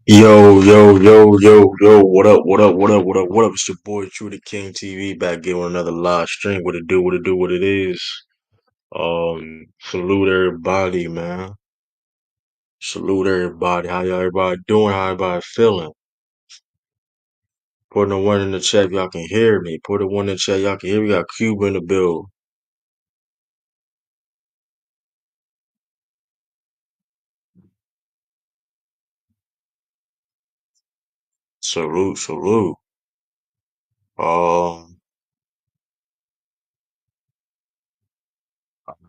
Yo, what up? It's your boy True the King TV back again with another live stream. What it is. Salute everybody, man. Salute everybody. How y'all everybody doing? How everybody feeling? Put the one in the chat if y'all can hear me. Put the one in the chat y'all can hear me. We got Cuba in the build. Salute. Um,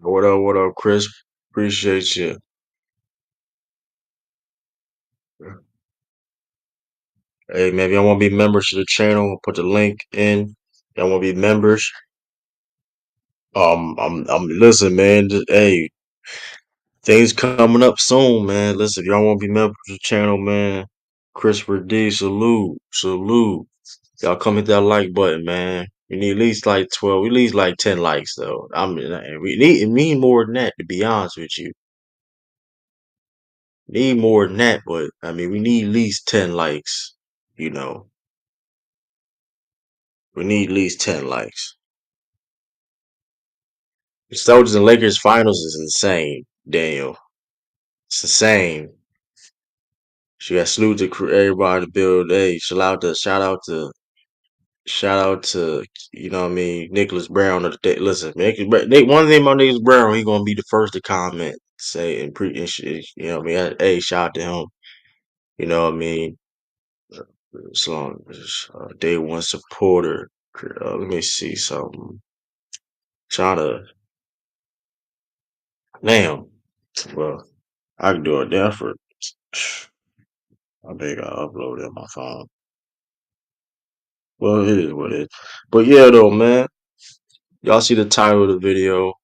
what up, Chris? Appreciate you. Hey, maybe y'all want to be members to the channel. Put the link in. Y'all want to be members. I'm listen, man. Hey, things coming up soon, man. Listen, if y'all want to be members of the channel, man. Christopher D, salute. Y'all come hit that like button, man. We need at least like 12. We need like 10 likes though. We need more than that, to be honest with you. Need more than that, but I mean we need at least 10 likes. You know. We need at least 10 likes. The Celtics and Lakers finals is insane, Daniel. It's insane. She got salute to everybody to build. Hey, shout out to you know what I mean, Nicholas Brown of the day. Listen, man, one thing about Nicholas Brown, he gonna be the first to comment, say you know what I mean. Hey, shout out to him. You know what I mean. As long as day one supporter. Let me see something. Trying to damn. Well, I can do a damn for. I think I uploaded it on my phone. Well, it is what it is. But yeah, though, man. Y'all see the title of the video.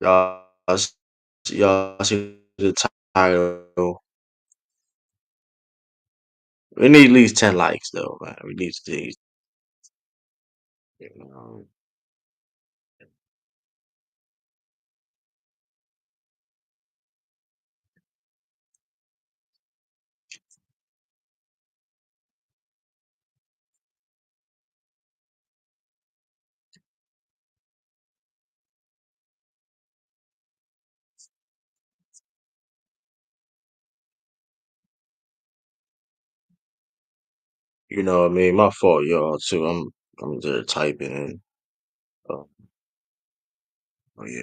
Y'all, y'all see the title. We need at least 10 likes, though, man. We need to see, you know. You know what I mean? My fault, y'all, too. I'm there typing in. Oh, oh yeah.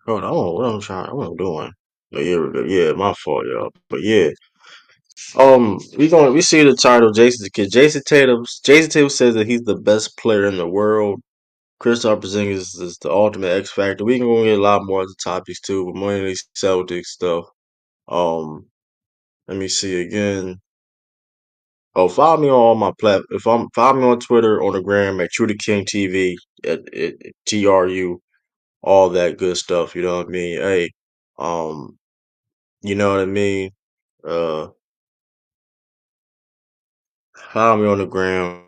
Hold on, I don't know what I'm doing. But here we go. Yeah, my fault, y'all. But yeah. We see the title, Jason the Kid. Jason Tatum says that he's the best player in the world. Kristaps Porzingis is the ultimate X factor. We can go get a lot more other topics too, but mainly Celtics stuff. Um, let me see again. Oh, follow me on all my If I'm follow me on Twitter, on the gram at TruDaKingTV at TRU, all that good stuff. You know what I mean? Hey, um, you know what I mean? Uh, follow me on the gram.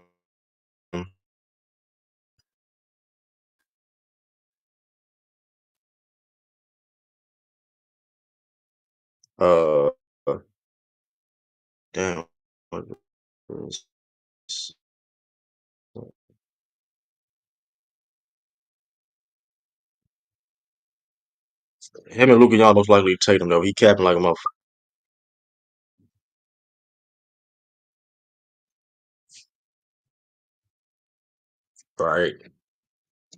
Uh, damn. What is this? Him and Luka, y'all most likely to take him though. He capping like a motherfucker, right?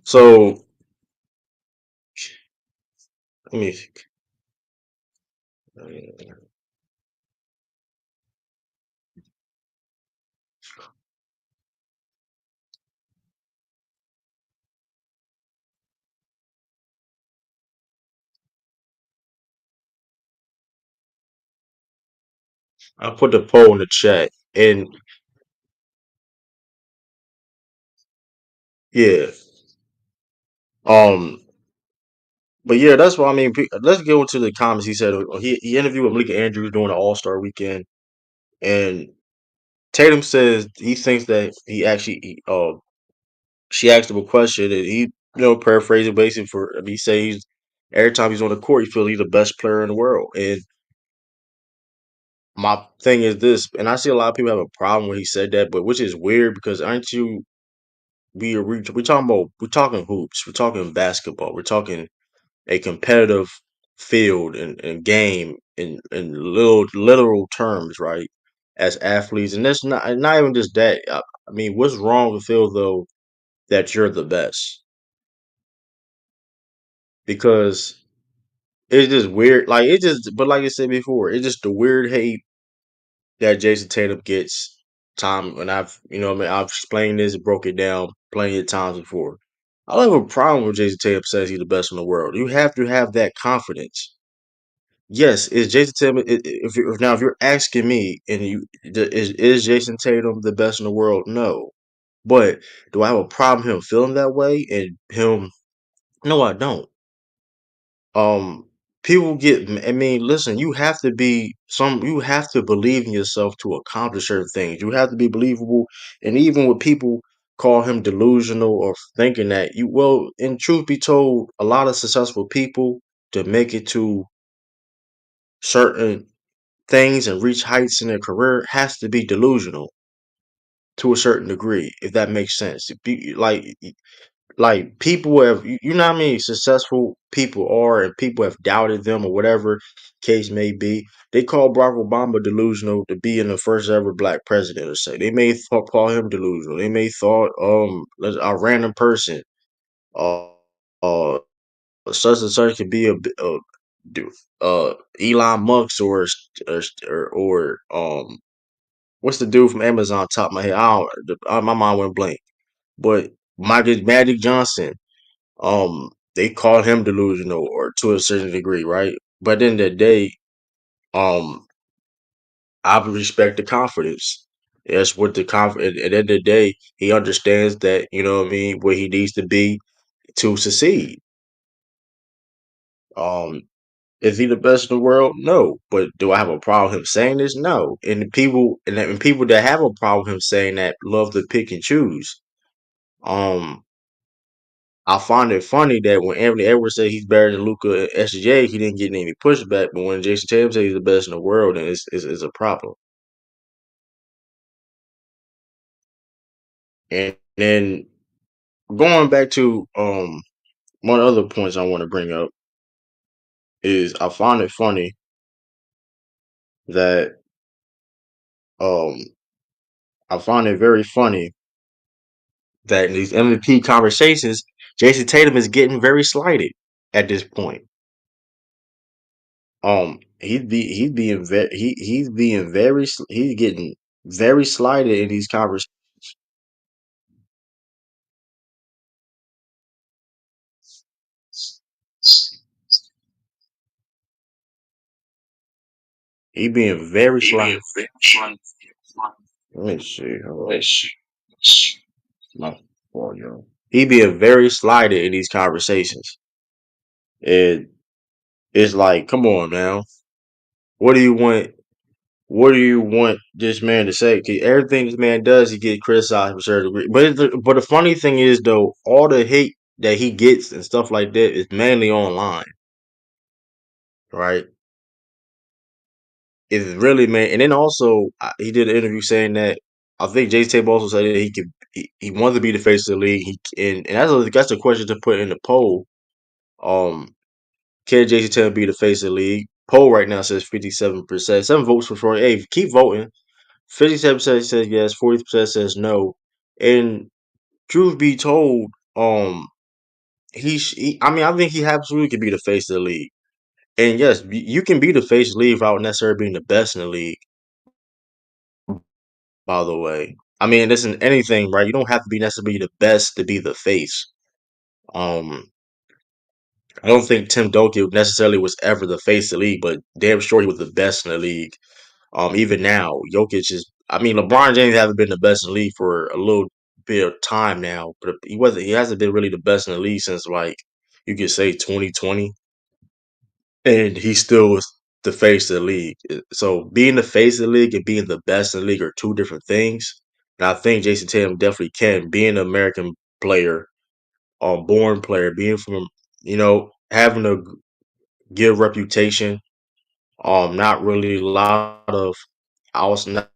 So let me. I put the poll in the chat, and yeah, Um, but yeah, that's what I mean. Let's go into the comments. He said he interviewed with Malika Andrews during the All Star weekend, and Tatum says he thinks that he actually she asked him a question, and he paraphrasing basically for he says every time he's on the court, he feels he's the best player in the world. And my thing is this, and I see a lot of people have a problem when he said that, but which is weird because aren't you? We're talking hoops, we're talking basketball, we're talking a competitive field and game in little literal terms, right? As athletes, and that's not even just that. I mean, what's wrong to feel though that you're the best? Because it's just weird. Like it just, but like I said before, it's just the weird hate that Jayson Tatum gets. Time and I mean, I've explained this, broke it down plenty of times before. I don't have a problem with Jayson Tatum says he's the best in the world. You have to have that confidence. Yes, is Jason Tatum? If you're asking me, and is Jason Tatum the best in the world? No, but do I have a problem him feeling that way and him? No, I don't. Um, people get. I mean, listen, you have to believe in yourself to accomplish certain things. You have to be believable, and even when people call him delusional or thinking that you well, in truth be told, a lot of successful people to make it to certain things and reach heights in their career has to be delusional to a certain degree, if that makes sense. Like people have, you know what I mean, successful people are, and people have doubted them or whatever case may be. They call Barack Obama delusional to being the first ever black president, or say they may call him delusional. They may thought a random person, uh, uh, such and such could be do- Elon Musk or what's the dude from Amazon? Top of my head, my mind went blank. But Magic Johnson, they call him delusional or to a certain degree, right? But in the day, um, I respect the confidence. That's what the confidence. At the end of the day, he understands that what I mean, where he needs to be to succeed. Um, Is he the best in the world? No. But do I have a problem him saying this? No. And people that have a problem him saying that love to pick and choose. Um, I find it funny that when Anthony Edwards said he's better than Luca and SJ, he didn't get any pushback. But when Jason Tatum says he's the best in the world, then it's a problem. And then going back to one other points I want to bring up is I find it funny that um I find it very funny that in these MVP conversations, Jason Tatum is getting very slighted at this point. He's getting very slighted in these conversations. He being very slighted. Let me see. Hold on. My fault, yo. He being very slighted in these conversations. It it's like, come on now. What do you want? What do you want this man to say? 'Cause everything this man does, he gets criticized to a certain degree. But the funny thing is, though, all the hate that he gets and stuff like that is mainly online, right? It's really man. And then also, he did an interview saying that I think Jay Tape also said that he wanted to be the face of the league. And that's a question to put in the poll. Um, can Jason Tatum be the face of the league? Poll right now says 57%. Some votes for it. Hey, keep voting. 57% says yes, 40% says no. And truth be told, I mean, I think he absolutely could be the face of the league. And yes, you can be the face of the league without necessarily being the best in the league. By the way, I mean, this isn't anything, right? You don't have to be necessarily the best to be the face. Um, I don't think Tim Duncan necessarily was ever the face of the league, but damn sure he was the best in the league. Even now, Jokic is. I mean, LeBron James haven't been the best in the league for a little bit of time now, but he hasn't been really the best in the league since like you could say 2020, and he still was the face of the league. So being the face of the league and being the best in the league are two different things. And I think Jason Tatum definitely can, being an American player, born player, being from having a good reputation, not really a lot of I was not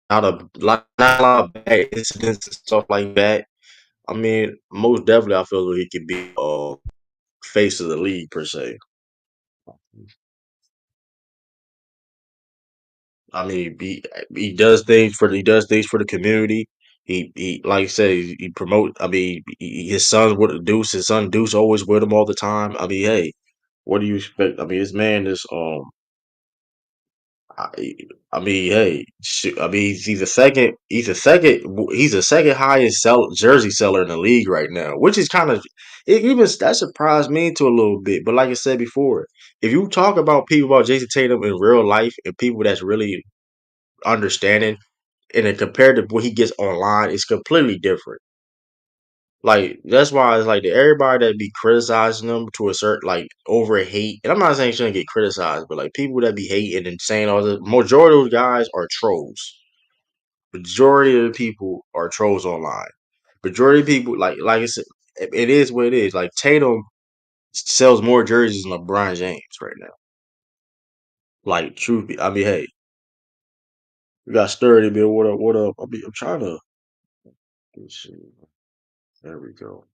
a lot of bad incidents and stuff like that. I mean, most definitely, I feel that he could be face of the league per se. I mean, he does things for the community. He like I said, he promote. I mean, his son's with Deuce. His son Deuce always with him all the time. I mean, hey, what do you expect? I mean, this man is I, I mean, hey, shoot, I mean, he's the second. He's the second highest jersey seller in the league right now, which is kind of even that surprised me to a little bit. But like I said before, if you talk about people about Jason Tatum in real life and people that's really understanding, and then compared to what he gets online, it's completely different. Like that's why it's like everybody that be criticizing them to a certain like over hate, and I'm not saying he shouldn't get criticized, but like people that be hating and saying all the majority of those guys are trolls. Majority of the people are trolls online. Majority of people like I said, it is what it is. Like Tatum sells more jerseys than LeBron James right now. Like truth be, I mean, hey, we got sturdy, man. What up? What up? I'm trying to. Let's see. There we go.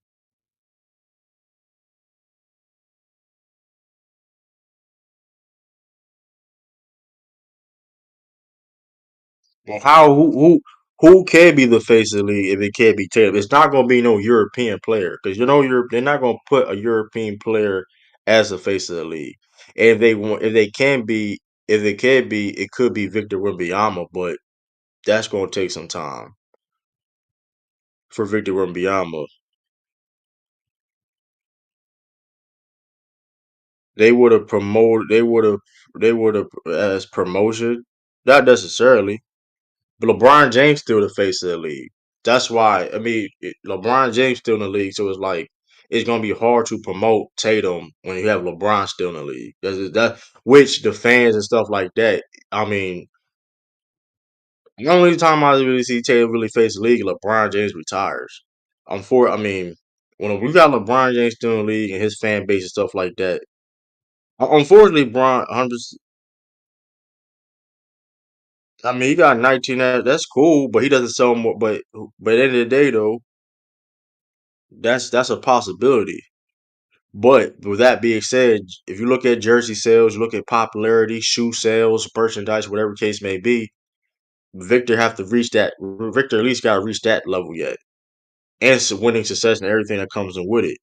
Well, who can be the face of the league if it can't be Tatum? It's not going to be no European player because they're not going to put a European player as the face of the league. And if they can be it could be Victor Wembanyama, but that's going to take some time for Victor Wembanyama. They would have promoted. They would have as promotion, not necessarily. But LeBron James still the face of the league. That's why I mean LeBron James still in the league, so it's like it's gonna be hard to promote Tatum when you have LeBron still in the league. That which the fans and stuff like that. I mean, the only time I really see Tatum really face the league, is LeBron James retires. I mean, when we got LeBron James still in the league and his fan base and stuff like that. Unfortunately, Bron, I mean, he got 19. That's cool, but he doesn't sell more. But at the end of the day, though, that's a possibility. But with that being said, if you look at jersey sales, you look at popularity, shoe sales, merchandise, whatever case may be, Victor have to reach that. Victor at least got to reach that level yet, and winning success and everything that comes in with it.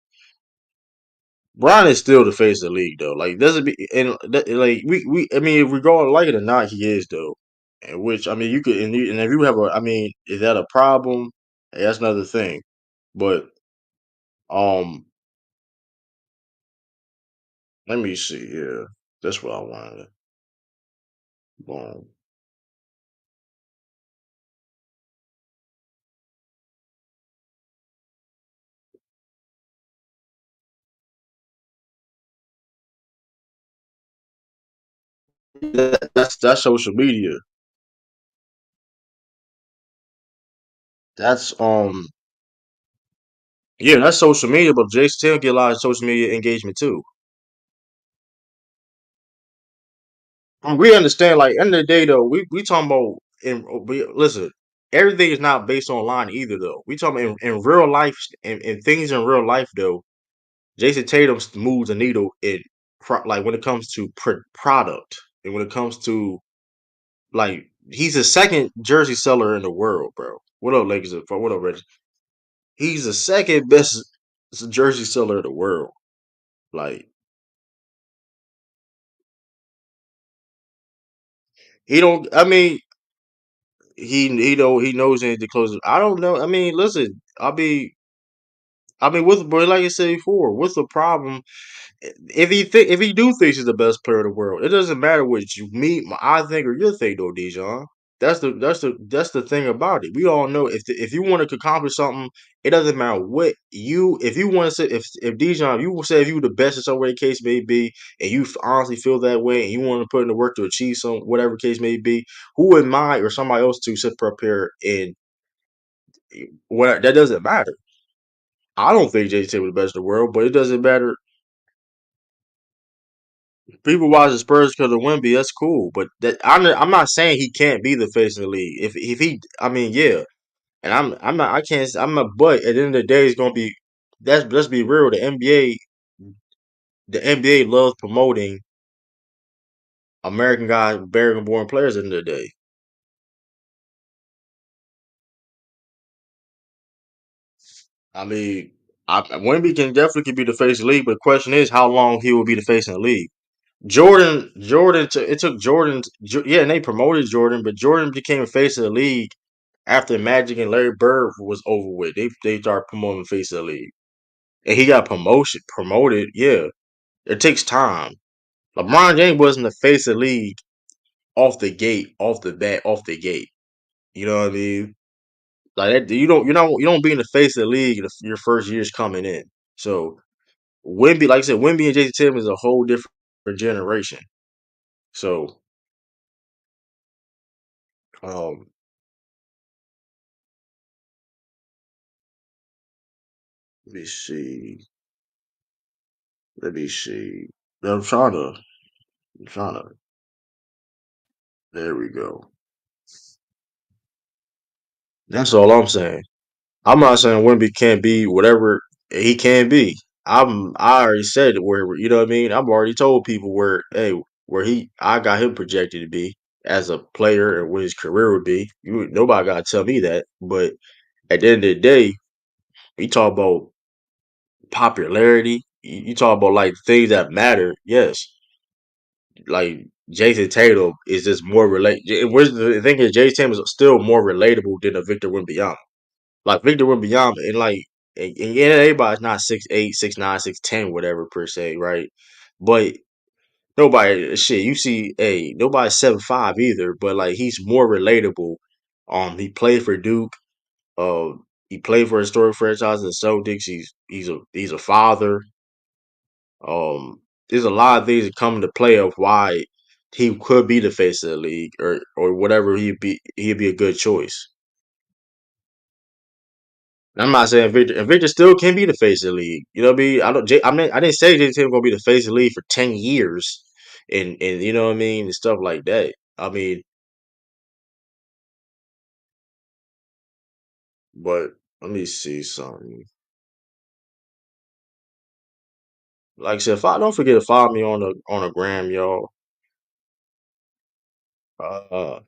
Brian is still the face of the league, though. Like doesn't be and like we I mean, if we go like it or not, he is though. And which I mean, you could and if you have a I mean, is that a problem? Hey, that's another thing. But um, let me see here. That's what I wanted. Boom. That's social media. That's yeah, that's social media. But Jason Tatum get a lot of social media engagement too. We understand. Like end of the day, though, we talking about listen. Everything is not based online either, though. We talking in real life and things in real life, though. Jason Tatum moves the needle in like when it comes to product and when it comes to like he's the second jersey seller in the world, bro. What up, Lakers? What up, Reggie? He's the second best jersey seller in the world. Like he don't. I mean, he knows he need to close. I don't know. I mean, listen. With but like I said before, what's the problem? If he do thinks he's the best player in the world, it doesn't matter what I think or you think, though, Dijon. That's the thing about it. We all know if you want to accomplish something, it doesn't matter what you if you want to say if Dijon, you will say if you the best in some way case may be, and you honestly feel that way, and you want to put in the work to achieve some whatever case may be, who am I or somebody else to sit prepare and what that doesn't matter. I don't think Jay-Z was the best in the world, but it doesn't matter. People watch the Spurs because of Wemby. That's cool, but I'm not saying he can't be the face of the league. If he, I mean, yeah, and I'm not I can't I'm not. But at the end of the day, it's gonna be that's let's be real. The NBA loves promoting American guys, American born players. At the end of the day, I mean, Wemby can definitely could be the face of the league, but the question is how long he will be the face of the league. It took Jordan. Yeah, and they promoted Jordan, but Jordan became a face of the league after Magic and Larry Bird was over with. They started promoting the face of the league, and he got promoted. Yeah, it takes time. LeBron James wasn't the face of the league off the gate, off the bat, off the gate. You know what I mean? Like that, you don't be in the face of the league your first years coming in. So Wimby, like I said, Wimby and Jason Tatum is a whole different generation. So um, let me see. Let me see. I'm trying to. I'm trying to. There we go. That's all I'm saying. I'm not saying Wimby can't be whatever he can be. I already said it where you know what I mean. I've already told people where I got him projected to be as a player and what his career would be. Nobody got to tell me that. But at the end of the day, you talk about popularity. You talk about like things that matter. Yes, like Jason Tatum is just more relate. The thing is, Jason Tatum is still more relatable than a Victor Wembanyama. Like Victor Wembanyama, and yeah, everybody's not 6'8", 6'9", 6'10", whatever per se, right? But nobody, shit, you see, hey, nobody's 7'5" either. But like he's more relatable. He played for Duke. Uh, he played for a historic franchise in the Celtics. He's a father. There's a lot of things that come into play of why he could be the face of the league or whatever he'd be a good choice. I'm not saying Victor, and Victor still can be the face of the league. You know what I mean? I didn't say Jason gonna be the face of the league for 10 years, and you know what I mean and stuff like that. I mean, but let me see something. Like I said, don't forget to follow me on the gram, y'all. Uh,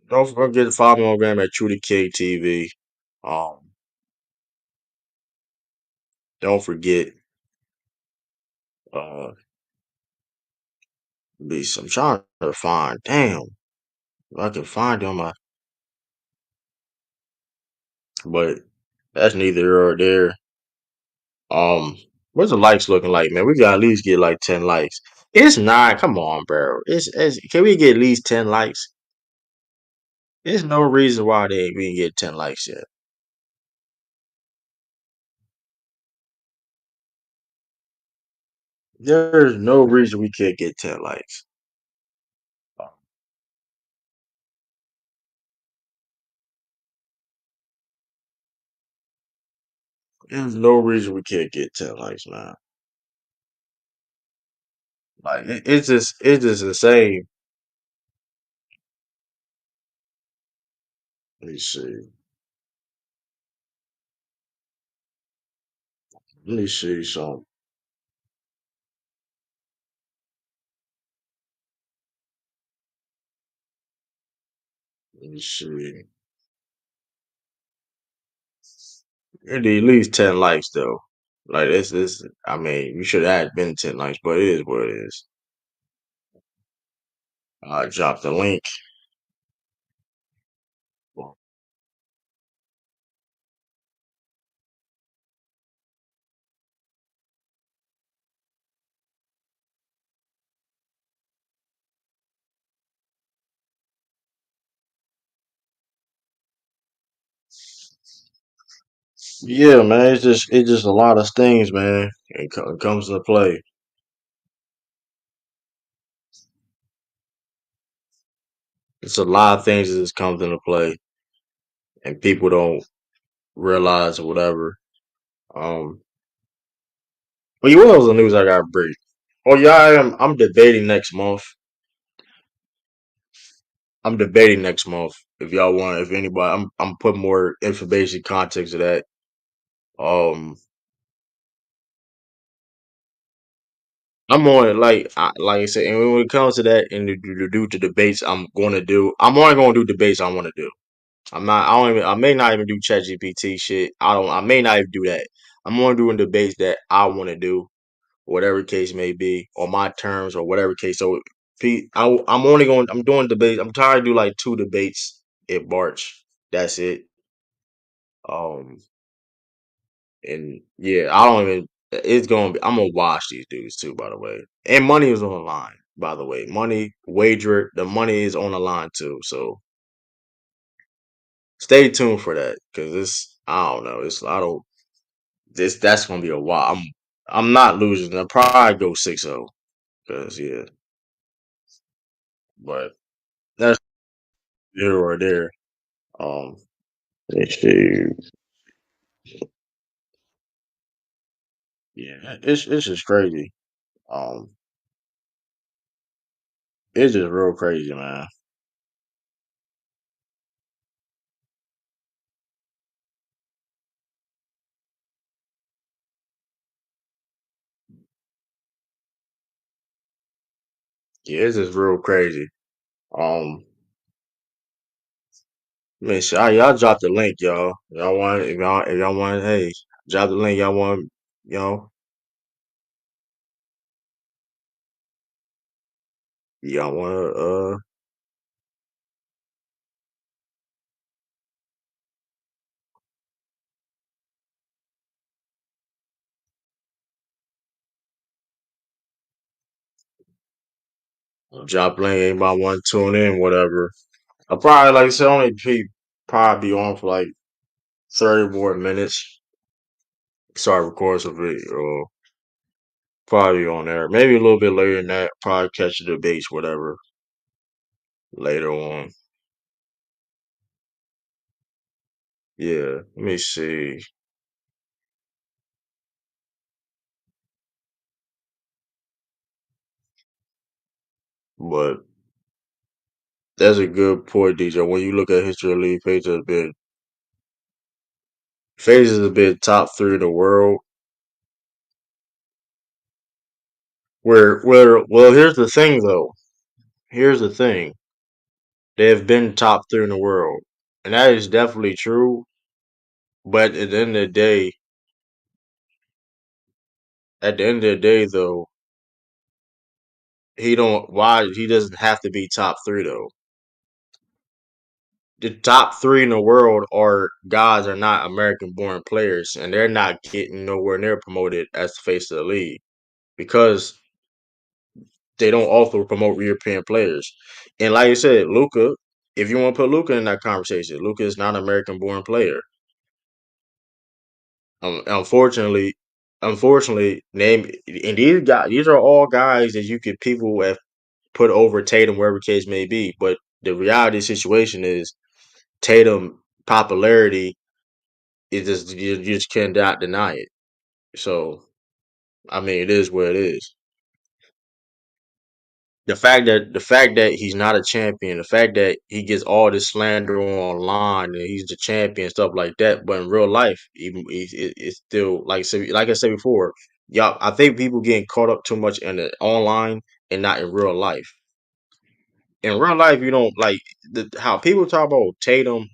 don't forget to follow me on the gram at TruDaKingTV. Um, don't forget. Uh, I'm trying to find. Damn, if I can find it on my. But that's neither here or there. What's the likes looking like, man? We gotta at least get like 10 likes. It's not. Come on, bro. Can we get at least 10 likes? There's no reason why we didn't get 10 likes yet. There's no reason we can't get 10 likes. There's no reason we can't get 10 likes, man. Like it's just insane. Let me see. Let me see some. Let me see. It need at least 10 likes though. Like this. I mean, you should have been 10 likes, but it is what it is. I dropped the link. Yeah, man. It's just a lot of things, man. It comes into play. It's a lot of things that just comes into play, and people don't realize or whatever. Um, but what else the news I got brief? Oh yeah, I'm debating next month. I'm debating next month. If y'all want, if anybody, I'm putting more information, context to that. Um, I'm on like I said, and when it comes to that and to do the debates, I'm only going to do debates I want to do. I'm not. I don't even. I may not even do ChatGPT shit. I don't. I may not even do that. I'm only doing debates that I want to do, whatever case may be, on my terms or whatever case. So, I'm only going. I'm doing debates. I'm trying to do like 2 debates in March. That's it. Um, and yeah, I don't even. It's gonna be. I'm gonna watch these dudes too. By the way, and money is on the line. By the way, money wager. The money is on the line too. So stay tuned for that because it's. I don't know. It's. I don't. That's gonna be a while. I'm not losing. I'll probably go 6-0 because yeah, but that's here or there. Um, let's see. Yeah, it's just crazy. Um, it's just real crazy, man. Yeah, it's just real crazy. Um, man, y'all drop the link, y'all. Y'all want if y'all want, hey, drop the link. Y'all want, you know, y'all want to drop the link. Anybody want to tune in, whatever. I probably like I said, probably be on for like 30 more minutes. Start recording some video. Probably on there. Maybe a little bit later than that. Probably catch the debates, whatever, later on. Yeah, let me see. But that's a good point, DJ. When you look at history of the league, Pacers has been top three in the world. Well, here's the thing though. Here's the thing. They have been top three in the world. And that is definitely true. But at the end of the day though, he doesn't have to be top three though. The top three in the world are not American born players, and they're not getting nowhere near promoted as the face of the league because they don't also promote European players. And like you said, Luca, if you want to put Luca in that conversation, Luca is not an American born player. Unfortunately, name and these are all guys that people have put over Tatum wherever case may be. But the reality of the situation is Tatum popularity is just you just cannot deny it. So I mean, it is what it is. The fact that he's not a champion, the fact that he gets all this slander online and he's the champion, stuff like that, but in real life, even it's still like I said before, y'all. I think people getting caught up too much in the online and not in real life. In real life, you don't like how people talk about Tatum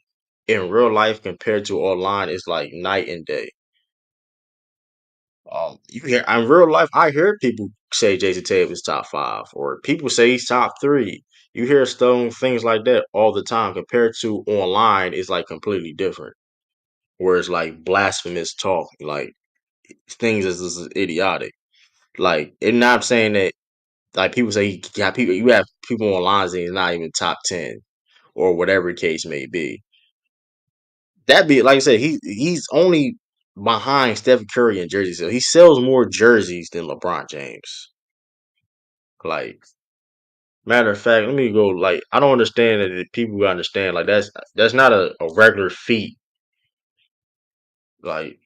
in real life compared to online is like night and day. You hear in real life, I hear people say Jason Tatum is top five, or people say he's top three. You hear stone things like that all the time. Compared to online, it's like completely different. Where it's like blasphemous talk, like things is idiotic. Like, and not saying that like people say he got people. You have people online saying he's not even top 10 or whatever the case may be. That be like I said, he's only behind Steph Curry in jersey sales. He sells more jerseys than LeBron James. Like, matter of fact, let me go. Like, I don't understand that people understand. Like, that's not a regular feat. Like,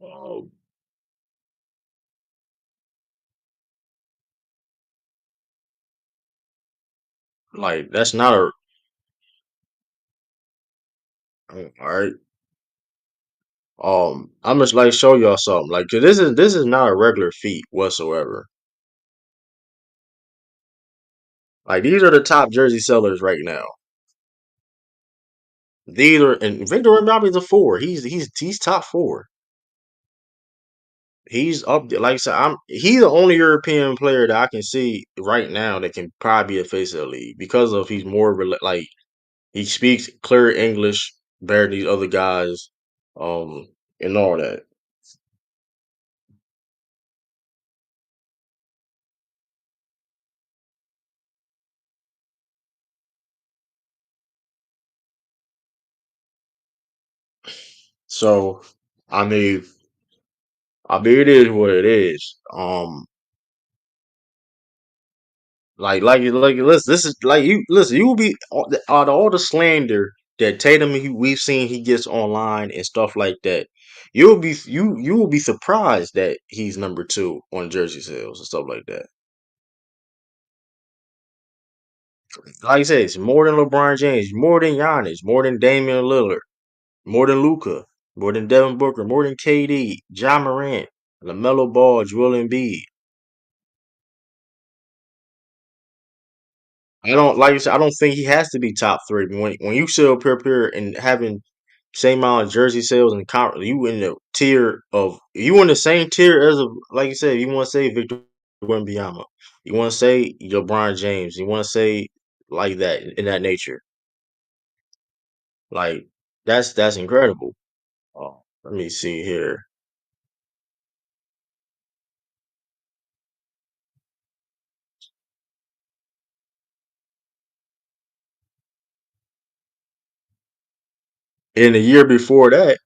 oh, like that's not a. All right. I'm just like show y'all something. Like, 'cause this is not a regular feat whatsoever. Like, these are the top jersey sellers right now. These are and Victor Wembanyama's a four. He's top four. He's up there. Like I said, he's the only European player that I can see right now that can probably be a face of the league because of he's more like he speaks clear English better than these other guys, um, and all that. So, I mean, it is what it is. Listen, this is like you listen. You will be out of all the slander that Tatum we've seen he gets online and stuff like that. You will be surprised that he's number two on jersey sales and stuff like that. Like I said, it's more than LeBron James, more than Giannis, more than Damian Lillard, more than Luca, more than Devin Booker, more than KD, John Morant, LaMelo Ball, Joel Embiid. I don't like I said. I don't think he has to be top three. When you sell up here and having same amount of jersey sales and you in the tier of you in the same tier as of like you said. You want to say Victor Wembanyama. You want to say LeBron James. You want to say like that in that nature. Like that's incredible. Let me see here. In the year before that,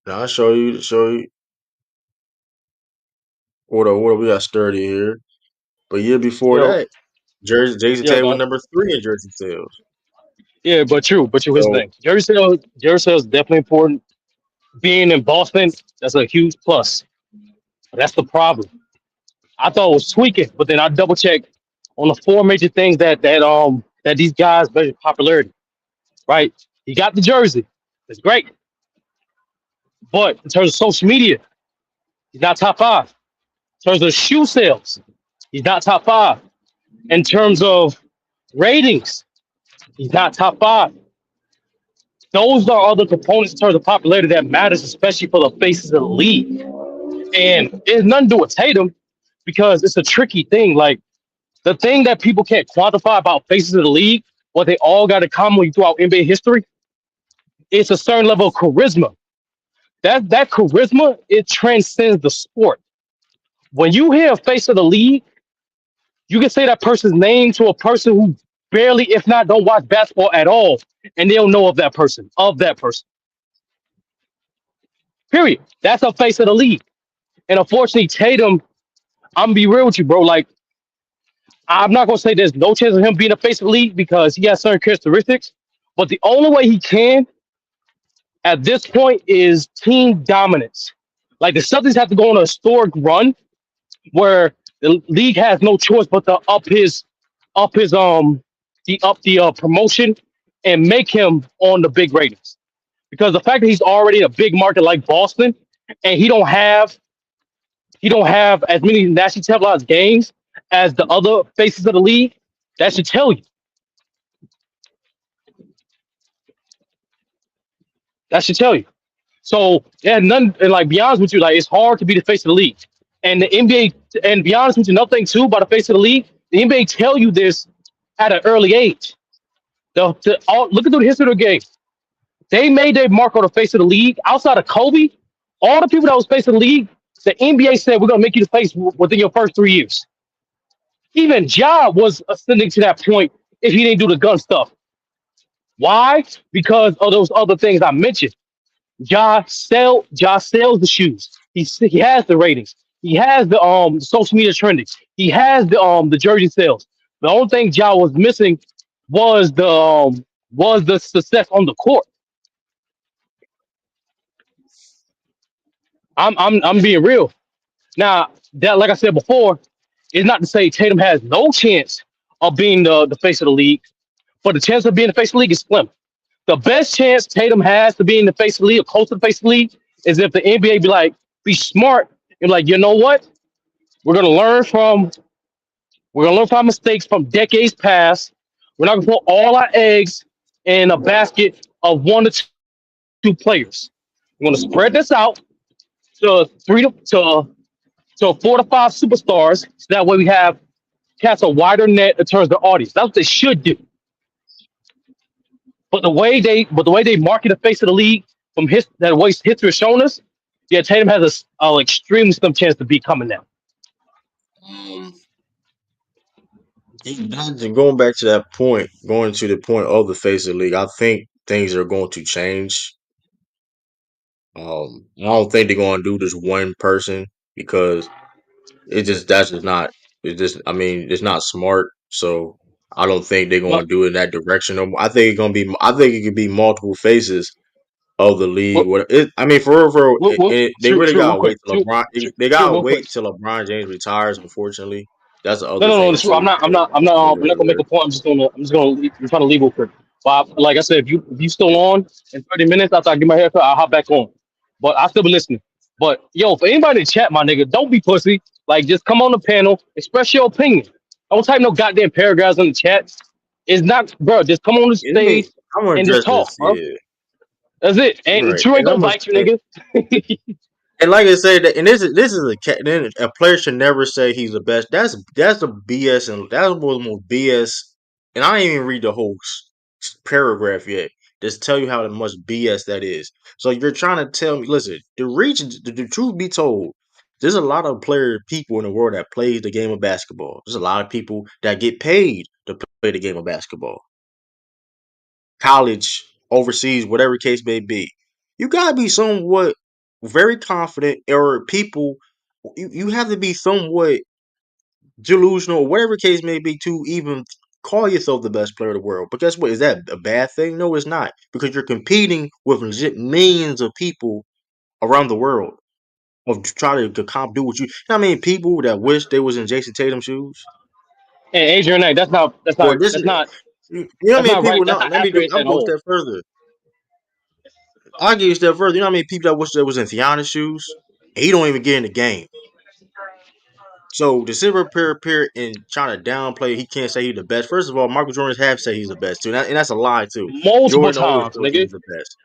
now I'll show you what we got sturdy here. But year before Yo, that, Jersey Jason yeah, Tatum was but number three in jersey sales. yeah, but true. Here's the So thing: Jersey sales is definitely important. Being in Boston, that's a huge plus. That's the problem. I thought it was tweaking, but then I double checked on the four major things that these guys measure popularity. Right? He got the jersey, it's great, but in terms of social media, he's not top five. In terms of shoe sales, he's not top five. In terms of ratings, he's not top five. Those are other components in terms of popularity that matters, especially for the faces of the league. And it's nothing to do with Tatum because it's a tricky thing. Like the thing that people can't quantify about faces of the league, what they all got in common when you throughout NBA history, it's a certain level of charisma. That charisma, it transcends the sport. When you hear a face of the league, you can say that person's name to a person who barely, if not, don't watch basketball at all, and they'll know of that person, Period. That's a face of the league. And unfortunately, Tatum, I'm gonna be real with you, bro. Like, I'm not gonna say there's no chance of him being a face of the league because he has certain characteristics. But the only way he can at this point is team dominance. Like the Celtics have to go on a historic run where the league has no choice but to up his promotion and make him on the big ratings. Because the fact that he's already in a big market like Boston and he don't have as many nationally televised games as the other faces of the league, that should tell you. That should tell you. So yeah, none and like be honest with you, like it's hard to be the face of the league. And the NBA and be honest with you, another thing too about the face of the league, the NBA tell you this at an early age. Look at the history of the game. They made their mark on the face of the league. Outside of Kobe, all the people that was facing the league, the NBA said we're gonna make you the face within your first 3 years. Even Ja was ascending to that point if he didn't do the gun stuff. Why? Because of those other things I mentioned. Ja sells the shoes. He has the ratings. He has the social media trending. He has the jersey sales. The only thing Ja was missing was the success on the court. I'm being real. Now that, like I said before, is not to say Tatum has no chance of being the face of the league, but the chance of being the face of the league is slim. The best chance Tatum has to be in the face of the league or close to the face of the league is if the NBA be smart and like, you know what? We're gonna learn from we're gonna learn from our mistakes from decades past. We're not gonna put all our eggs in a basket of 1 to 2 players. We're gonna spread this out to 4 to 5 superstars, so that way we have cast a wider net in terms of the audience. That's what they should do. But the way they market the face of the league from that way history has shown us, yeah, Tatum has a extremely slim chance to be coming now. Um, going back to that point, going to the point of the face of the league, I think things are going to change. I don't think they're going to do this one person because that's just not. It just, I mean, it's not smart. So I don't think they're going But to do it in that direction no more. I think it's gonna be. I think it could be multiple faces of the league. what, What it? I mean, for real, they true, really true, real gotta wait quick, till true, LeBron. true, They true, gotta real quick. wait till LeBron James retires. Unfortunately, that's the No, other no, no, thing it's true. too. I'm not gonna make a point. I'm just gonna leave, I'm trying to leave real quick. But like I said, if you still on in 30 minutes after I get my haircut, I'll hop back on. But I'll still be listening. But yo, for anybody in chat, my nigga, don't be pussy. Like, just come on the panel, express your opinion. Don't type no goddamn paragraphs in the chat. It's not, bro. Just come on the And I mean, stage I'm gonna and just address talk, this. bro. Yeah, That's it. And right. True ain't And gonna I'm gonna bite you, say, nigga. and like I said, and this is then a player should never say he's the best. That's the BS, and that's more the most BS. And I didn't even read the whole paragraph yet. Just tell you how much BS that is. So you're trying to tell me, listen, the truth be told, there's a lot of people in the world that plays the game of basketball. There's a lot of people that get paid to play the game of basketball, college, overseas, whatever case may be. You gotta be somewhat very confident, or people. You have to be somewhat delusional, whatever case may be, to even call yourself the best player in the world. But guess what? Is that a bad thing? No, it's not. Because you're competing with legit millions of people around the world of trying to do what you. You know how many people that wish they was in Jason Tatum shoes? And Adrian, Knight, that's not that's Or not this, that's not you know how that's many not right. people? That's Now, not accurate I'll at go a all. step further. I'll give you a step further. You know how many people that wish they was in Giannis shoes? He don't even get in the game. So to sit up here and trying to downplay, he can't say he's the best. First of all, Michael Jordan have said he's the best too, and that's a lie too. Multiple Jordan always times, thought he nigga. was the best.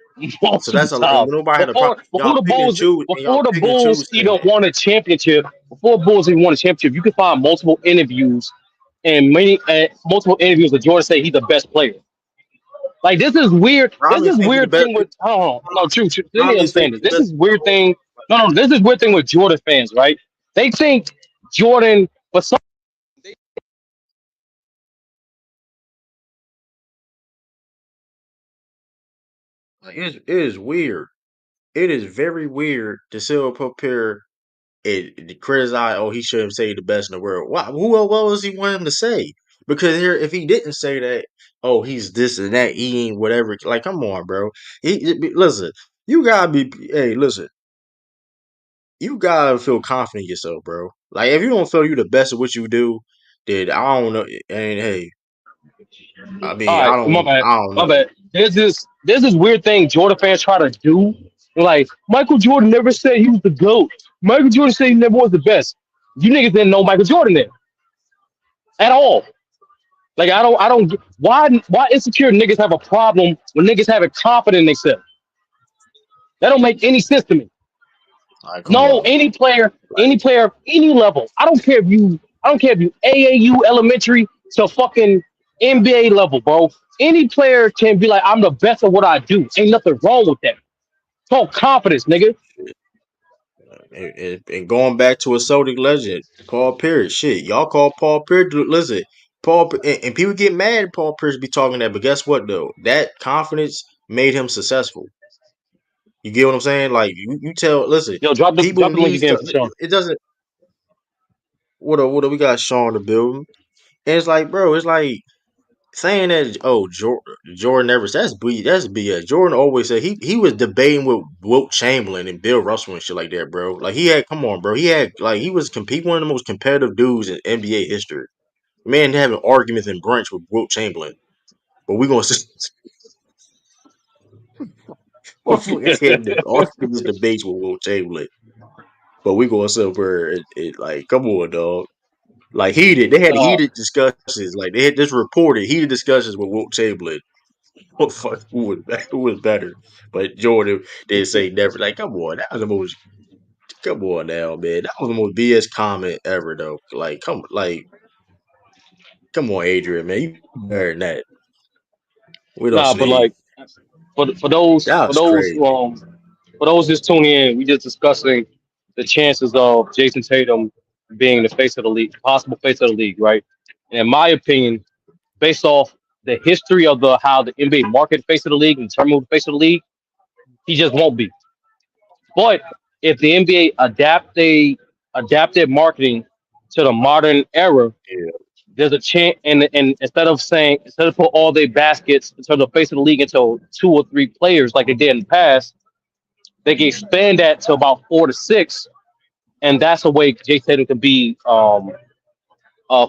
So Multiple that's a lie. And times. nobody had a problem. Before the Bulls Y'all before the pick and Bulls choose saying even that. won a championship, before Bulls even won a championship, you can find multiple interviews and many multiple interviews with Jordan say he's the best player. Like, this is weird. This Romney is say he the weird best. thing with no, true, true. Let me Romney say understand he this. the This best. is weird thing. No, this is weird thing with Jordan fans, right? They think Jordan, but some Like, it is weird. It is very weird to sit up here and criticize. Oh, he shouldn't say the best in the world. Why? What else he want him to say? Because here, if he didn't say that, oh, he's this and that. He ain't whatever. Like, come on, bro. Listen. You gotta be. Hey, listen. You gotta feel confident in yourself, bro. Like, if you don't feel you the best at what you do, then I don't know. And hey, I all mean, right, my bad. I don't My know. bad. There's this weird thing Jordan fans try to do. Like, Michael Jordan never said he was the GOAT. Michael Jordan said he never was the best. You niggas didn't know Michael Jordan then at all. Like, I don't why insecure niggas have a problem when niggas having confidence in themselves. That don't make any sense to me. Like, come No, on. Like, any player, any level. I don't care if you AAU elementary to fucking NBA level, bro. Any player can be like, I'm the best at what I do. Ain't nothing wrong with that. Talk confidence, nigga. And going back to a Celtic legend, Paul Pierce. Shit, y'all call Paul Pierce. Listen, and people get mad at Paul Pierce be talking that, but guess what though? That confidence made him successful. You get what I'm saying? Like you tell. Listen, Yo, people drop the link need again stuff. for Sean. It doesn't. What we got Sean in the building, and it's like, bro, it's like saying that. Oh, Jordan never. That's B. That's BS. Jordan always said he was debating with Wilt Chamberlain and Bill Russell and shit like that, bro. Like he had, come on, bro. He had like he was compete one of the most competitive dudes in NBA history. Man having arguments in brunch with Wilt Chamberlain, but we gonna having the arguments debates with Wilt Chamberlain, but we gonna sit there and like, come on, dog. Like heated, they had Uh, heated discussions. Like they had this reported heated discussions with Wilt Chamberlain. What fuck? Who was better? But Jordan did say never. Like, come on, that was the most. Come on now, man. That was the most BS comment ever, though. Come on, Adrian, man. You better than that. We don't nah, but sneeze. like for those That was crazy. for those just tuning in, we just discussing the chances of Jason Tatum being the face of the league, possible face of the league, right? And in my opinion, based off the history of the how the NBA market face of the league and determine who the face of the league, he just won't be. But if the NBA adapted marketing to the modern era, Yeah, there's a chance. And instead of put all their baskets in terms of face of the league into 2 or 3 players like they did in the past, they can expand that to about 4 to 6, and that's a way Jay Tatum can be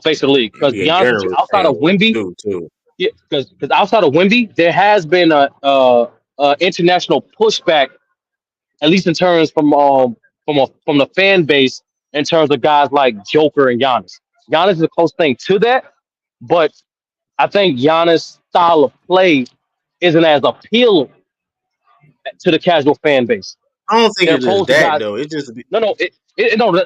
face of the league. he Because to be be a honest with you, generous outside fan of Wimby, too. yeah, because outside of Wimby, there has been a international pushback, at least in terms from the fan base, in terms of guys like Joker and Giannis. Giannis is a close thing to that, but I think Giannis' style of play isn't as appealing to the casual fan base. I don't think They're it is opposed to that guys. though. It just No, no, no.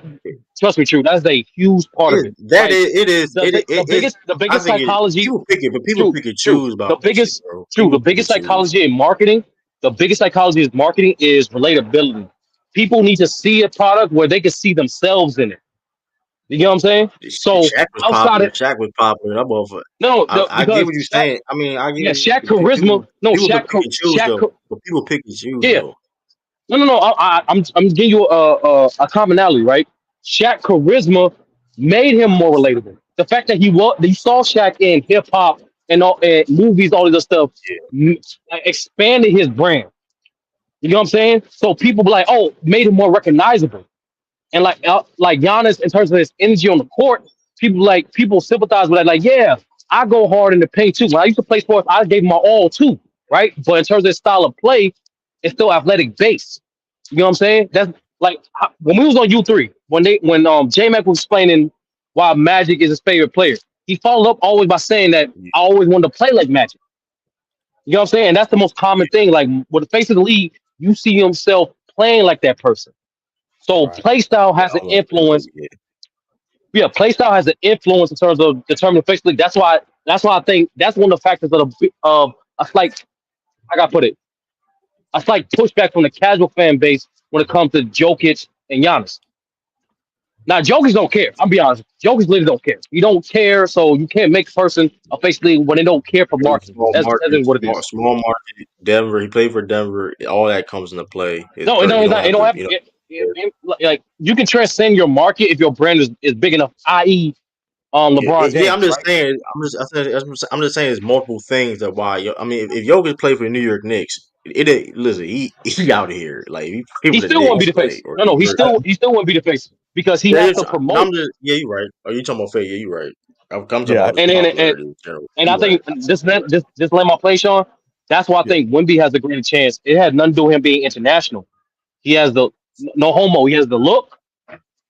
Trust me, true. That's a huge part of it, it, that right? is it is it The it is. I biggest think it psychology. people pick it, but people True, pick and true. choose The about that shit, biggest, bro. true. People The pick and biggest choose. psychology in marketing. The biggest psychology is marketing is relatability. People need to see a product where they can see themselves in it. You know what I'm saying? So Shaq was outside popular. it, Shaq was popular. That motherfucker. no, no, I get because what you're Shaq, saying. I mean, I yeah, get Shaq charisma. people. No, People could pick and choose Shaq, though. But people pick and choose yeah, though. no, no, no. I'm giving you a commonality, right? Shaq charisma made him more relatable. The fact that you saw Shaq in hip hop and all and movies, all this other stuff, Yeah, m- expanded his brand. You know what I'm saying? So people be like, oh, made him more recognizable. And like Giannis, in terms of his energy on the court, people sympathize with that. Like, yeah, I go hard in the paint too. When I used to play sports, I gave my all too, right? But in terms of his style of play, it's still athletic based. You know what I'm saying? That's like when we was on U3, when J Mac was explaining why Magic is his favorite player. He followed up always by saying that yeah, I always wanted to play like Magic. You know what I'm saying? And that's the most common yeah. thing. Like with the face of the league, you see himself playing like that person. So Right. play style Yeah, has an I love that influence. league. Yeah, Yeah, play style has an influence in terms of determining face of the league. That's why I think that's one of the factors of a slight, I gotta put it, a slight pushback from the casual fan base when it comes to Jokic and Giannis. Now Jokic don't care. I'll be honest. Jokic literally don't care. You don't care, so you can't make a person a face of the league when they don't care for really marketing. That is what it is. small market. Denver. He played for Denver. All that comes into play. No, You it's don't not. It have don't to. have like you can transcend your market if your brand is big enough. I.e., Yeah, LeBron yeah. I'm James, just right? saying. I'm just saying. There's multiple things that why. I mean, if Jokic played for the New York Knicks, it ain't. Listen, he out of here. Like if he played He for the still won't be Knicks, the like face. or No, he no, hurt. he still won't be the face because he Yeah, has to promote. I'm just. Yeah, you're right. Are you talking about Faye? Yeah, you're right. I'm talking Yeah, about his And popularity in general. and I You're right. think just let my play, Sean. That's why I Yeah, think Wimby has a greater chance. It had nothing to do with him being international. He has the no homo. He has the look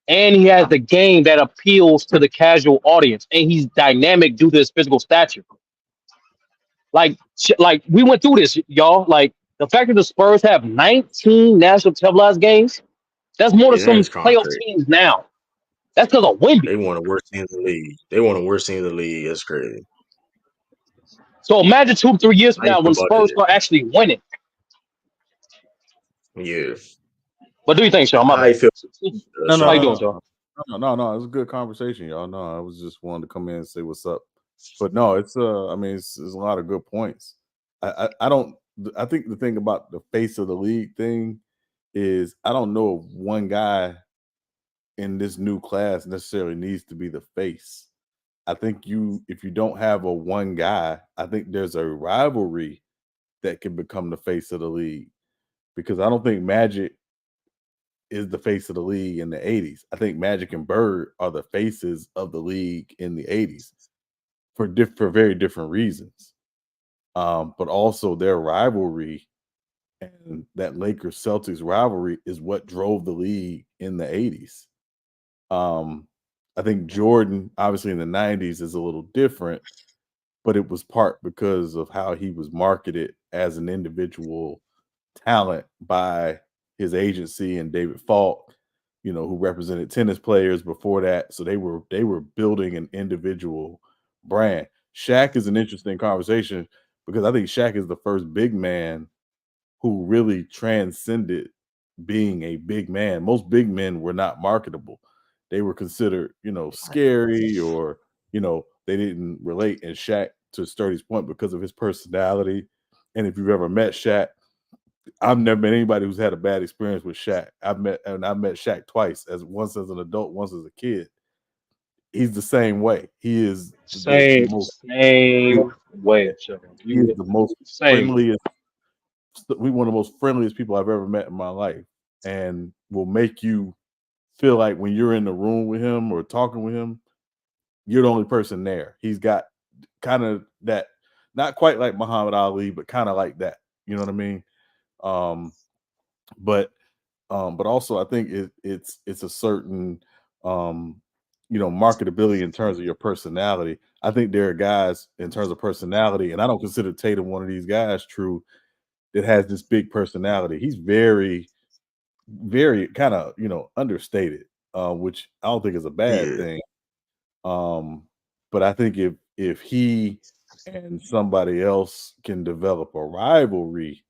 and he has the game that appeals to the casual audience, and he's dynamic due to his physical stature. Like we went through this, y'all. Like the fact that the Spurs have 19 national televised games, that's more than yeah, some that's playoff concrete. teams now. That's because of Wimby. They want the worst team in the league. They want the worst team in the league. That's crazy. So imagine 2, 3 years from How you now feel when the about Spurs that? start actually winning. Yeah. What do you think, Sean? My How bad. you feel, No, no, How you no, Sean? doing, no, Sean? no. It was a good conversation, y'all. No, I was just wanting to come in and say what's up. But no, it's I mean, it's a lot of good points. I don't. I think the thing about the face of the league thing is I don't know if one guy in this new class necessarily needs to be the face. I think if you don't have a one guy, I think there's a rivalry that can become the face of the league because I don't think Magic is the face of the league in the 80s. I think Magic and Bird are the faces of the league in the 80s for very different reasons. But also their rivalry and that Lakers Celtics rivalry is what drove the league in the 80s. Um, I think Jordan, obviously in the 90s, is a little different, but it was part because of how he was marketed as an individual talent by his agency and David Falk, who represented tennis players before that. So they were building an individual brand. Shaq is an interesting conversation because I think Shaq is the first big man who really transcended being a big man. Most big men were not marketable. They were considered, scary or, they didn't relate. And Shaq, to Sturdy's point, because of his personality. And if you've ever met Shaq, I've never met anybody who's had a bad experience with Shaq. I've met Shaq twice, once as an adult, once as a kid. He's the same way. He is the Same, most same way, Sean. he is You the most same way. friendliest. We one of the most friendliest people I've ever met in my life, and will make you feel like when you're in the room with him or talking with him, you're the only person there. He's got kind of that, not quite like Muhammad Ali, but kind of like that. You know what I mean? Um, but but also I think it's a certain um, marketability in terms of your personality. I think there are guys in terms of personality, and I don't consider Tatum one of these guys. True, that has this big personality. He's very, very kind of understated, which I don't think is a bad Yeah. thing. Um, but I think if he and somebody else can develop a rivalry,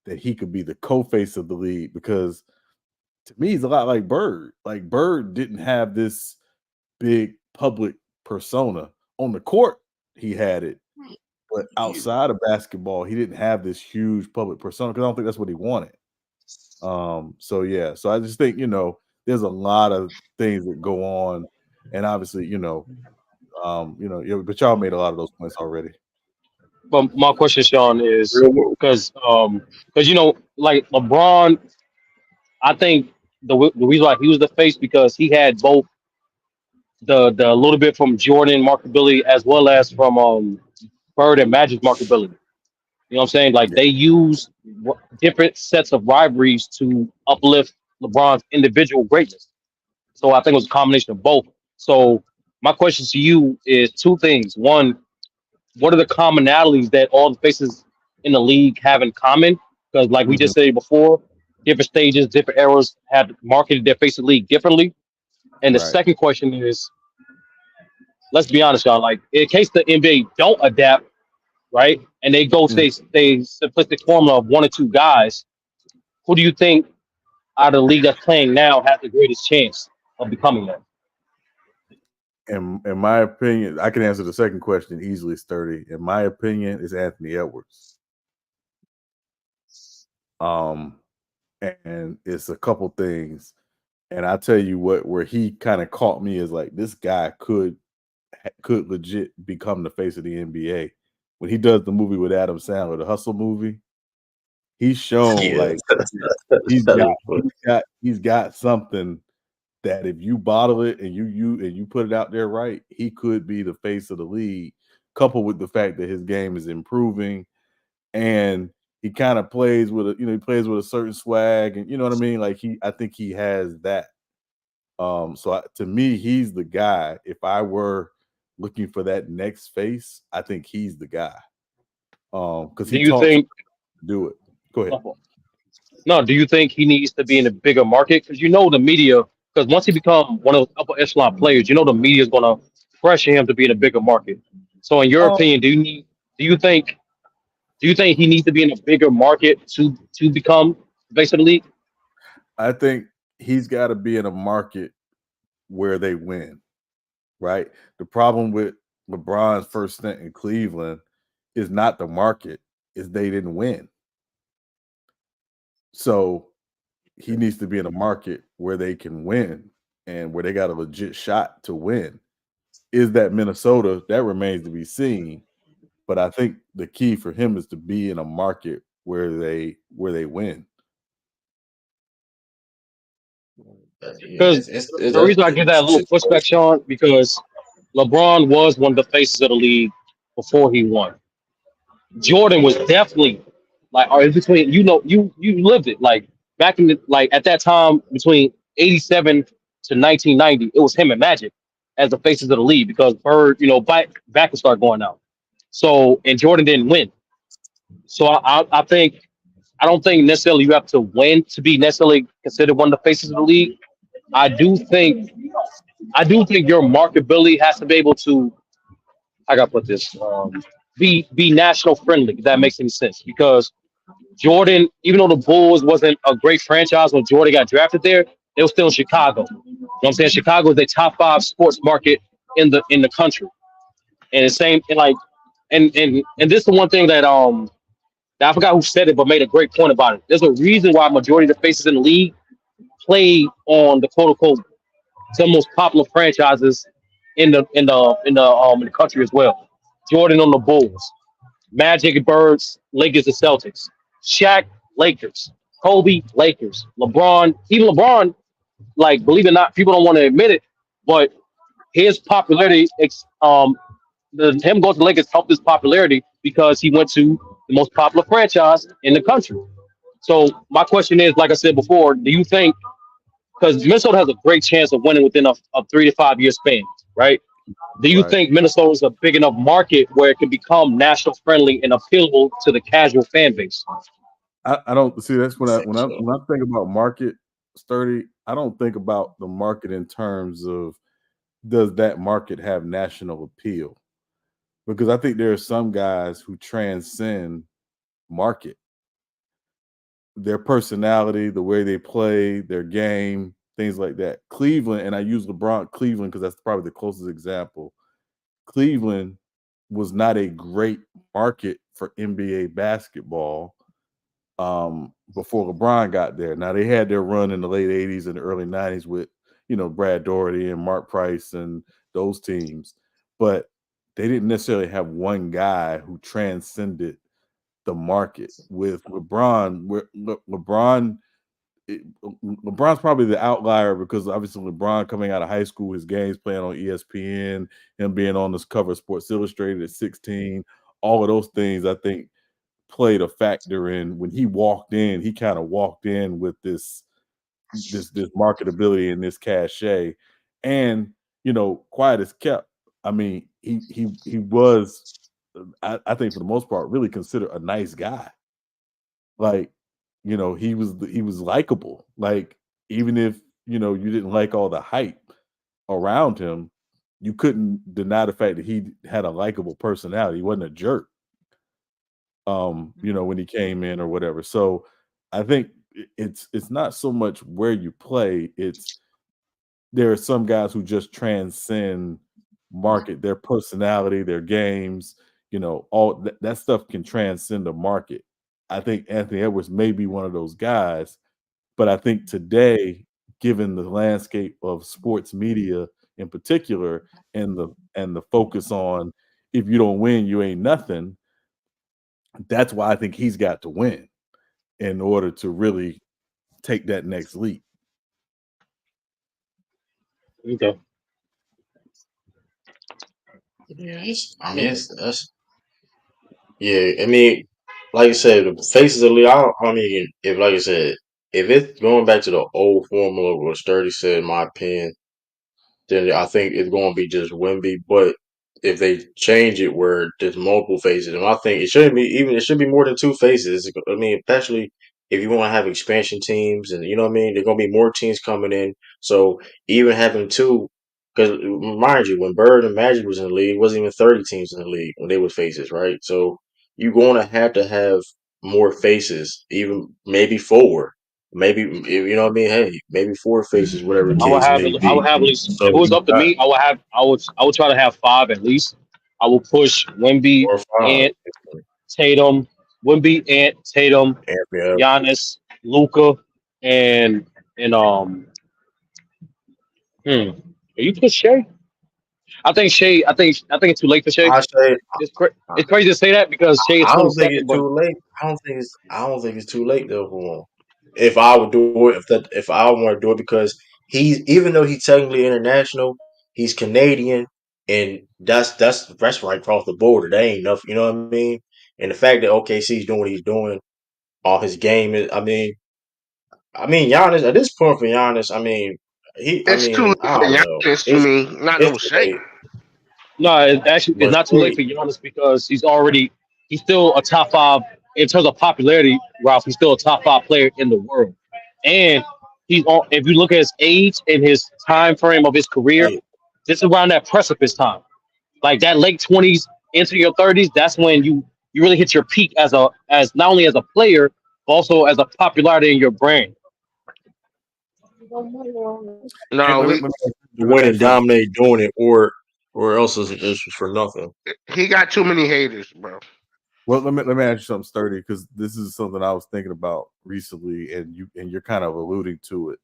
that he could be the co-face of the league because to me he's a lot like Bird. Like Bird didn't have this big public persona. On the court, he had it, but Yeah. outside of basketball, he didn't have this huge public persona because I don't think that's what he wanted. So yeah, so I just think, there's a lot of things that go on, and obviously, but y'all made a lot of those points already. But my question, Sean, is Real world. because like LeBron, I think the reason why he was the face because he had both the little bit from Jordan marketability as well as from Bird and Magic's marketability. You know what I'm saying? Like Yeah. they use different sets of rivalries to uplift LeBron's individual greatness. So I think it was a combination of both. So my question to you is two things. One, what are the commonalities that all the faces in the league have in common? Because like we Mhm. just said before, different stages, different eras have marketed their face of the league differently. And the Right. second question is, let's be honest, y'all. Like in case the NBA don't adapt, right, and they go to Mhm. they simplistic formula of one or two guys, who do you think out of the league that's playing now has the greatest chance of becoming that? In my opinion, I can answer the second question easily, Sturdy. In my opinion, is Anthony Edwards. Um, and it's a couple things. And I tell you what, where he kind of caught me is like this guy could legit become the face of the NBA. When he does the movie with Adam Sandler, the Hustle movie, he's shown Yeah. like he's That got was funny. he's got something that if you bottle it and you put it out there right, he could be the face of the league, coupled with the fact that his game is improving and he kind of plays with he plays with a certain swag and you know what I mean? Like I think he has that. To me, he's the guy. If I were looking for that next face, I think he's the guy. Because Do he you talks think? to do it. Go ahead. No, do you think he needs to be in a bigger market? Because the media. Because once he become one of those upper echelon players, the media is going to pressure him to be in a bigger market. So, in your Um, opinion, Do you think he needs to be in a bigger market to become the face of the league? I think he's got to be in a market where they win, right? The problem with LeBron's first stint in Cleveland is not the market, is they didn't win. So he needs to be in a market where they can win and where they got a legit shot to win. Is that Minnesota? That remains to be seen. But I think the key for him is to be in a market where they win. Yeah, Because the reason I give that a little pushback, Sean, because LeBron was one of the faces of the league before he won. Jordan was definitely like, or in between, you lived it. Like back in the, like at that time between '87 to 1990, it was him and Magic as the faces of the league because Bird, back and start going out. So and Jordan didn't win. So I think I don't think necessarily you have to win to be necessarily considered one of the faces of the league. I do think your marketability has to be able to. I gotta put this. Be national friendly. If that makes any sense, because Jordan, even though the Bulls wasn't a great franchise when Jordan got drafted there, they were still in Chicago. You know what I'm saying? Chicago is a top five sports market in the country. And the same and like and this is the one thing that I forgot who said it, but made a great point about it. There's a reason why majority of the faces in the league play on the quote unquote some of the most popular franchises in the country as well. Jordan on the Bulls, Magic Birds, Lakers and Celtics, Shaq Lakers, Kobe Lakers, LeBron. Even LeBron, like believe it or not, people don't want to admit it, but his popularity, him going to the Lakers helped his popularity because he went to the most popular franchise in the country. So my question is, like I said before, do you think because Minnesota has a great chance of winning within a 3 to 5 year span, right? Do you Right. think Minnesota is a big enough market where it can become national friendly and appealable to the casual fan base? I don't see that's I think so. when I think about market sturdy, I don't think about the market in terms of does that market have national appeal? Because I think there are some guys who transcend market, their personality, the way they play, their game, things like that. Cleveland, and I use LeBron Cleveland because that's probably the closest example. Cleveland was not a great market for NBA basketball before LeBron got there. Now they had their run in the late '80s and the early '90s with Brad Daugherty and Mark Price and those teams, but they didn't necessarily have one guy who transcended the market. With LeBron, LeBron's probably the outlier because obviously LeBron coming out of high school, his games playing on ESPN, him being on this cover of Sports Illustrated at 16, all of those things I think played a factor in when he walked in. He kind of walked in with this marketability and this cachet, and quiet as kept. I mean, he was, I think for the most part, really considered a nice guy. Like, he was likable. Like, even if you didn't like all the hype around him, you couldn't deny the fact that he had a likable personality. He wasn't a jerk. When he came in or whatever. So I think it's not so much where you play, it's there are some guys who just transcend market, their personality, their games, all that stuff can transcend the market. I think Anthony Edwards may be one of those guys, but I think today, given the landscape of sports media in particular, and the focus on if you don't win, you ain't nothing, that's why I think he's got to win in order to really take that next leap. Okay. Yeah, I mean, that's yeah. I mean, like I said, the faces of the league. I mean, if like I said, if it's going back to the old formula, what Sturdy said, in my opinion, then I think it's going to be just Wimby. But if they change it where there's multiple faces, and I think it shouldn't be even. It should be more than two faces. I mean, especially if you want to have expansion teams, and you know what I mean, there's going to be more teams coming in. So even having two. because mind you, when Bird and Magic was in the league, it wasn't even 30 teams in the league when they were faces, right? So you're going to have more faces, even maybe four, maybe you know what I mean. Hey, maybe four faces, whatever the case may I would be. have at least So if it was you up to got me, I would try to have five at least. I would push Wemby, 4 or 5. Ant, Tatum, Wemby, Ant, Tatum, Yeah, Giannis, Luca, and and hmm. Are you push Shea? I think Shea. I think it's too late for Shea. I say It's crazy to say that because Shea is I don't think 27, it's but too late. I don't think it's too late though for him. If I would do it, if I want to do it, because he's even though he's technically international, he's Canadian, and that's right across the border. That ain't nothing. You know what I mean? And the fact that OKC's doing what he's doing, all his game is. I mean, Giannis at this point for Giannis, It's too late I for don't know. Giannis for me, not It's no too Shea. late, no, it's but not too late Shea, for Giannis because he's still a top five in terms of popularity. Ralph, he's still a top five player in the world, and he's on. If you look at his age and his time frame of his career, like this is around that precipice time, like that late 20s into your 30s. That's when you really hit your peak as not only as a player but also as a popularity in your brand. And No, let me win ask and you something. dominate doing it, or else it's for nothing. he got too many haters, bro. Well, let me ask you something, Sturdy, because this is something I was thinking about recently, and you're kind of alluding to it.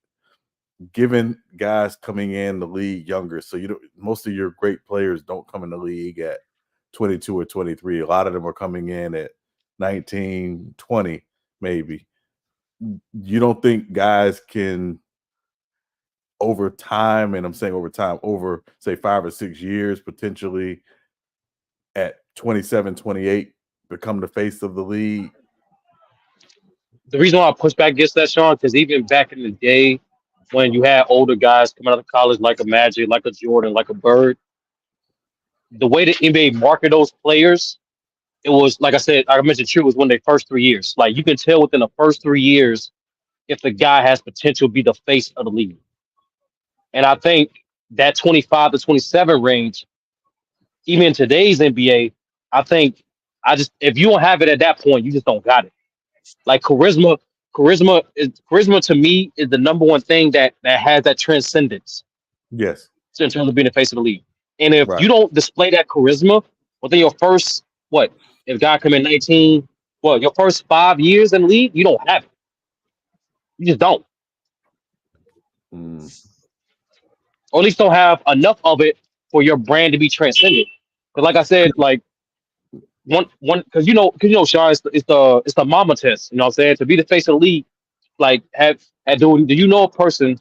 Given guys coming in the league younger, so you don't most of your great players don't come in the league at 22 or 23. A lot of them are coming in at 19, 20, maybe. You don't think guys can over time, and I'm saying over time, over say 5 or 6 years, potentially at 27, 28, become the face of the league? The reason why I push back against that, Sean, because even back in the day when you had older guys coming out of college like a Magic, like a Jordan, like a Bird, the way the NBA market those players, it was like I said, I mentioned true was when their first 3 years. Like you can tell within the first 3 years if the guy has potential to be the face of the league. And I think that 25 to 27 range, even in today's NBA, I think I just if you don't have it at that point, you just don't got it. Like charisma to me is the number one thing that has that transcendence Yes, in terms of being the face of the league. And if right. you don't display that charisma within your first what if guy come in 19, well, your first 5 years in the league, you don't have it. You just don't. Mm. Or at least don't have enough of it for your brand to be transcended. Because like I said, like one because Sean, it's the mama test. You know what I'm saying? To be the face of the league, like do you know a person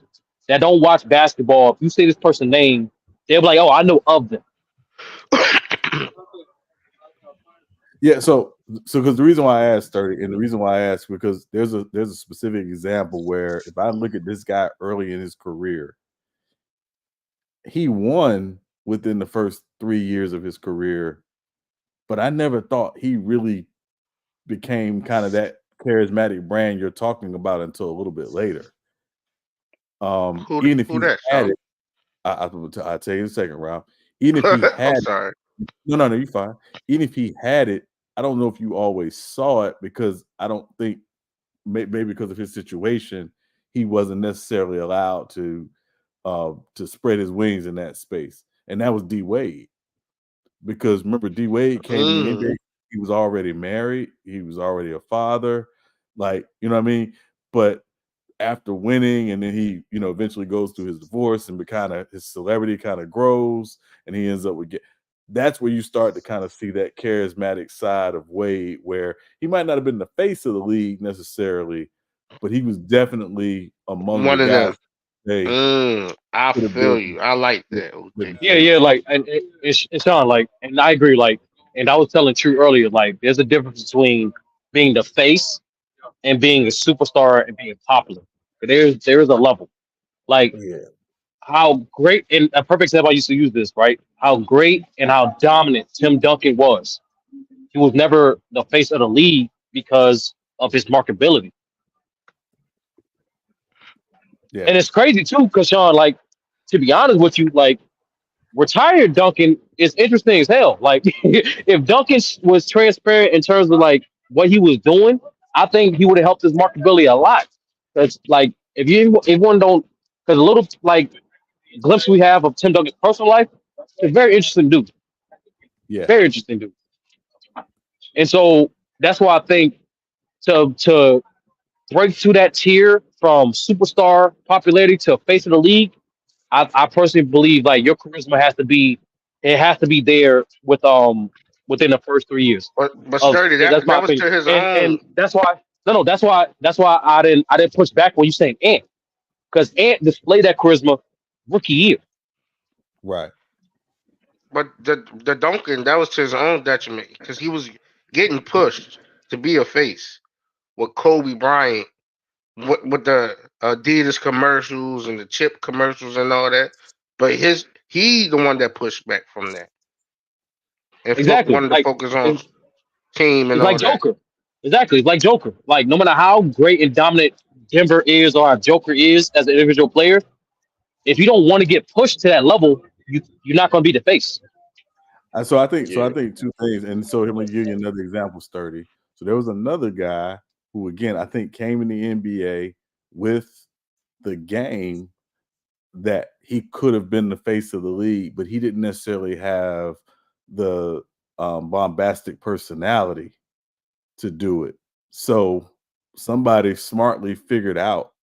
that don't watch basketball? If you say this person's name, they'll be like, oh, I know of them. Yeah, so because the reason why I asked 30, and the reason why I asked because there's a specific example where if I look at this guy early in his career, he won within the first 3 years of his career, but I never thought he really became kind of that charismatic brand you're talking about until a little bit later. Even if who he that, had Sean? it, I'll tell you in a second, Rob. Even if he I'm had sorry. no, you're fine. Even if he had it, I don't know if you always saw it because I don't think maybe because of his situation, he wasn't necessarily allowed to spread his wings in that space. And that was D Wade. Because remember, D Wade came in the Mm. NBA, he was already married, he was already a father, like, you know what I mean? But after winning, and then he, eventually goes through his divorce and his celebrity kind of grows, and he ends up that's where you start to kind of see that charismatic side of Wade, where he might not have been the face of the league necessarily, but he was definitely among the One of guys them. they I could have feel been you. I like the, that, the OJ. Yeah, face. yeah, like and Sean, like, and I agree, like, and I was telling True earlier, like, there's a difference between being the face and being a superstar and being popular. There is a level. Like Yeah, how great and a perfect example I used to use this, right? How great and how dominant Tim Duncan was. He was never the face of the league because of his marketability. Yeah. And it's crazy too, because Sean, like, to be honest with you, like retired Duncan is interesting as hell. Like if Duncan was transparent in terms of like what he was doing, I think he would have helped his marketability a lot. Because like if one don't, because a little like glimpse we have of Tim Duncan's personal life, it's a very interesting dude. Yeah. Very interesting dude. And so that's why I think to break through that tier from superstar popularity to face of the league, I personally believe like your charisma has to be it has to be there within the first 3 years But of sturdy, that's my that was opinion. to his And own. that's why that's why I didn't push back when you saying Ant because Ant displayed that charisma rookie year. Right. But the Duncan, that was to his own detriment because he was getting pushed to be a face with Kobe Bryant, with the Adidas commercials and the chip commercials and all that. But he the one that pushed back from that and Exactly. wanted to Like focus on it's, team and it's like all that. Joker. Exactly. It's like Joker. Like no matter how great and dominant Denver is or how Joker is as an individual player, if you don't want to get pushed to that level, you're not going to be the face. So I Yeah. think two things, and so let me give you another example, Sturdy. So there was another guy who, again, I think came in the NBA with the game that he could have been the face of the league, but he didn't necessarily have the bombastic personality to do it. So somebody smartly figured out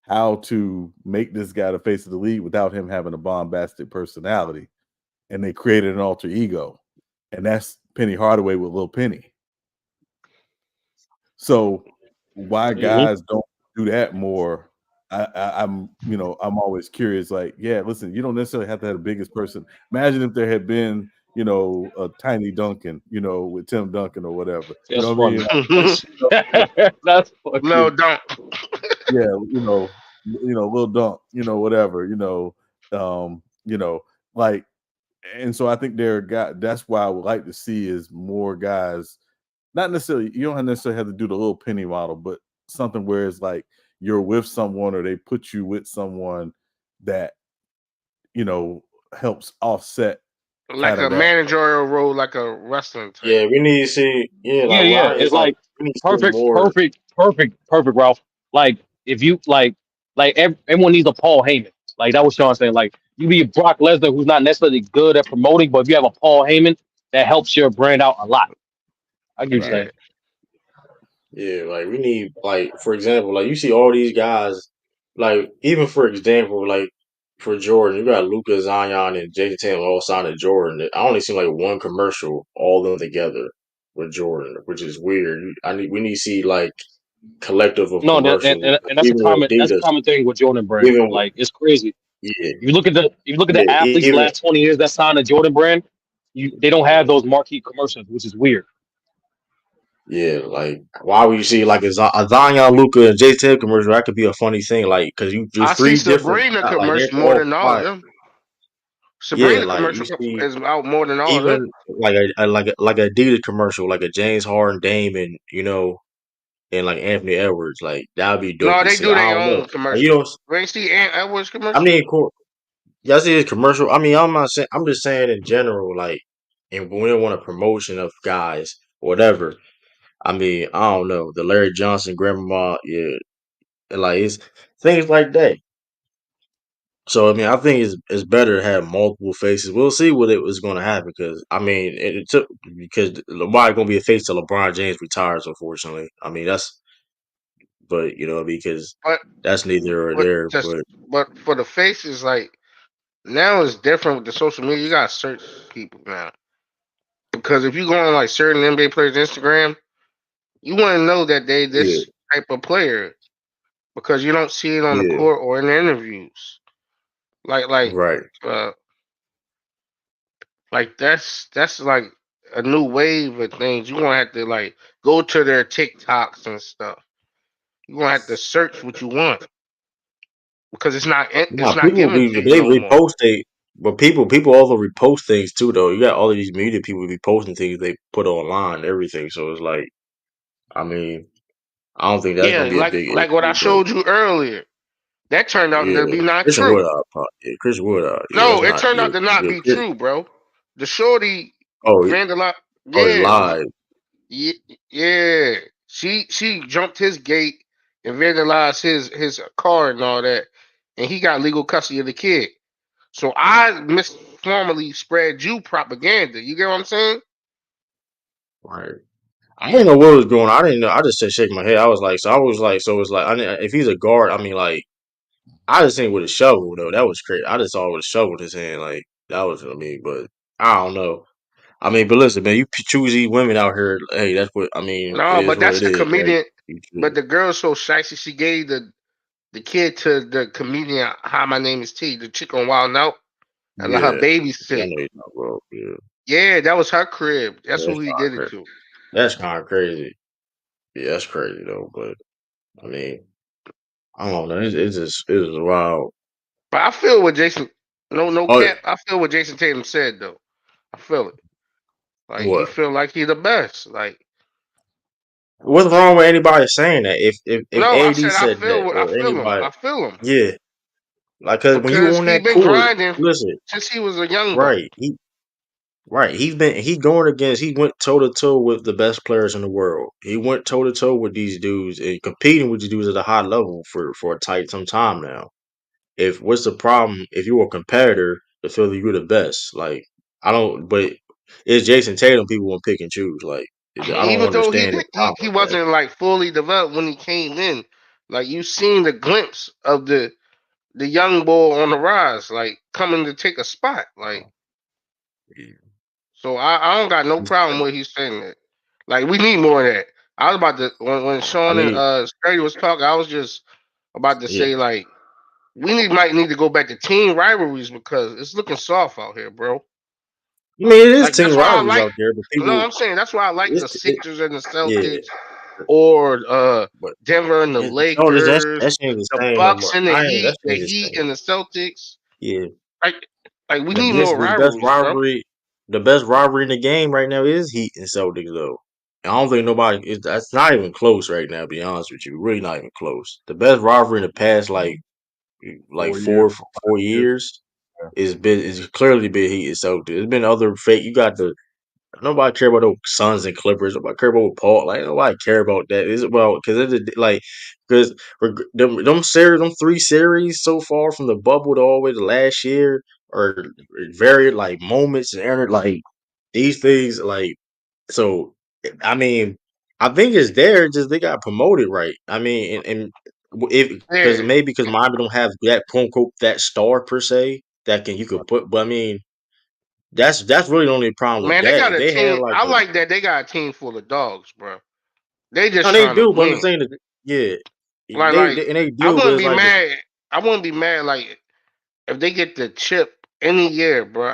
how to make this guy the face of the league without him having a bombastic personality, and they created an alter ego, and that's Penny Hardaway with Lil Penny. So why Mm-hmm. guys don't do that more? I'm always curious. Like, yeah, listen, you don't necessarily have to have the biggest person. Imagine if there had been, a tiny Duncan, with Tim Duncan or whatever. You That's know what I mean? funny. That's No, fucking. don't. Yeah, little Dunk, whatever, like, and so I think there are guys. That's why I would like to see is more guys. Not necessarily, you don't necessarily have to do the little penny model, but something where it's like you're with someone or they put you with someone that you know helps offset Like kind a of that. managerial role, like a wrestling type. Yeah, we need to see. Yeah, Yeah, like yeah. why it's It's like like we need to see perfect, more. perfect, perfect, perfect, Ralph. Like if you like everyone needs a Paul Heyman. Like that was Sean saying. Like you be a Brock Lesnar who's not necessarily good at promoting, but if you have a Paul Heyman, that helps your brand out a lot. I get what you're Right. Yeah. saying. Yeah, like we need like for example, like you see all these guys, like even for example, like for Jordan, you got Luka, Zion, and Jayson Tatum all signed to Jordan. I only seen like one commercial, all of them together with Jordan, which is weird. We need to see like collective of No, commercials, and that's a even with common Adidas, thing with Jordan brand. even with, Like it's crazy. yeah, If you look at the yeah, athletes the even last 20 years that signed the Jordan brand, they don't have those marquee commercials, which is weird. yeah, like why would you see like a Zion, Luka, and Jayson Tatum commercial? That could be a funny thing, like because you I just see three different, Sabrina like they're commercial more all than all of fire. them. Yeah, Sabrina like you commercial see is out more than all of them. even like a Adidas commercial, like a James Harden, Damon, and like Anthony Edwards, like that would be dope No, to they see. do I their don't know, own like, you commercial. know, You ain't see Ant Edwards I commercial? mean, cool. Yeah, I see his commercial. I mean, I'm not saying. I'm just saying in general, like, and when we want a promotion of guys, whatever. I mean, I don't know the Larry Johnson, Grandma, yeah, and, like it's things like that. So I mean, I think it's better to have multiple faces. We'll see what it was going to happen because I mean, it took because Lamar going to be a face till LeBron James retires. Unfortunately, I mean but because But that's neither or but there. just But but for the faces, like now it's different with the social media. You gotta search people now because if you go on like certain NBA players' Instagram, you want to know that they yeah, this type of player because you don't see it on the yeah, court or in the interviews. Like right. uh like that's like a new wave of things. You gonna have to like go to their TikToks and stuff. You gonna have to search what you want because it's Nah, not people given be to you they no more. repost but people also repost things too though. You got all of these media people be posting things they put online, and everything. So it's like, I mean, I don't think that's Yeah, gonna be a big like what I issue, but showed you earlier. That turned out Yeah, to be not Christian true. Wood Yeah, Christian Wood Yeah, that's No, it not. turned Yeah, out to not yeah. be true, bro. The shorty Oh, Vandala, oh, it's yeah, live. yeah. She jumped his gate and vandalized his car and all that, and he got legal custody of the kid. So I misformally spread you propaganda. You get what I'm saying? Right. I didn't know what was going on. I didn't know. I just said shaking my head. I was like, so it's like, if he's a guard, I mean, like, I just seen with a shovel though. That was crazy. I just saw it with a shovel in his hand. Like that was, I mean, but I don't know. I mean, but listen, man, you choose these women out here. Hey, that's what I mean. It No, is but what that's it the is, man. comedian. You But choose. the girl's so shicey. She gave the kid to the comedian. Hi, my name is T. The chick on Wild Out and let her Yeah, I babysit. know you're not well. Yeah, Yeah, that was her crib. That's yeah, who he did it to. that's kind of crazy. Yeah, that's crazy though. But I mean, I don't know. It's just wild. But I feel what Jason. No Oh, cap. I feel what Jason Tatum said though. I feel it. Like he what? feel like he the best. Like What's wrong with anybody saying that? If no, I AD said I said feel that what I or feel him. anybody, I feel him yeah, like, cause when you because on he that been court, grinding listen, since he was a young buck. right? Right. He going against he went toe to toe with the best players in the world. He went toe to toe with these dudes and competing with these dudes at a high level for a tight some time now. If what's the problem if you're a competitor to feel that you're the best? Like I don't but it's Jason Tatum people want to pick and choose. Like I don't Even though he understand the did, problem he with that. wasn't like fully developed when he came in. Like you seen the glimpse of the young boy on the rise, like coming to take a spot. Like Yeah. so, I don't got no problem with he's saying that. Like we need more of that. I was about to when I Sean and mean, Scurry was talking, I was just about to yeah. say like might need to go back to team rivalries because it's looking soft out here, bro. I mean it is Like team that's why I rivalries like. out there, but No, people I'm saying that's why I like the it Sixers and the yeah. Celtics, or But Denver and the no, Lakers, that shit ain't the the same no Bucks more. and I ain't that shit The ain't the Heat same. and the Celtics. Yeah. Like, we The need best more the best rivalries, bro. rivalry the best rivalry in the game right now is Heat and Celtics though. I don't think that's not even close right now, to be honest with you. Really not even close. The best rivalry in the past like 4 years, 5 years. four years Yeah. is clearly been Heat and Celtics. There's been other fake you got the nobody care about those Suns and Clippers. Nobody care about Paul. Like nobody care about that. It's about because it's like because them series, them three series so far from the bubble to all the way to last year are very like moments and like these things like so. I mean, I think it's there. Just they got promoted right. I mean, and if because Yeah, maybe because Miami don't have that quote unquote that star per se that can you could put. But I mean. That's really the only problem with man, they that. got If a they had team. like I a like that they got a team full of dogs, bro. They no, just they trying to do, but I'm win. saying that yeah, Like and they I do, but wouldn't it's be like this. mad. I wouldn't be mad. Like if they get the chip any year, bro.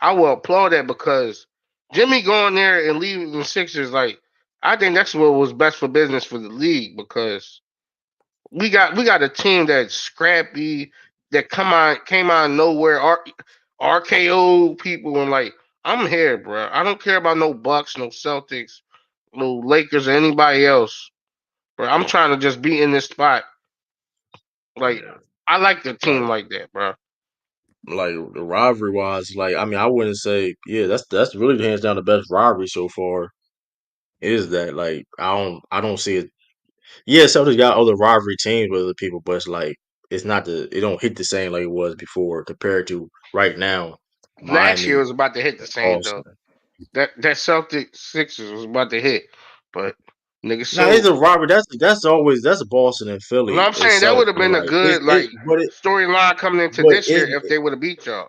I will applaud that because Jimmy going there and leaving the Sixers, like I think that's what was best for business for the league because we got a team that's scrappy that came out of nowhere, RKO people and like I'm here, bro. I don't care about no Bucks, no Celtics, no Lakers, or anybody else, bro. I'm trying to just be in this spot. Like Yeah. I like the team Like like that, bro. like the rivalry wise, like I mean, I wouldn't say yeah. That's really hands down the best rivalry so far. Is that like I don't see it. Yeah, Celtics got other rivalry teams with other people, but it's like it's not it don't hit the same like it was before compared to right now. Last year Miami, was about to hit the same Boston. though. That Celtic Sixers was about to hit, but niggas No, it's so. a rivalry. That's always that's Boston and You know what Philly I'm saying? That itself. would have But been a like good like it storyline coming into but this year it if they would have beat y'all.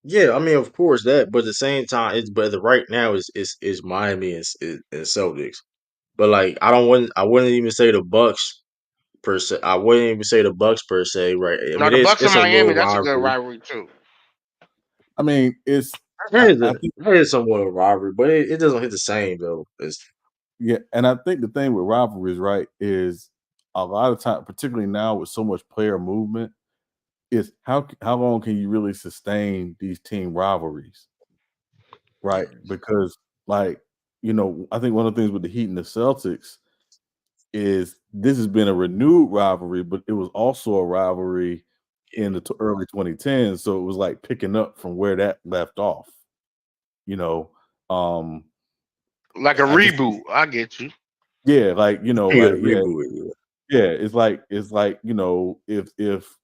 yeah, I mean, of course that, but at the same time, it's but the right now is Miami and Celtics. But like, I wouldn't even say the Bucks per se. I wouldn't even say the Bucks per se. Right? I Now mean, the Bucks in it's a Miami, little that's a good rivalry. rivalry too. I mean, it's I think That is somewhat a rivalry, but it doesn't hit the same though. It's yeah, and I think the thing with rivalries, right, is a lot of time, particularly now with so much player movement, is how long can you really sustain these team rivalries, right? Because like I think one of the things with the Heat and the Celtics is this has been a renewed rivalry, but it was also a rivalry in the early 2010s. So it was like picking up from where that left off. You know, um, Like a I just reboot. I get you. yeah, Yeah, yeah, reboot it. Yeah. yeah. It's like if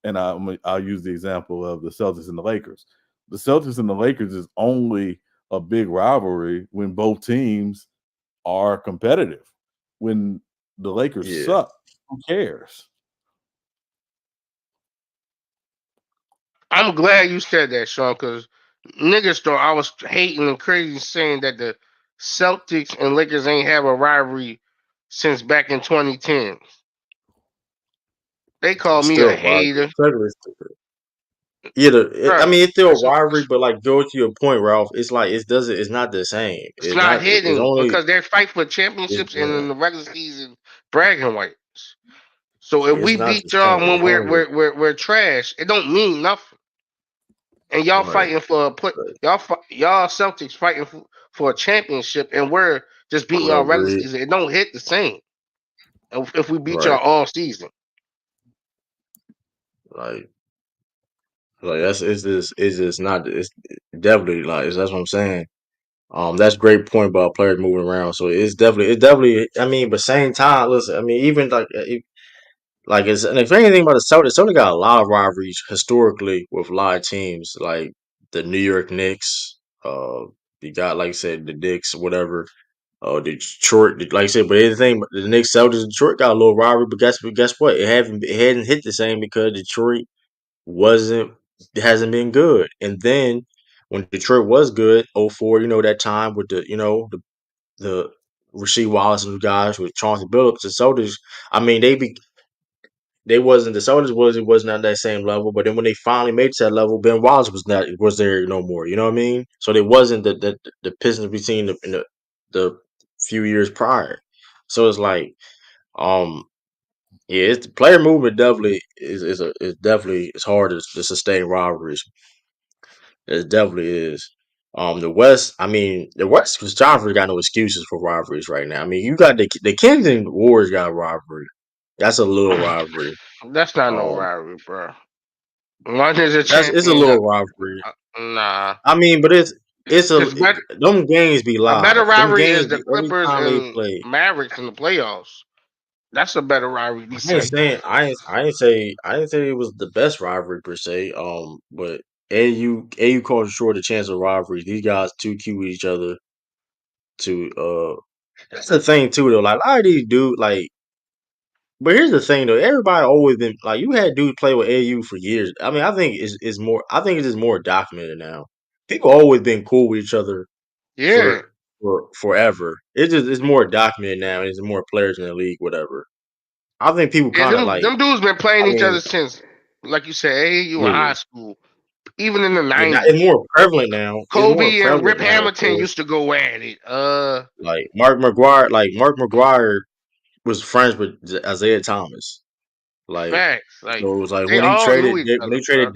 and I'll use the example of the Celtics and the Lakers. The Celtics and the Lakers is only a big rivalry when both teams are competitive. When the Lakers Yeah. suck, who cares? I'm glad you said that, Sean, because niggas thought I was hating and crazy saying that the Celtics and Lakers ain't have a rivalry since back in 2010. They called It's me a still a rivalry. hater. Yeah, I Bro, mean, it's still a it's, rivalry, but like go to your point, Ralph. It's like it's not the same. it's It's not not. It's hitting only. because they fight for It's championships and not. in the regular season bragging rights. So if It's we not the beat y'all same. when It's only we're trash, it don't mean nothing. And y'all right. fighting for a put y'all Celtics fighting for a championship, and we're just beating Right. y'all regular Agreed. season. It don't hit the same if we beat Right. y'all all season. Like that's it's just not. It's definitely that's what I'm saying. That's a great point about players moving around. So it's definitely. I mean, but same time, listen. I mean, even like it's and if anything about the Celtics got a lot of rivalries historically with a lot of teams, like the New York Knicks. You got like I said the Knicks, whatever. Detroit, like I said, but anything the Knicks, Celtics, Detroit got a little rivalry. But guess what? It hadn't hit the same because Detroit wasn't hasn't been good. And then when Detroit was good, '04, that time with the Rasheed Wallace and the guys with Chauncey Billups, the Celtics. I mean, they wasn't the Celtics wasn't at that same level. But then when they finally made it to that level, Ben Wallace was there no more. You know what I mean? So they wasn't the Pistons we seen in the few years prior. So it's like um yeah, it's the player movement definitely is definitely it's hard to sustain rivalries. It definitely is. The West, because Joffrey got no excuses for rivalries right now. I mean, you got the Kings and Warriors got a rivalry. That's a little rivalry. That's not no Um, rivalry, bro. One is a it's a champion. little rivalry. Nah, I mean, but it's a it's better. them games be A better live. Them rivalry is games the be every Clippers time they and play. Mavericks in the playoffs. That's a better rivalry to I ain't say. saying I ain't say it was the best rivalry per se. But AU calls short a chance of rivalries. These guys too cute with each other to That's the thing too though. Like a lot of these dudes like but here's the thing though, everybody always been like you had dudes play with AU for years. I mean, I think it's more I think it's just more documented now. People always been cool with each other Yeah, for forever. It's more documented now, and there's more players in the league, whatever. I think people yeah. kinda Them dudes been playing I each mean, other since, like you said, hey, you in yeah. high school, even in the Yeah, now it's '90s. more prevalent now. It's more Kobe and prevalent Rip now, of Hamilton course. used to go at it. Mark McGuire was friends with Isaiah Thomas. Like Facts. Like so it was like they all knew each other, bro.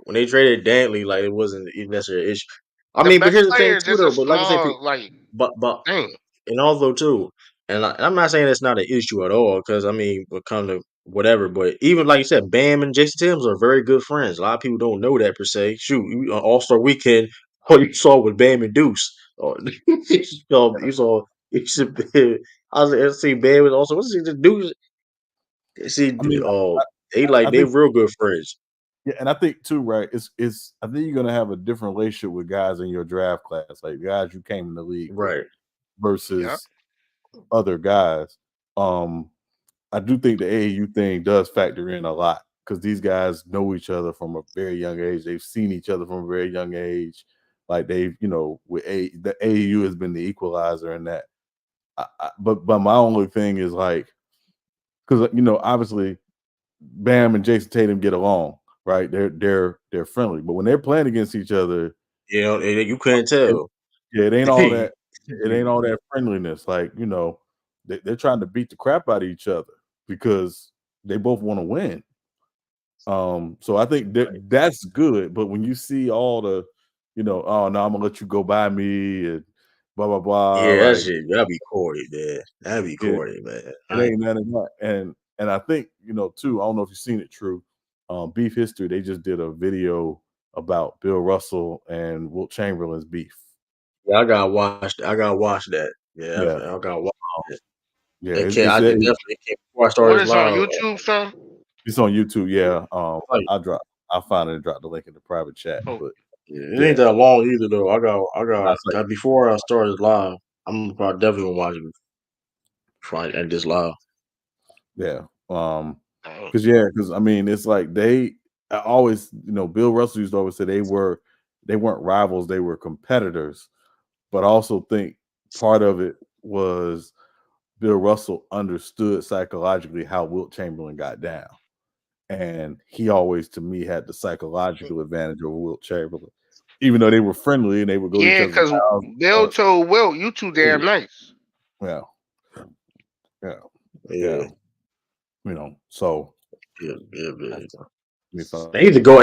When they traded Dantley, like it wasn't even necessarily an issue. I The mean, but best here's the thing player is too, just a though. But like I say, small like but thing. and also too, and I'm not saying it's not an issue at all because I mean, when it come to whatever. But even like you said, Bam and Jason Timms are very good friends. A lot of people don't know that per se. Shoot, All Star Weekend, all you saw was Bam and Deuce. Or you should. I see Bam and also what's the Deuce? See, I mean, they I they think real good friends. yeah, and I think too, right? It's I think you're gonna have a different relationship with guys in your draft class, like guys you came in the league with Right. Yeah. versus other guys. Um, I do think the AAU thing does factor in a lot because these guys know each other from a very young age. They've seen each other from a very young age. Like they've, the AAU has been the equalizer in that. But my only thing is like, because obviously Bam and Jason Tatum get along, right? They're friendly, but when they're playing against each other, You couldn't it, tell. yeah, it ain't all that. It ain't all that friendliness. Like they're trying to beat the crap out of each other because they both want to win. So I think that's good. But when you see all the, oh no, I'm gonna let you go by me, and blah blah blah. Yeah, that Like shit, that'd be corny, man. That'd be it, corny, man. it ain't none of that. And I think too. I don't know if you've seen it. True, Beef History. They just did a video about Bill Russell and Wilt Chamberlain's beef. Yeah, I gotta watch. I gotta watch that. Yeah, Yeah, I gotta watch it. yeah. It can't. It's I it, definitely can't before I start What this is on live. YouTube, son? it's on YouTube. Yeah. Like, I finally dropped the link in the private chat. Oh, But yeah, it yeah, ain't that long either, though. that's like Before I start this live, I'm probably definitely gonna watch it before I end this live. yeah. dang. Because I mean, it's like I always, Bill Russell used to always say they weren't rivals, they were competitors. But I also think part of it was Bill Russell understood psychologically how Wilt Chamberlain got down. And he always, to me, had the psychological advantage over Wilt Chamberlain. Even though they were friendly and they would go to each Yeah, other's because house. Bill told Wilt, "You too damn nice." Yeah. Yeah. Yeah, So yeah. we thought, They either go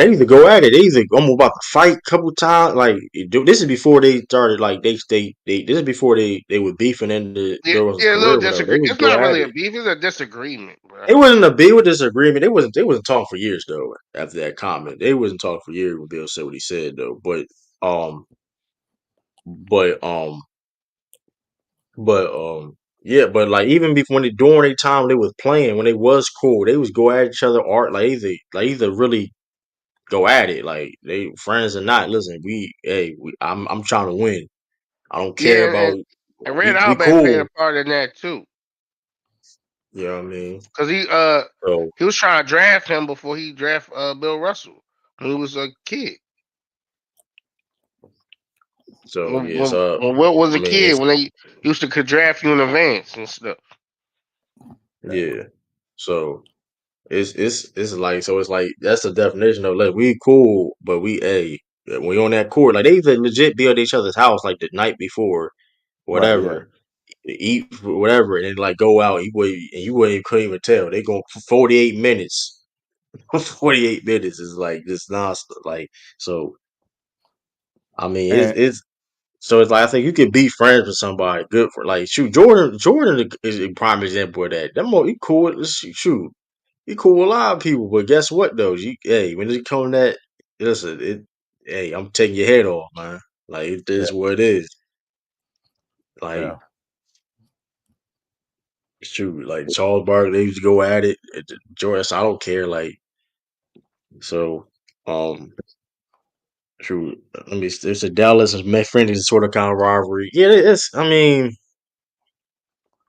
at it. They either almost about to fight a couple times. Like this is before they started. Like they this is before they were beefing into Yeah, Bill Russell's yeah, a little career, or whatever. They disagree. would It's go not at really it. a beef; it's a disagreement, bro. It wasn't a beef with disagreement. They wasn't talking for years though. After that comment, they wasn't talking for years when Bill said what he said though. Um, but yeah, but like even before when they during their time when they was playing when they was cool, they was go at each other art like either really go at it like they friends or not. Listen, I'm trying to win. I don't care Yeah, about and Red we Auerbach played a cool. part in that too, You know what I mean? because So he was trying to draft him before he draft Bill Russell when he was a kid. When, yeah, when, so when Wilt was I a mean kid, it's when they used to could draft you in advance and stuff. yeah. So it's like so it's like that's the definition of like we cool, but we on that court like they even legit be at each other's house like the night before, right, yeah. whatever, eat whatever, and then like go out. You wouldn't couldn't even tell they go for 48 minutes. 48 minutes is like just nonstop. Like so, I mean And it's so it's like I think you can be friends with somebody good for like shoot Jordan is a prime example of that. That more he cool with shoot. He cool with a lot of people, but guess what though? When it come to that, listen, I'm taking your head off, man. Like it yeah, is what it is. Like yeah. shoot, like Charles Barkley, they used to go at it. Jordan, so I don't care. Like so, shoot. Let me. It's a Dallas and Memphis sort of kind of rivalry. Yeah, it's. I mean,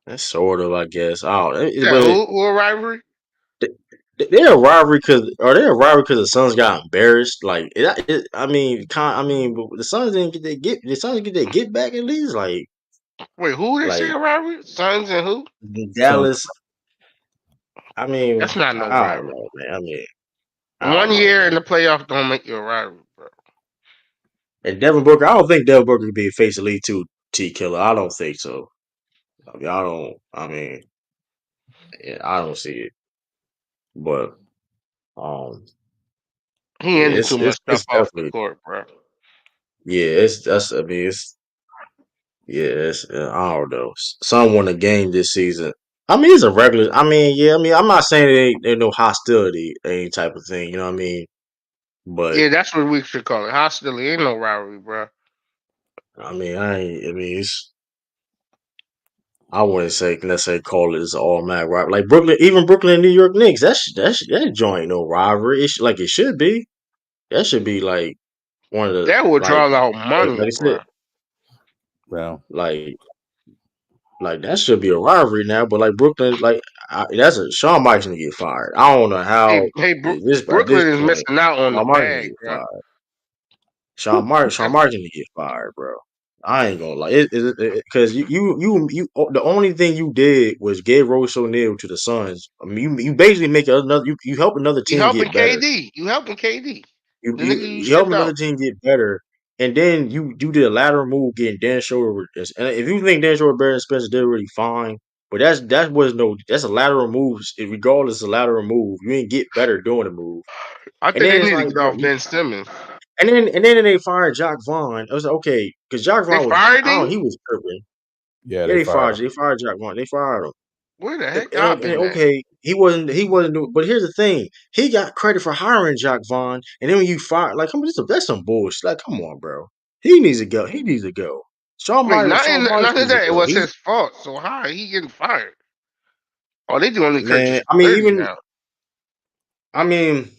that's sort of. I guess. I don't. Yeah, But who a rivalry? they're a rivalry because, or they're a rivalry because the Suns got embarrassed. Like, I mean, but the Suns didn't the Suns get their get back at least. Wait, who they say Like a rivalry? Suns and who? So Dallas. I mean, That's not no I don't rivalry. know, man. I mean, I One don't know, year in man. the playoffs don't make you a rivalry, bro. And Devin Booker, I don't think Devin Booker could be a face elite two T killer. I don't think so. I mean, I don't. I mean, yeah, I don't see it. But He yeah, ended too much it's stuff off the definitely court, bro. yeah. It's that's. I mean, it's yeah. It's I don't know. Some won a game this season. I mean, it's a regular. I mean, yeah. I mean, I'm not saying there's no hostility, any type of thing. You know what I mean? But Yeah, that's what we should call it. Hostility ain't no rivalry, bro. I mean, I ain't. I mean, it's. I wouldn't say let's say call it as an automatic rivalry. Like Brooklyn, even Brooklyn and New York Knicks. That joint ain't no rivalry. Like it should be. That should be like one of the That would draw out money, like I said, bro. well, like that should be a rivalry now. But like Brooklyn, that's a Shawn Marks need to get fired. I don't know how Hey, at this Brooklyn is point missing out on the Shawn Marks need to bag, get bro. fired. Shawn That's, Marks need to get fired, bro. I ain't gonna lie, because the only thing you did was get Royce O'Neal to the Suns. I mean, you basically make another you help another you team helping get better. KD. You helping KD. You The you, nigga you you help shipped another out. team get better, and then you did a lateral move getting Dan Schroeder. And if you think Dan Schroeder better than Spencer Dinwiddie, fine. But that's a lateral move. Regardless of lateral move, you ain't get better doing the move. I And think they then it's need to like, get bro, off Ben Simmons. And then they fired Jock Vaughn. I was like, okay, because Jock They Vaughn was fired I don't him. he was tripping. Yeah, Yeah, they fired him. they fired Jock Vaughn. They fired him. Where the And, heck y'all and, and been at? okay, he wasn't doing. But here's the thing: he got credit for hiring Jock Vaughn, and then when you fire, like, come on, that's some bullshit. Like, come on, bro. He needs to go. He needs to go. Wait, Sean Marks none of needs to that. It go. was He his fault. So how he getting fired? Oh, they doing man. encourage dirty now. I mean,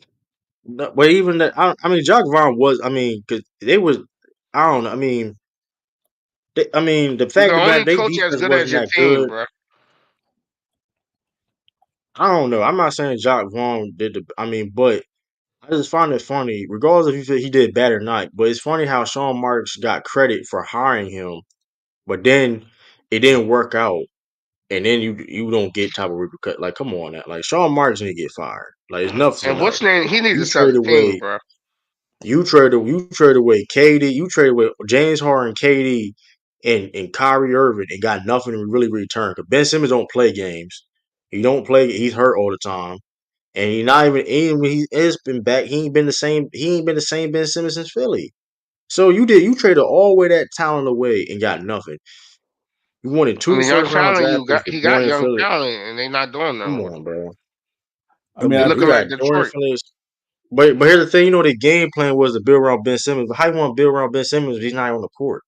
but even that. I mean, Jock Vaughn was. I mean, because they was. I don't know. I mean, the You're fact the about only it, they coach as defense good as wasn't your that team, good. bro. I don't know. I'm not saying Jock Vaughn did the. I mean, but I just find it funny, regardless if you feel he did bad or not. But it's funny how Sean Marks got credit for hiring him, but then it didn't work out, and then you don't get type of repercut. Like, come on now, like Sean Marks need to get fired. Like, enough's And enough. what's name? He needs You to sell trade the team, away, bro. you trade away KD, you trade away James Harden, KD, and Kyrie Irving, and got nothing in really return. Because Ben Simmons don't play games. He don't play. He's hurt all the time. And he not even he has been back. He ain't been the same. He ain't been the same Ben Simmons since Philly. So you traded all the way that talent away and got nothing. You wanted I two mean, young first round talent. draft picks for He got Dorian young Phillips. talent, and they not doing Come nothing with on, him. bro. I No, mean, They I but you looking think got like Dorian Detroit. Phillips. But here's the thing, the game plan was to build around Ben Simmons. But how you want to build around Ben Simmons if he's not on the court?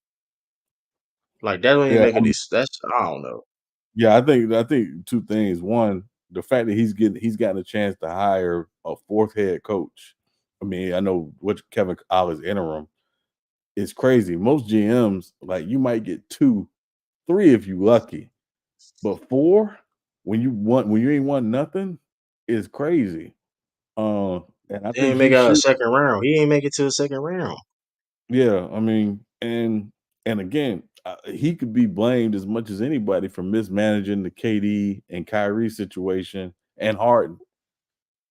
Like that don't even yeah, make any. That's I don't know. yeah, I think two things. One, the fact that he's gotten a chance to hire a fourth head coach. I mean, I know what Kevin Ollis interim is crazy. Most GMs, like, you might get 2, 3 if you lucky, but 4 when you ain't won nothing is crazy. And I They think ain't make he it out of should. second round. He ain't make it to the second round. Yeah, I mean, and again, he could be blamed as much as anybody for mismanaging the KD and Kyrie situation and Harden,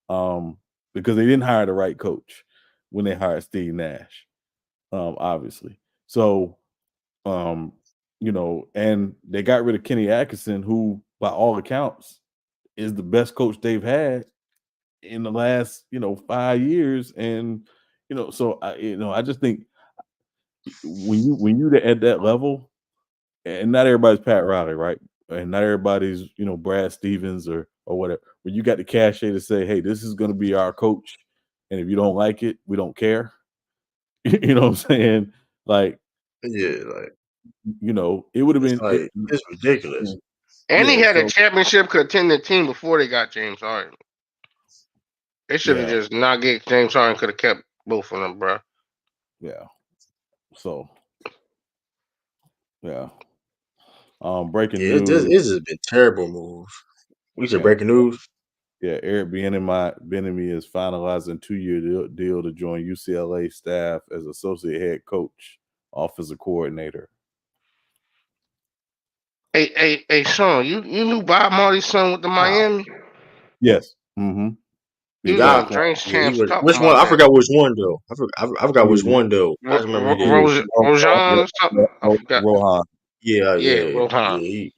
because they didn't hire the right coach when they hired Steve Nash, obviously. So, um, and they got rid of Kenny Atkinson, who, by all accounts, is the best coach they've had in the last 5 years, and so I just think when you at that level, and not everybody's Pat Riley, right? And not everybody's Brad Stevens or whatever. But you got the cachet to say, hey, this is going to be our coach, and if you don't like it, we don't care. You know what I'm saying? Like, Yeah, like it would have it's been like it's ridiculous. And he yeah. had a So championship contending team before they got James Harden. They should have yeah, just not get James Harden. Could have kept both of them, bro. yeah. So yeah. Breaking Yeah, news. it's just been terrible moves. We should Yeah. breaking news. Yeah, Eric Bieniemy is finalizing 2-year deal to join UCLA staff as associate head coach, offensive coordinator. Hey, Sean, you knew Bob Marley's son with the Wow. Miami? Yes. Mm-hmm. He He was played on Yeah, corner. Drains yeah, he Champs was. talking Which one? about I that. forgot which one though. I forgot which He one though. I just remember he did. was Rojan or something? I forgot. Rohan. Yeah, Yeah, yeah, Rohan. yeah.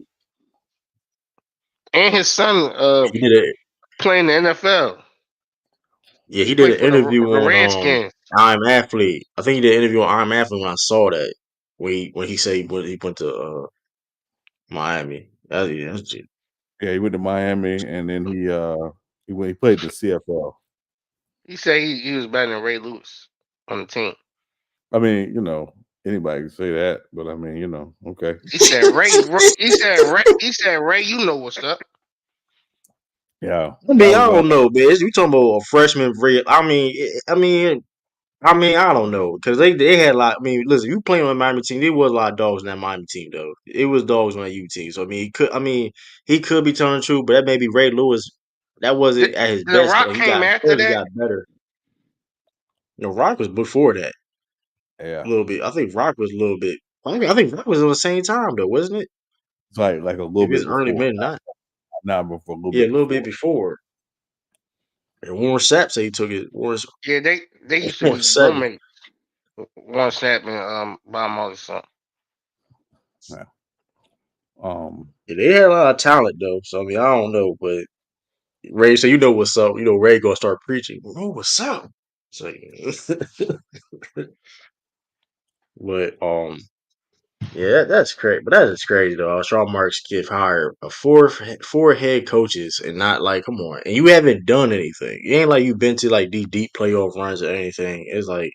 And his son He did it. playing the NFL. Yeah, He he did played an for interview the on Redskins. I'm Athlete. I think he did an interview on I'm Athlete when I saw that when he said he went to Miami. That's it. Yeah, he went to Miami, and then he played the CFL. He said he was better than Ray Lewis on the team. I mean, anybody can say that, but I mean, okay. He said Ray. He said Ray. You know what's up. Yeah, I that mean, I was don't know, man. You talking about a freshman? I don't know because they had a lot. I mean, listen, you playing on the Miami team, there was a lot of dogs in that Miami team though. It was dogs on that U team. So I mean, he could be telling the truth, but that may be Ray Lewis. That The, wasn't at his the best though. Rock came Of after course, he that. got better. Rock was before that yeah. a little bit. I think Rock was a little bit. I think Rock was on the same time though, wasn't it? It's like a little Maybe it's bit early before, mid, not not before, a little yeah, a bit little bit before. before. And Warren Sapp said he took it. Yeah, they used to Warren be Sapp. roommates. One Snap and Bob Marley's son. Yeah. Um, Yeah, they had a lot of talent though. So I mean, I don't know, but Ray, so you know what's up. You know Ray gonna start preaching. Oh, what's up? So, but yeah, that's crazy. But that is crazy though. Sean Marks get hired four head coaches and not like, come on, and you haven't done anything. It ain't like you've been to like these deep playoff runs or anything. It's like,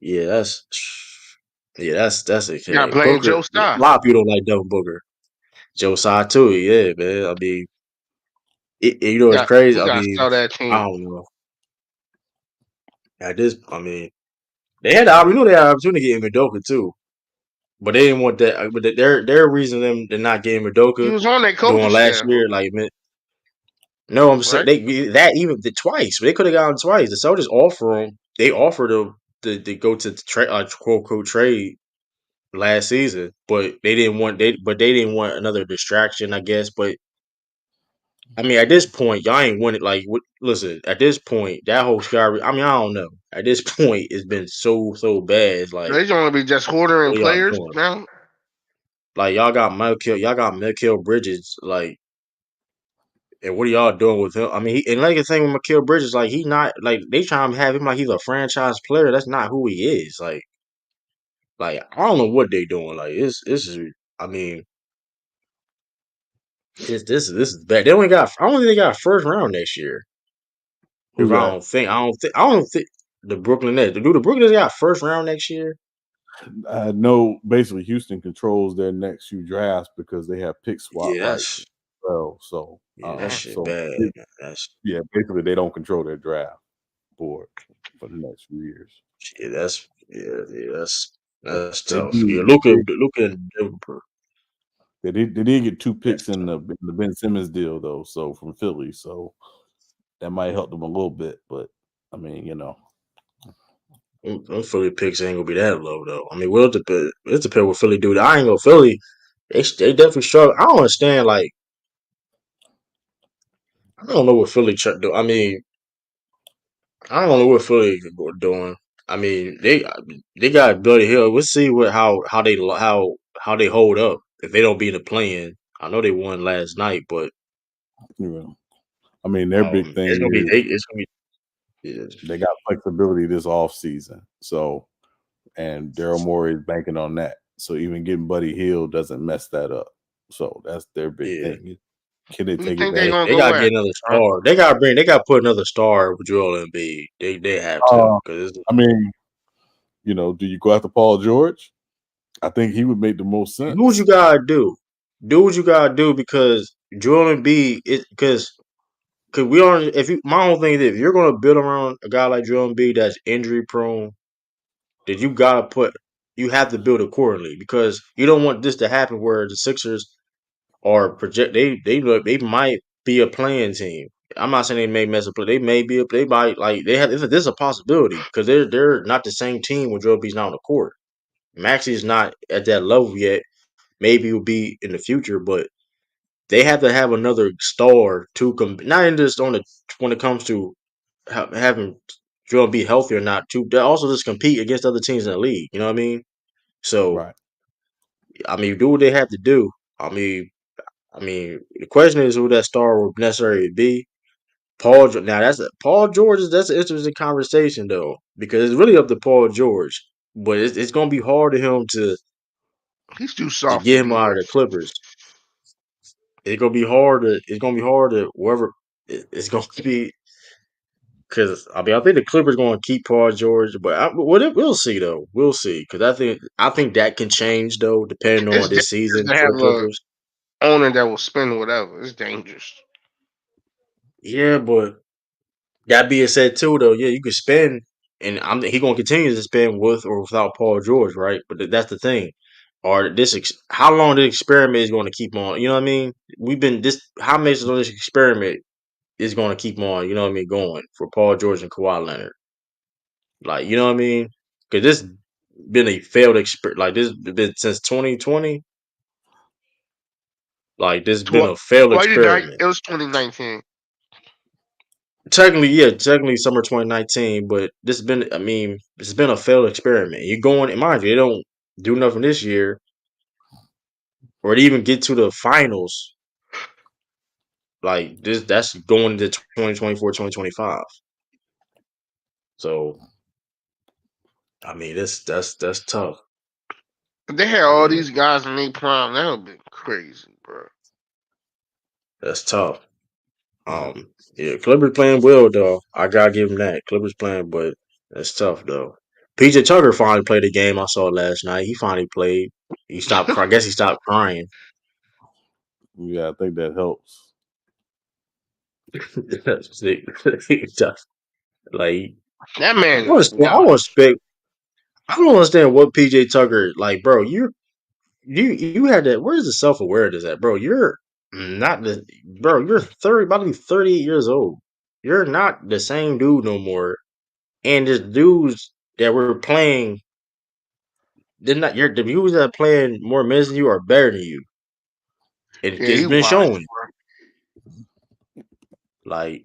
yeah, that's You gotta okay. blame Booker, Joe a Tsai. lot of people don't like Devin Booker. Joe Tsai too, yeah, man. I mean, you know, it's Yeah, crazy. we I gotta mean, sell that I team. don't know. At this, I mean, they had we knew they had an opportunity to get Udoka too. But they didn't want that. But their reason them to not getting He Madoka was on that coaching doing last staff, year, like no, I'm saying right? they that even the twice. They could have gotten twice. The Celtics offer him. They offered him to go to trade quote unquote trade last season, but they didn't want another distraction, I guess. But I mean, at this point, y'all ain't win it. Like, listen, at this point, that whole Sky. I mean, I don't know. At this point, it's been so bad. It's like, They gonna be just ordering what are y'all players doing? now. Like, y'all got Mikael Bridges, like. And what are y'all doing with him? I mean, and like the thing with Mikael Bridges, like he not like they trying to have him like he's a franchise player. That's not who he is. Like I don't know what they doing. Like this is. I mean, this is bad. They only got. I don't think they got a first round next year. Which Who that? I don't think the Brooklyn Nets. Do the Brooklyn Nets got first round next year? I know basically Houston controls their next few drafts because they have pick swap Yeah, rights as well. So, that shit bad, man. That's yeah, basically they don't control their draft board for the next few years. yeah, that's They tough. Yeah, do. Luka and Denver. They did get two picks That's in tough. the Ben Simmons deal though, so from Philly, so that might help them a little bit. But I mean, Them Philly picks ain't gonna be that low though. I mean, will depend. It depends what Philly do. I ain't gonna Philly. They definitely struggle. I don't understand. Like I don't know what Philly do. I mean, I don't know what Philly doing. I mean, they got Buddy Hill. We'll see how they hold up if they don't be in the play-in. I know they won last night, but you know, I mean, their big it's thing gonna be is it's gonna be yeah, they got flexibility this off season. So, and Daryl Morey is banking on that. So even getting Buddy Hill doesn't mess that up. So that's their big yeah. thing. Can they Who you take think they advantage? gonna They go gotta at? get another Huh? star. They gotta put another star with Joel Embiid. They have to Uh, because I mean, do you go after Paul George? I think he would make the most do what you sense. gotta do. Do what you gotta do because Joel Embiid is because we are if you my whole thing is if you're gonna build around a guy like Joel Embiid that's injury prone, then you have to build accordingly because you don't want this to happen where the Sixers are project they might be a playing team. I'm not saying they may mess up, but they may be they might like they have this is a possibility because they're not the same team when Joel Embiid's not on the court. Maxey is not at that level yet. Maybe will be in the future, but they have to have another star to not in just on the when it comes to having Joel be healthy or not. To they also just compete against other teams in the league. You know what I mean? So Right. I mean, do what they have to do. I mean, the question is who that star would necessarily be. Now Paul George. That's an interesting conversation though because it's really up to Paul George. But it's gonna be hard to him He's too to soft to get him be out of here. the Clippers. It's gonna be hard to whoever it's gonna be because I mean I think the Clippers gonna keep Paul George, but we'll see though. We'll see because I think that can change though depending It's on this dangerous season to for have the a Clippers. owner that will spend whatever. It's dangerous. Yeah, but that being said too though, yeah, you can spend, and he gonna continue to spend with or without Paul George, right? But that's the thing. Or how long this experiment is going to keep on? You know what I mean? We've been this how much of this experiment is going to keep on, you know what I mean, going for Paul George and Kawhi Leonard. Like, you know what I mean? Because this been a failed experiment. Like, this been since 2020. Like, this been a failed 29. experiment. It was 2019. Technically summer 2019, but this has been, I mean, it's been a failed experiment. You're going, and mind you, they don't do nothing this year or to even get to the finals. Like, that's going into 2024, 2025. So I mean, that's tough. If they had I all mean, these guys in their prime, that would be crazy, bro. that's tough. Yeah, Clippers playing well though. I gotta give him that. Clippers playing, but that's tough though. PJ Tucker finally played a game I saw last night. He finally played. He stopped. I guess he stopped crying. Yeah, I think that helps. like That I man don't is understand. I don't washed. expect. I don't understand what PJ Tucker like, bro. You had that. Where's the self awareness at, bro? You're not the bro. You're 30, about to be 38 years old. You're not the same dude no more. And the dudes that were playing, they're not. You're the dudes that are playing more minutes than you are better than you. Yeah, It's he been washed, shown. Like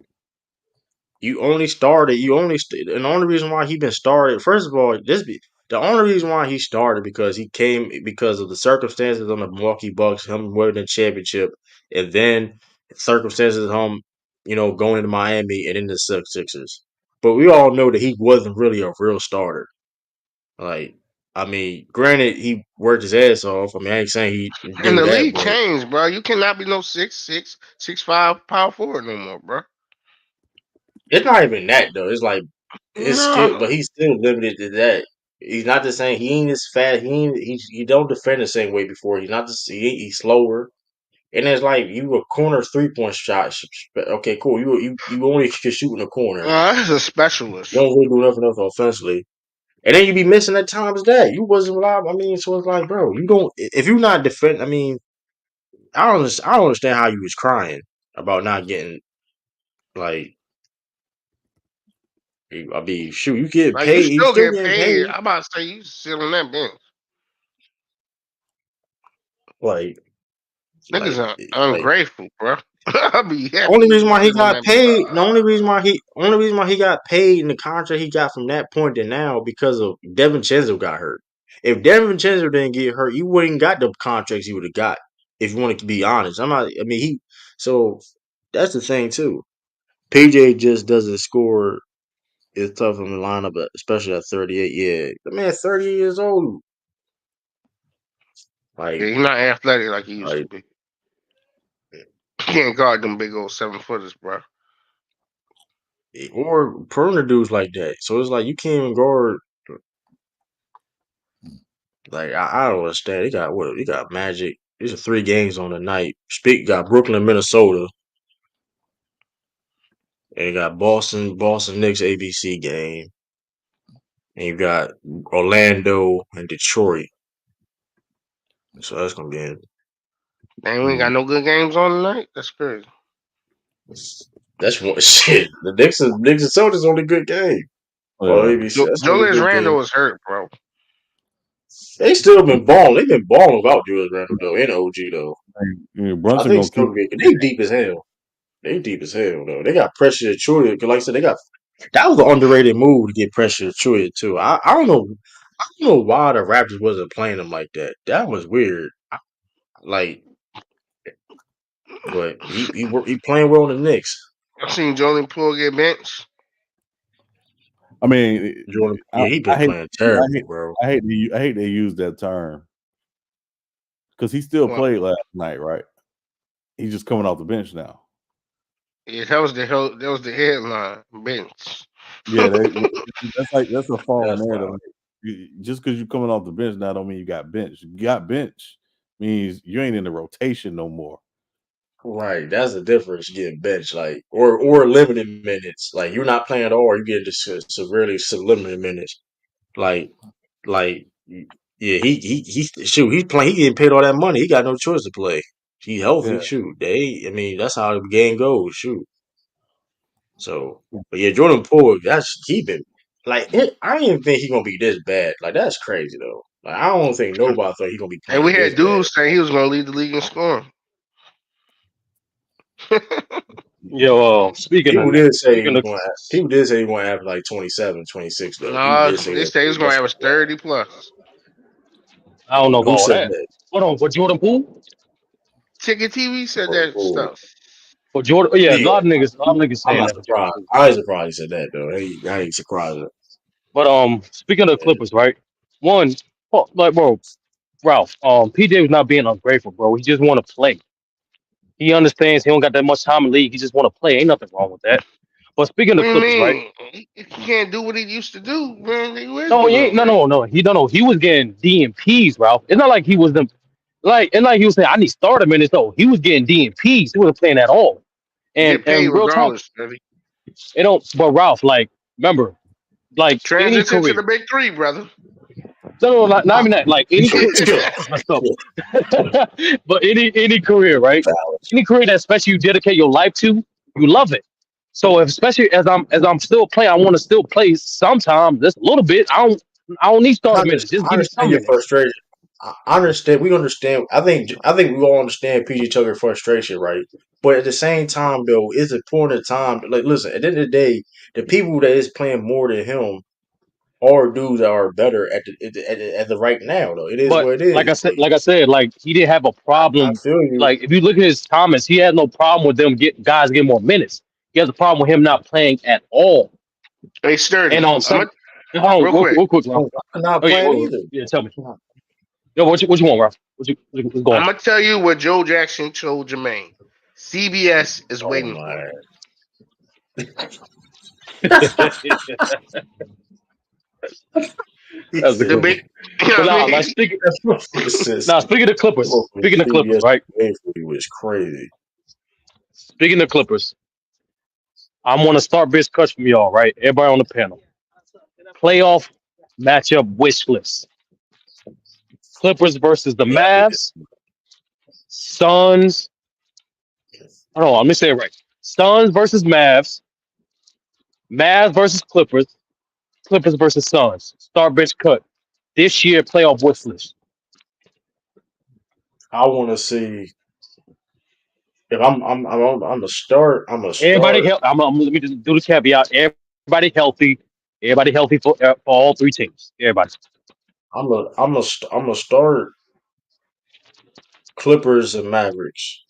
you only started. And the only reason why he been started. First of all, the only reason why he started because he came because of the circumstances on the Milwaukee Bucks, him winning the championship, and then circumstances of him, going into Miami and in the Sixers. But we all know that he wasn't really a real starter. Like, I mean, granted, he worked his ass off. I mean, I ain't saying he and do the that, league but changed, bro. You cannot be no 6'6", 6'5" power forward no more, bro. it's not even that though. It's like his skill, No, but he's still limited to that. He's not the same. He ain't as fast. He don't defend the same way before. He's not the. He's slower. And it's like you a corner 3-point shot. Okay, cool. You only can shoot in the corner. that's a You specialist. don't really do nothing else offensively. And then you be missing at times that you wasn't live. I mean, so it's like, bro, you don't. If you not defend, I mean, I don't understand how you was crying about not getting like. I mean, shoot, you get Like you paid. You still still get getting paid. paid. I'm about to say you sit on that bench. Like, Niggas like, are like. ungrateful, bro. I'll be happy Only you reason why he sit on got that bench. paid, the only reason why he got paid in the contract he got from that point to now because of Devin Chenzo got hurt. If Devin Chenzo didn't get hurt, you wouldn't got the contracts you would have got. If you wanted to be honest, I'm not. I mean, So that's the thing too. PJ just doesn't score. It's tough in the lineup, especially at 38. Yeah, the man 30 years old. Yeah, Like, he's not athletic like he used to like, be. Can't guard them big old 7-footers, bro. or perimeter dudes like that. So it's like you can't even guard. Like I don't understand. They got what? They got Magic. These are 3 games on the night. Speak got Brooklyn, Minnesota, and you got Boston Knicks ABC game, and you got Orlando and Detroit. So that's gonna be it. And we ain't got no good games on tonight. That's crazy. That's one shit. The Knicks and Celtics only good game. Well, Yeah. ABC that's only Julius good Randle game. was hurt, bro. They still been balling. They've been balling without Julius Randle though, and OG though. I Brunson think gonna still keep. gonna be. They deep as hell. They deep as hell though. They got pressure to Troy. Cause like I said, they got that was an underrated move to get pressure to Troy too. I don't know. I don't know why the Raptors wasn't playing them like that. That was weird. Like, but he playing well in the Knicks. I've seen Jolene Poole get benched. I mean, Jordan, I, yeah, he I been hate, playing I terrible, hate, bro. I hate they use that term because he still Well, played last night, right? He's just coming off the bench now. yeah, that was the headline bench. Yeah, that's a false That's narrative. wild. Just because you're coming off the bench now don't mean you got bench. You got bench means you ain't in the rotation no more. Right, that's the difference. Getting benched, like or limited minutes. Like you're not playing at all. You get just severely limited minutes. Like Like, yeah, shoot, he's playing. He getting paid all that money. He got no choice to play. He healthy. Yeah. Shoot, I mean, that's how the game goes. Shoot. So, but yeah, Jordan Poole, that's he been like. I didn't even think he gonna be this bad. Like that's crazy though. Like I don't think nobody thought he gonna be And we playing this had bad. dudes saying he was going to lead the league in scoring. Yo, speaking People of did say he speaking was of going. People did say he going to have like 27, 26 though. People No, did say they that. said he was going to That's average 30 plus. I don't know about who all said that. that. Hold on, for Jordan Poole? Ticket TV said Jordan that Poole. stuff. For Jordan, yeah, Yeah, a lot of niggas I'm saying not that for Jordan surprised. too. I ain't surprised he said that though. I ain't surprised. But speaking of the Yeah. Clippers, right? One, like bro, Ralph, PJ was not being ungrateful, bro. He just want to play. He understands he don't got that much time in the league. He just want to play. Ain't nothing wrong with that. But speaking What of do the you Clippers, right? mean? He can't do what he used to do, man. He was No, he being ain't. No, ungrateful. no, no. He no. He was getting DMPs, Ralph. It's not like he was them. And like he was saying, I need starter minutes. though. He was getting DMPs. He wasn't playing at all. Get paid And real talk, regardless, Eddie. it don't. But Ralph, like, remember, like any Transition to career. the big three, brother. No, no, not Ah, even that. Like any chill, career, chill, that's messed up. chill. But any career, right? Any career that especially you dedicate your life to, you love it. So if, especially as I'm still playing, I want to still play sometimes, just a little bit. I don't need starter minutes. Just I give me understand some your minutes. frustration. I understand. We understand. I think we all understand PG Tucker frustration, right? But at the same time, though, it's a point of time. Like, listen, at the end of the day, the people that is playing more than him are dudes that are better at the right now. Though it is But what it is. But like I said, like he didn't have a I problem. feel you. Like if you look at his comments, he had no problem with them get guys getting more minutes. He has a problem with him not playing at all. Hey, sturdy. And on I'm some, hold on, real quick. real quick, Ralph. I'm not Oh yeah, playing either. yeah. Tell me. Yo, what you want, Ralph? What's going I'm gonna tell you what Joe Jackson told Jermaine. CBS is Oh waiting for my! you. on? He That was a The good said, one. big, you know But what I nah, like mean? speaking, "That's what it says." nah, speaking of Clippers, Well, speaking of Clippers, CBS right? was crazy. Speaking of Clippers, I'm gonna start bitch cuts from y'all, right? Everybody on the panel. Playoff matchup wish list. Clippers versus the Yeah, I did. Mavs. Suns. Hold on, let me say it right. Suns versus Mavs. Mavs versus Clippers. Clippers versus Suns. Start bitch cut. This year playoff wish list. I want to see if I'm a start. I'm a Everybody start. help. Let me just do the caveat. Everybody healthy. Everybody healthy for all three teams. Everybody. I'm a start Clippers and Mavericks.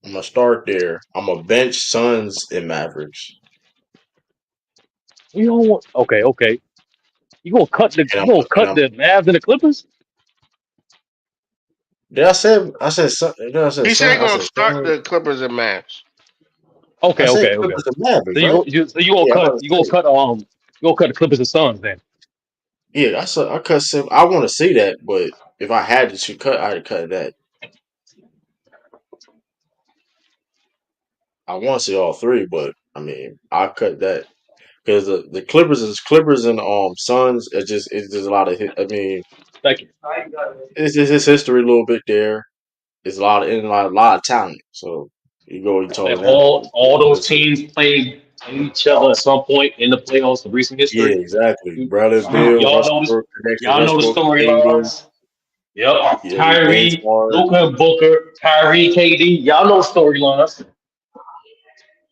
I'm gonna start there. I'm a bench Suns and Mavericks, You know what? Okay, okay. and You gonna cut the Mavs and the Clippers? did I said Sun? Did I said He said Sun? he's I gonna said start Sun. the Clippers and Mavs. I Okay, said okay, okay. Clippers and Mavericks, right? So you gonna Yeah, I'm cut about to say. you gonna cut the Clippers and Suns then? Yeah, I said I cut. I want to see that, but if I had to cut, I'd cut that. I want to see all three, but I mean, I cut that because the Clippers and Suns. It's just a lot of. I mean, Thank you. it's just his history a little bit there. It's a lot of and a lot of talent. So you And talking that. all those teams played each other at some point in the playoffs of recent Yeah, history. exactly. Bradley Bill, Y'all know Westbrook, connection, y'all know the Westbrook, Tatum, storylines. Yep. yeah, James Kyrie, Harden. Luka, Booker, Kyrie, KD. Y'all know storylines.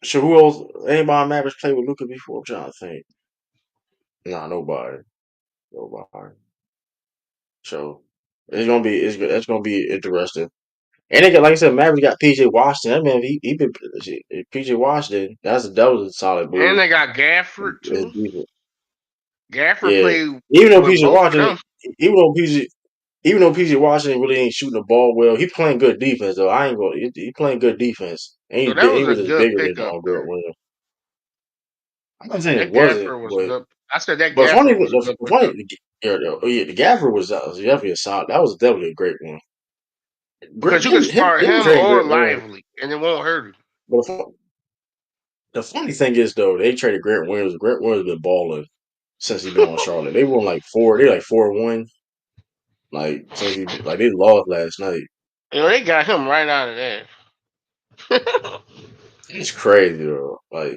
So who else? Anybody Mavericks played with Luca before? I'm trying to think. Nah, nobody. Nobody. So it's gonna be interesting. And they got, like I said, Mavericks got PJ Washington. That man, he been PJ Washington. That was a solid And move. they got Gafford His too. defense. Gafford Yeah, played even though with PJ both of Washington, them. even though PJ, even though PJ Washington really ain't shooting the ball well, he playing good defense though. I ain't going. He playing good defense, and So that he was a was just good bigger than pickup, Grant man. Williams. I'm not saying it That wasn't, Gafford was a good. I said that but funny, Gafford was a good the pickup. funny, yeah, the Gaffer was definitely a solid. That was definitely a great one. Because you can start Him him trading or Grant Williams. Lively, and it won't hurt him. But the funny thing is though, they traded Grant Williams. Grant Williams been balling since he been on Charlotte. They won like four. They like 4-1. Like since he like they lost last night. You know, they got him right out of there. It's crazy though. Like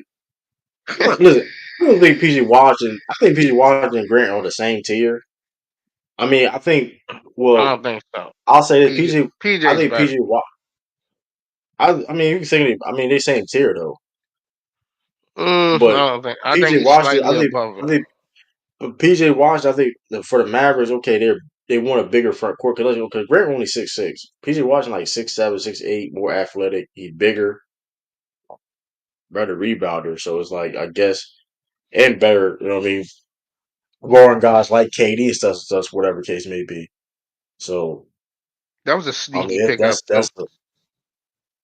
listen, I don't think PG Washington. I think PG Washington and Grant are on the same tier. I mean, I think. I Well, don't think so. I'll say this. PG. I PJ's think better. PG. I mean, you can say. I mean, they same tier though. I But don't think. I think PJ he's Washington. slightly above him. I think. But PJ Washington. I think for the Mavericks. Okay, they want a bigger front court because Grant only 6'6". PJ Washington like 6'7", 6'8", more athletic. He's bigger, better rebounder. So it's like I guess and better. You know what I mean? Guarding guys like KD and stuff, whatever case may be. So That was a I sneaky mean pickup too. that's the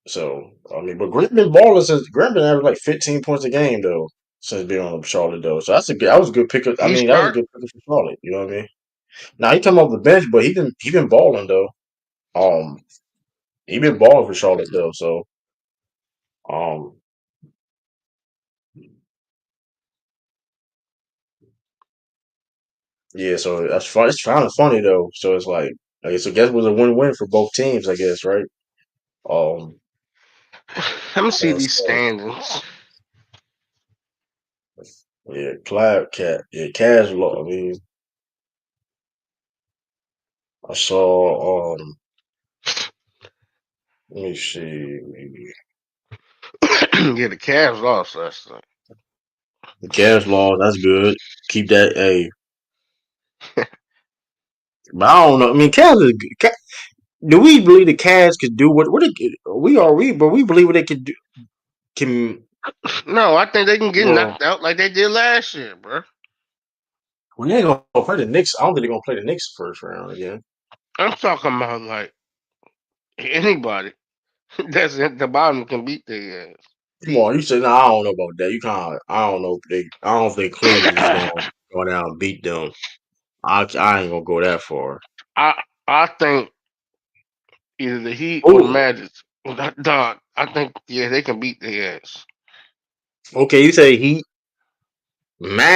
so I mean, but Grant been balling since Grant been averaging like 15 points a game though since being on Charlotte though. So that was a good pickup. I He mean that was a start. good pickup for Charlotte. You know what I mean? Now he come off the bench, but he been balling though. Um, he been balling for Charlotte though. So um, yeah. So that's fun. It's kind of funny though. So it's like I guess it was a win-win for both teams. I guess right. Um, Let me see these so standings. yeah, Clyde Cat. Yeah, Cash. I mean, I saw. Let me see. Yeah, the Cavs lost last night. The Cavs lost. That's good. Keep that. Hey, but I don't know. I mean, Cavs is good. Do we believe the Cavs could do what they could? But we believe what they could do. Can No, I think they can get well, knocked out like they did last year, bro. we ain't gonna play the Knicks. I don't think they're gonna play the Knicks first round again. I'm talking about like anybody that's at the bottom can beat their ass. Come on, you say no. I don't know about that. You kind of. I don't know. I don't think Cleveland is gonna go down and beat them. I ain't gonna go that far. I think either the Heat or the Oh, Magic. Dog, I think yeah they can beat their ass. okay. You say he.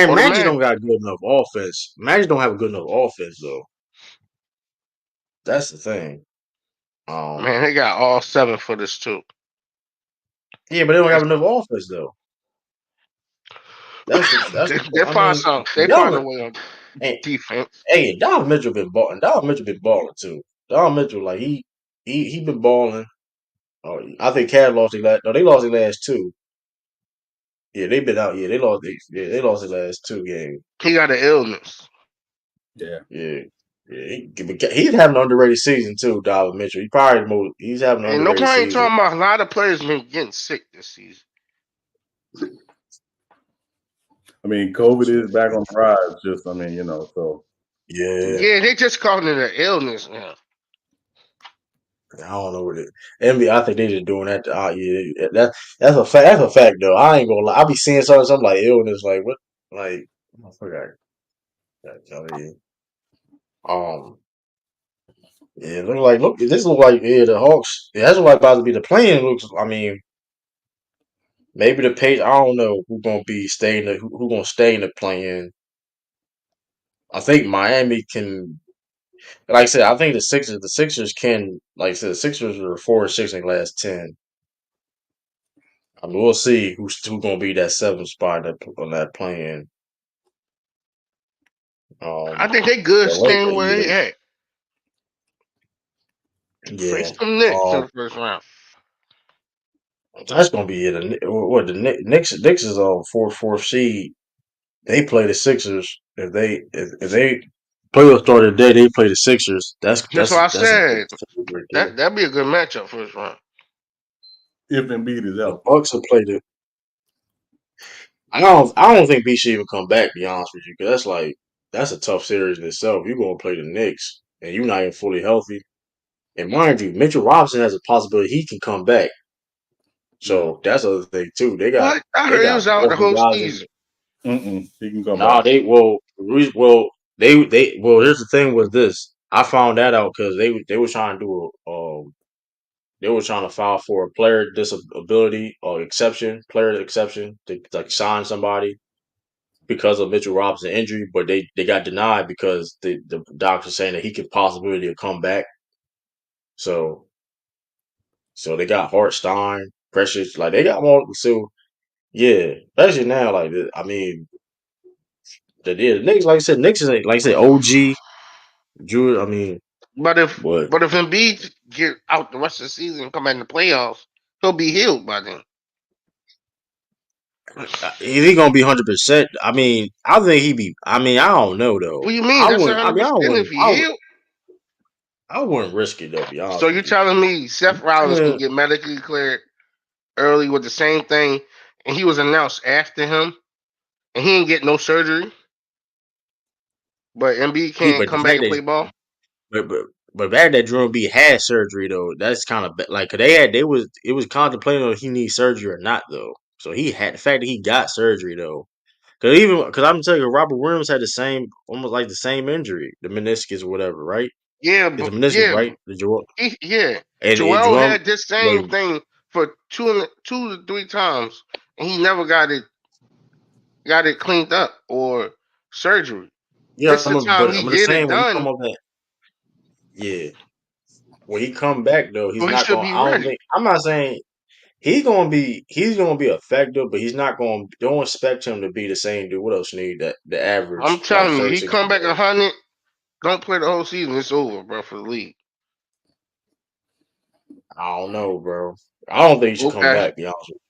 Or the Magic don't Magic. got good enough offense. Magic don't have a good enough offense though. That's the thing. Man, they got all 7 footers too. Yeah, but they don't have enough offense though. That's the They point. I find mean, some. They find a Donovan, way on hey, defense. hey, Donovan Mitchell been balling. Donovan Mitchell been balling too. Donovan Mitchell, like he been balling. Oh, I think Cavs lost their last. No, they lost their last two. Yeah, they been out. Yeah, they lost their last two games. He got an illness. Yeah. Yeah, yeah. He's having an underrated season too. Donovan Mitchell. He's having an And underrated nobody ain't season. talking about a lot of players been getting sick this season. I mean, COVID is back on the rise. Just, I mean, so Yeah, Yeah, they just calling it an illness now. I don't know what it. NBA, I think they just doing that. Yeah, that's a fact. That's a fact though. I ain't gonna lie. I be seeing something like illness, like what, like I forgot. I mean, um, yeah, this look like yeah the Hawks. Yeah, that's like about to be the playing. Looks. I mean, maybe the page. I don't know who gonna be staying. Who gonna stay in the playing. I think Miami can. Like I said, I think the Sixers. The Sixers can. Like I said, the Sixers are 4-6 in the last 10. I mean, we'll see who gonna be that seventh spot on that playing. I Um, think they good the late, staying where they at. yeah. Face them Knicks in the first round. That's gonna be it. What the Knicks is on fourth seed. They play the Sixers. If they playoff start today, they play the Sixers. That's why I That's a good said series right there. that'd be a good matchup first round. if Embiid is The healthy. Bucks will play the. I don't think B should even come back. To be honest with you, because that's a tough series in itself. You're gonna play the Knicks, and you're not even fully healthy. And mind you, Mitchell Robinson has a possibility he can come back. Yeah. So that's the other thing too. They got What? I they heard he was got out the both the whole guys in. season. He can come Nah, back. here's the thing with this. I found that out because they were trying to do they were trying to file for a player disability or player exception to like sign somebody because of Mitchell Robinson's injury, but they got denied because the doctor saying that he could possibility to come back. So they got Hartstein, Precious, like they got more. So yeah, especially now, I mean, the Knicks, like I said, Knicks is like I said, OG, Drew. I mean, But if but but if Embiid get out the rest of the season and come back in the playoffs, he'll be healed by then. is he gonna be 100%? I mean, I think he be. I mean, I don't know What though. do you mean? I That's wouldn't. I mean, I 100% if wouldn't. he healed. I wouldn't risk it though. Be So honest you're with you. telling me Seth Rollins can get medically cleared early with the same thing, and he was announced after him, and he didn't get no surgery, but Embiid He, can't but the come back fact and that, play ball? but but but back that Drew B had surgery though, that's kind of like 'cause it was contemplating if he needs surgery or not though. So he had the fact that he got surgery though. Cause I'm telling you, Robert Williams had the same, almost like the same injury, the meniscus or whatever, right? Yeah, It's but a meniscus, yeah, right? The Joel yeah. and Joel Joel, had this but same thing for two to three times, and he never got it cleaned up or surgery. yeah, This is the time he I'm just get it saying when he come done, off that, yeah, when he come back though, he's so he not should going. be I don't ready. think I'm not saying he's gonna be effective, but he's not going. Don't expect him to be the same dude. What else need that the I'm average like telling you, he 36 come back points? 100, don't play the whole season. It's over, bro, for the league. I don't know, bro. I don't think he should come Okay. back. Be honest with you,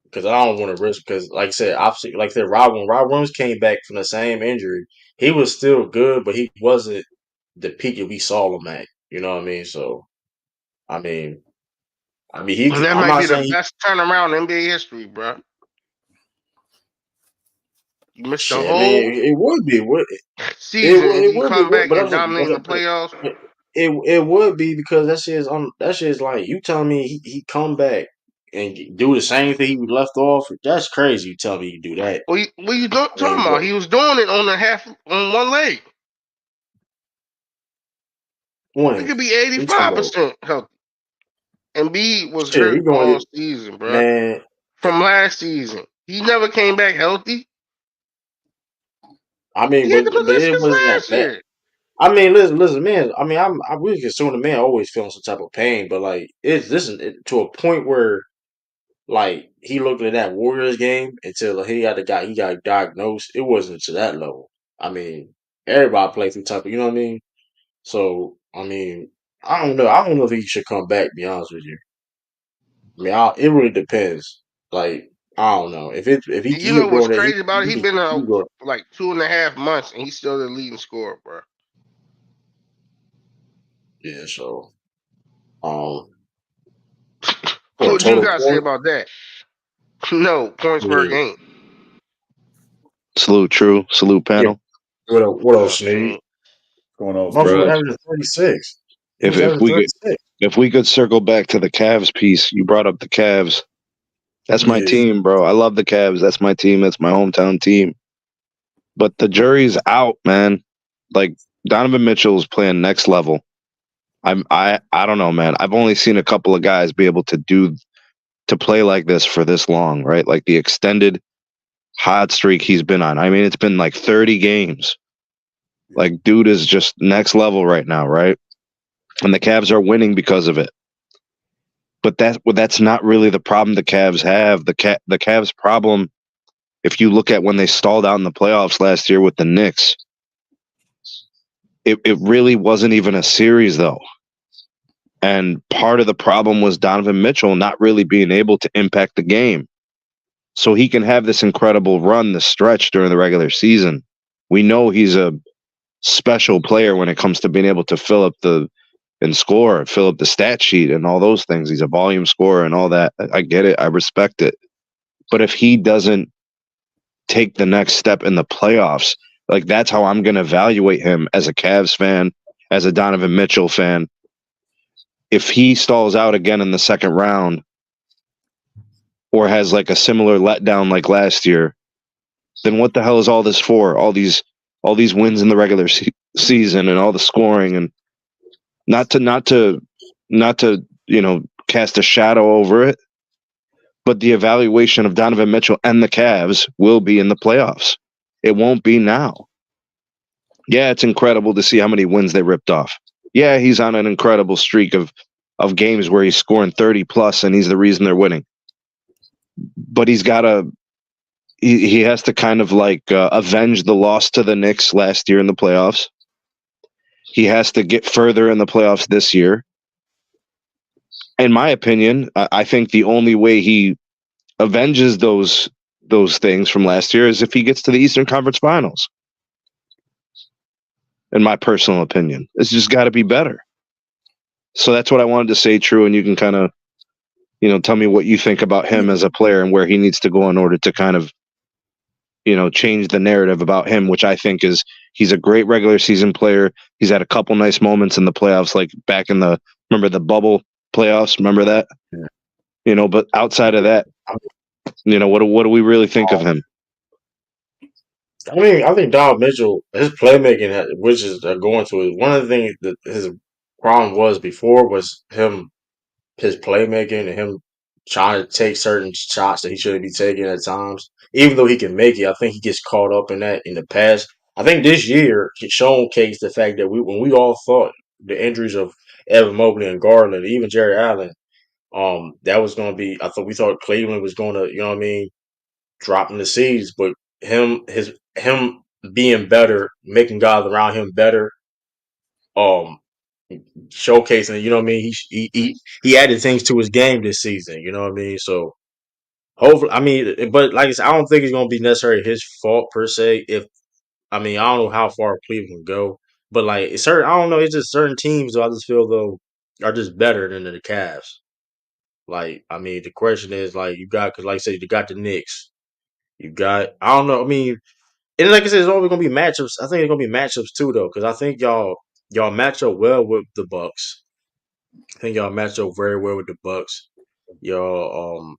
because I don't want to risk. Because like I said, obviously, like I said, when Rob Williams came back from the same injury, he was still good, but he wasn't the peak that we saw him at. You know what I mean? So I mean, And that I'm might not be the saying best turnaround in NBA history, bro. You missed the shit. I mean, whole it would be. season and It you would be, come back but and dominate in the playoffs. it would be because that shit is like you telling me he come back and do the same thing he was left off. That's crazy. You tell me you do that. What you I talking mean, about? but He was doing it on one leg. He when could be we talking about 85% healthy. And B was shit, hurt you going all to season, bro. man. From last season. He never came back healthy. I mean, He had the but it meniscus wasn't that last bad. year. I mean, listen, man. I mean, I really consume the man always feeling some type of pain, but like it's this to a point where like he looked at that Warriors game until he got diagnosed. It wasn't to that level. I mean, everybody plays through type of, you know what I mean? So I mean, I don't know. I don't know if he should come back. To be honest with you, I mean, it really depends. Like I don't know if he And you keep know what's doing that, crazy about it? He been he out go. like 2.5 months and he's still the leading scorer, bro. Yeah. So for What you total guys say point, about that? No, points per yeah, game. Salute, True. Salute, yeah. panel. What else, Sneed? Going on, Motherfucker Sneed? Bro, averaging 36. He if was if averaging we could 36. if we could circle back to the Cavs piece, you brought up the Cavs. That's my Yeah. team, bro. I love the Cavs. That's my team. That's my hometown team. But the jury's out, man. Like Donovan Mitchell is playing next level. I don't know, man. I've only seen a couple of guys be able to play like this for this long, right? Like the extended hot streak he's been on. I mean, it's been like 30 games. Like dude is just next level right now, right? And the Cavs are winning because of it. But that's not really the problem the Cavs have. The Cavs problem, if you look at when they stalled out in the playoffs last year with the Knicks, it really wasn't even a series though. And part of the problem was Donovan Mitchell not really being able to impact the game. So he can have this incredible run, the stretch during the regular season. We know he's a special player when it comes to being able to fill up and score, fill up the stat sheet and all those things. He's a volume scorer and all that. I get it. I respect it. But if he doesn't take the next step in the playoffs, like that's how I'm going to evaluate him as a Cavs fan, as a Donovan Mitchell fan. If he stalls out again in the second round or has like a similar letdown like last year, then what the hell is all this for? All these wins in the regular season and all the scoring and not to cast a shadow over it, but the evaluation of Donovan Mitchell and the Cavs will be in the playoffs. It won't be now. Yeah, it's incredible to see how many wins they ripped off. Yeah, he's on an incredible streak of games where he's scoring 30 plus and he's the reason they're winning. But he has to kind of like avenge the loss to the Knicks last year in the playoffs. He has to get further in the playoffs this year. In my opinion, I think the only way he avenges those things from last year is if he gets to the Eastern Conference Finals. in my personal opinion. It's just got to be better. So that's what I wanted to say, True, and you can kind of, tell me what you think about him as a player and where he needs to go in order to kind of, change the narrative about him, which I think is he's a great regular season player. He's had a couple nice moments in the playoffs, like back in remember the bubble playoffs? Remember that? Yeah. But outside of that, what do we really think of him? I think Don Mitchell, his playmaking, which is going to it. One of the things that his problem was before was his playmaking and him trying to take certain shots that he shouldn't be taking at times. Even though he can make it, I think he gets caught up in that in the past. I think this year he showcased the fact that when we all thought the injuries of Evan Mobley and Garland, even Jerry Allen, that was going to be. We thought Cleveland was going to, dropping the seeds, but him being better, making guys around him better, um, showcasing. You know what I mean? He added things to his game this season. You know what I mean? So hopefully, but like I said, I don't think it's gonna be necessarily his fault per se. I don't know how far Cleveland go, but like it's certain, I don't know. It's just certain teams. Though I just feel though are just better than the Cavs. Like the question is like you got because like I said you got the Knicks. You got I don't know. And like I said, it's always gonna be matchups. I think it's gonna be matchups too, though, because I think y'all match up well with the Bucks. I think y'all match up very well with the Bucks. Y'all,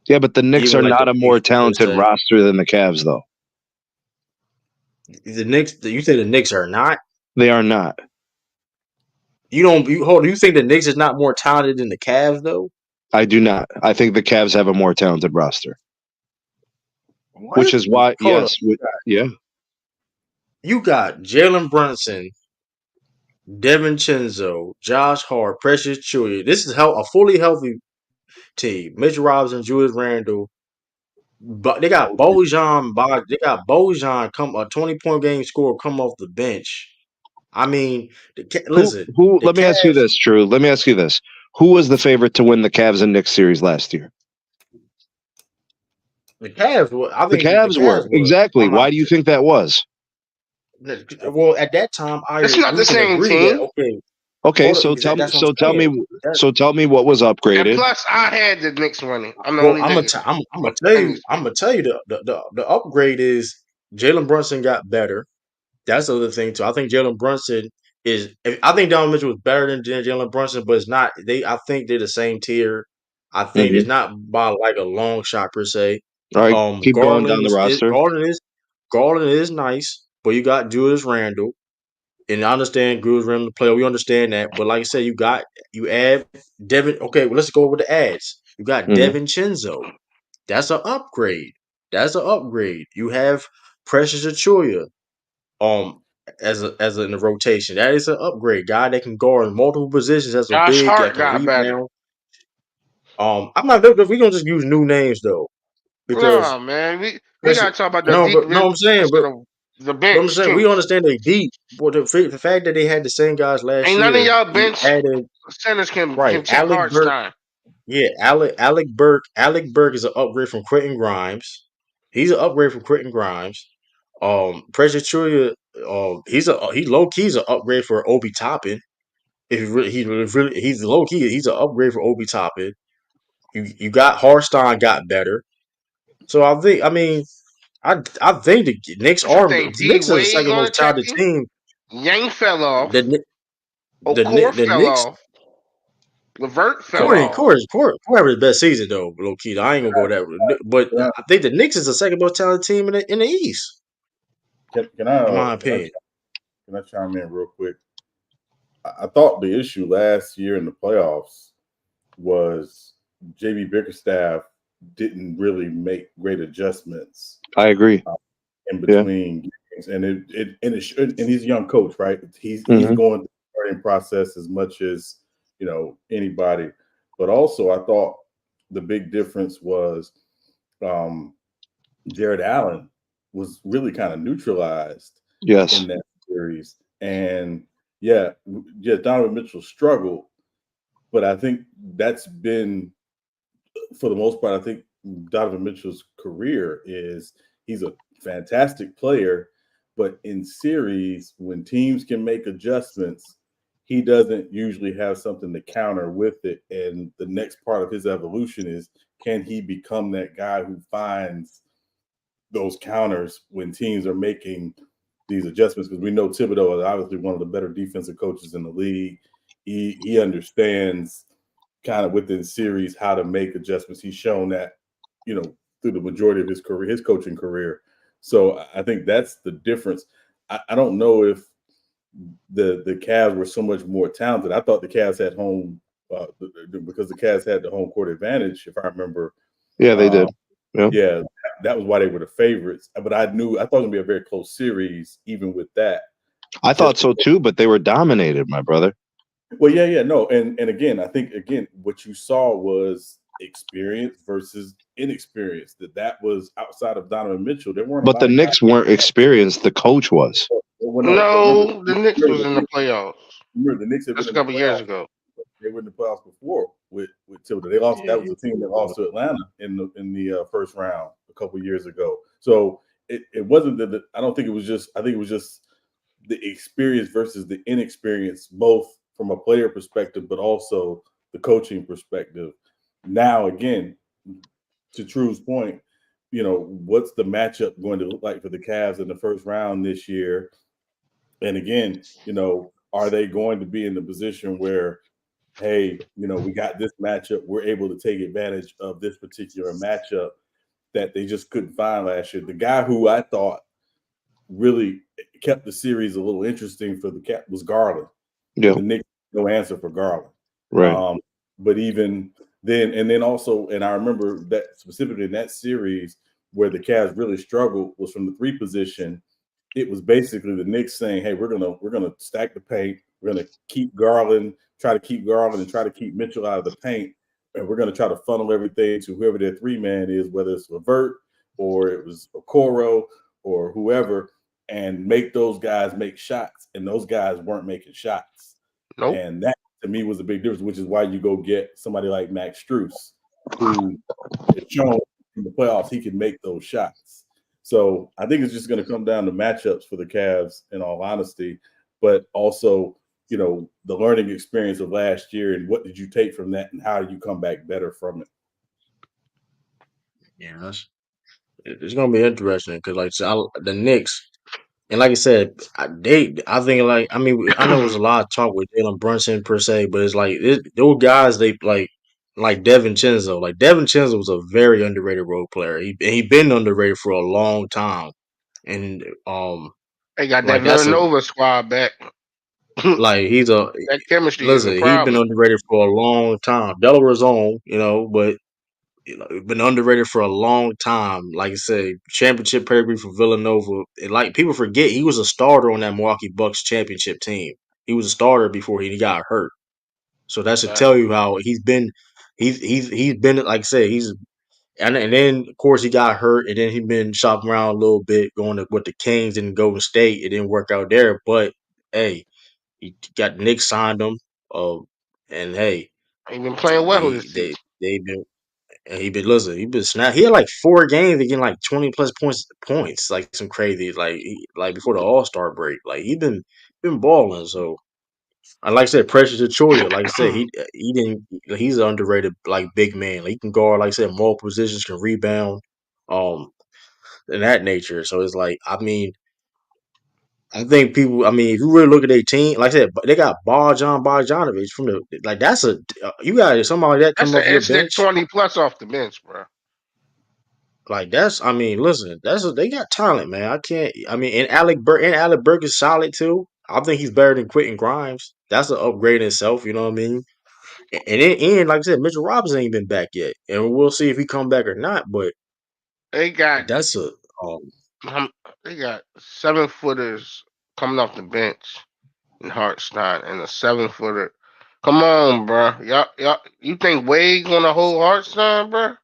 Yeah, but the Knicks even are like not the a more East per talented se. roster than the Cavs, though. The Knicks, you say the Knicks are not. They are not. You don't. You hold. You think the Knicks is not more talented than the Cavs, though? I do not. I think the Cavs have a more talented roster, which What? is why, Hold up. yes, yeah. You got Jalen Brunson, Devin Chenzo, Josh Hart, Precious Chewy. This is a fully healthy team. Mitch Robinson, Julius Randle. But they got Bojan. They got Bojan come a 20-point game score come off the bench. Who? Listen, Who? the Let me ask you Cavs. this, Drew. Let me ask you this: Who was the favorite to win the Cavs and Knicks series last year? The Cavs. I The think the Cavs Cavs were was. exactly. I'm not. Why do you think that was? Well, at that time, It's not the we can same agree that team. okay. Okay, Hold on, so tell me. that's what I'm saying. That, So tell me what was And upgraded. plus, I had the Knicks winning. I'm the well, only nigga. I'm gonna tell In you. this I'm team. gonna tell you the upgrade is Jalen Brunson got better. That's the other thing too. I think Jalen Brunson is. I think Donovan Mitchell was better than Jalen Brunson, but it's not. I think they're the same tier. I think it's Hmm. not by like a long shot per se. All right, keep going down the roster. Garland is nice, but you got Julius Randle, and I understand Julius Randle player. We understand that, but like I said, you add Devin. Okay, well, let's go with the ads. You got Hmm. Devin Chenzo. That's an upgrade. That's an upgrade. You have Precious Achuya um in the rotation. That is an upgrade. Guy that can guard in multiple positions as a Josh big that Hart can got better. rebound. I'm not. We gonna just use new names though because No, man. We especially gotta talk about the no, deep no. I'm saying, of the but I'm bench saying too. we understand they deep. But the fact that they had the same guys last Ain't none of year, y'all you bench added centers can right take Alec Hart's Burke. time. Yeah, Alec Burke. Alec Burke is an upgrade from Quentin Grimes. He's an upgrade from Quentin Grimes. Precious Chulia, he low key is an upgrade for Obi Toppin. If you really, he's low key. He's an upgrade for Obi Toppin. You got Harstein got better. So I think. I think the Knicks What you are the think? D Knicks are the Wade second gonna most attack talented you? team. Yang fell The off. Kni- Okor the fell Knicks. off. Levert fell off. Corey had his best season though. Low key, I ain't gonna go that. But Can I, I think the Knicks is the second most talented team in the East, can I in my opinion. can I chime in real quick? I thought the issue last year in the playoffs was JB Bickerstaff didn't really make great adjustments I agree. in Yeah. between games, and it should. And he's a young coach, right? He's Hmm. going through the learning process as much as anybody. But also, I thought the big difference was um, Jared Allen was really kind of neutralized Yes. in that series, and yeah, Donovan Mitchell struggled, but I think that's been for the most part. I think Donovan Mitchell's career is he's a fantastic player, but in series, when teams can make adjustments, he doesn't usually have something to counter with it. And the next part of his evolution is, can he become that guy who finds those counters when teams are making these adjustments? Because we know Thibodeau is obviously one of the better defensive coaches in the league. He understands kind of within series how to make adjustments. He's shown that, through the majority of his career, his coaching career. So I think that's the difference. I don't know if the Cavs were so much more talented. I thought the Cavs had home because the Cavs had the home court advantage, if I remember. Yeah, they did. Yeah. Yeah, that was why they were the favorites. But I thought it was going to be a very close series, even with that. I thought so too, but they were dominated, my brother. Well, yeah, no, and again, I think what you saw was experience versus inexperience. That was outside of Donovan Mitchell. There weren't a But lot the of Knicks guys. weren't experienced. The coach was. Well, no, but No, the Knicks was in the playoffs. remember the Knicks have That's been a in the couple years playoffs. ago. They were in the playoffs before with Tilda. They lost. Yeah, That was the team that lost to Atlanta in the first round a couple years ago. So it wasn't that. I don't think it was just. I think it was just the experience versus the inexperience, both from a player perspective, but also the coaching perspective. Now, again, to True's point, what's the matchup going to look like for the Cavs in the first round this year? And again, are they going to be in the position where, hey, we got this matchup, we're able to take advantage of this particular matchup that they just couldn't find last year? The guy who I thought really kept the series a little interesting for the Cap was Garland. Yeah. And the Knicks, no answer for Garland. Right. But even then, and then also, and I remember that specifically in that series where the Cavs really struggled was from the three position. It was basically the Knicks saying, "Hey, we're gonna stack the paint. We're gonna keep Garland, try to keep Garland, and try to keep Mitchell out of the paint, and we're gonna try to funnel everything to whoever their three man is, whether it's Levert or it was Okoro or whoever, and make those guys make shots." And those guys weren't making shots, Nope. and that to me was a big difference. Which is why you go get somebody like Max Strus, who has shown in the playoffs he can make those shots. So I think it's just going to come down to matchups for the Cavs, in all honesty, but also, the learning experience of last year and what did you take from that and how do you come back better from it? yeah, it's gonna be interesting because, like, the Knicks, and like I said, I think, like, I mean, I know it was a lot of talk with Jalen Brunson per se, but it's like those guys, they like Devin Chenzo. Like Devin Chenzo was a very underrated role player. He been underrated for a long time, and They got that like that's a Villanova squad back. That like he's a chemistry is a listen. He's been problem. underrated for a long time. Delaware's own, but been underrated for a long time. Like I said, championship pedigree for Villanova. And like people forget, he was a starter on that Milwaukee Bucks championship team. He was a starter before he got hurt. So that should Right. tell you how he's been. He's been, like I said, and then of course he got hurt, and then he been shopping around a little bit, going to with the Kings and Golden State. It didn't work out there, but hey, he got Nick signed him. And hey, He been playing well they this they season. they been and he been snap. He had like 4 games again, like 20 plus points, like some crazy, like before the All-Star break. Like he been balling. So I like I said, Precious Achoya. Like I said, he didn't. He's an underrated like big man. Like, he can guard, like I said, multiple positions, can rebound, um, and that nature. So it's like, I mean, I think people. I mean, if you really look at their team, like I said, they got Bogdanovich from the like. That's you got somebody like that That's come an off your instant bench. 20 plus off the bench, bro. Like that's, I mean, listen, they got talent, man. I can't. I mean, and Alec Burke is solid too. I think he's better than Quentin Grimes. That's an upgrade in itself. You know what I mean? And like I said, Mitchell Robinson ain't been back yet, and we'll see if he come back or not. But They got that's a um, they got 7-footers coming off the bench in Hartstein and a 7-footer. Come on, bro. Y'all, you think Wade gonna hold Hartstein, bro?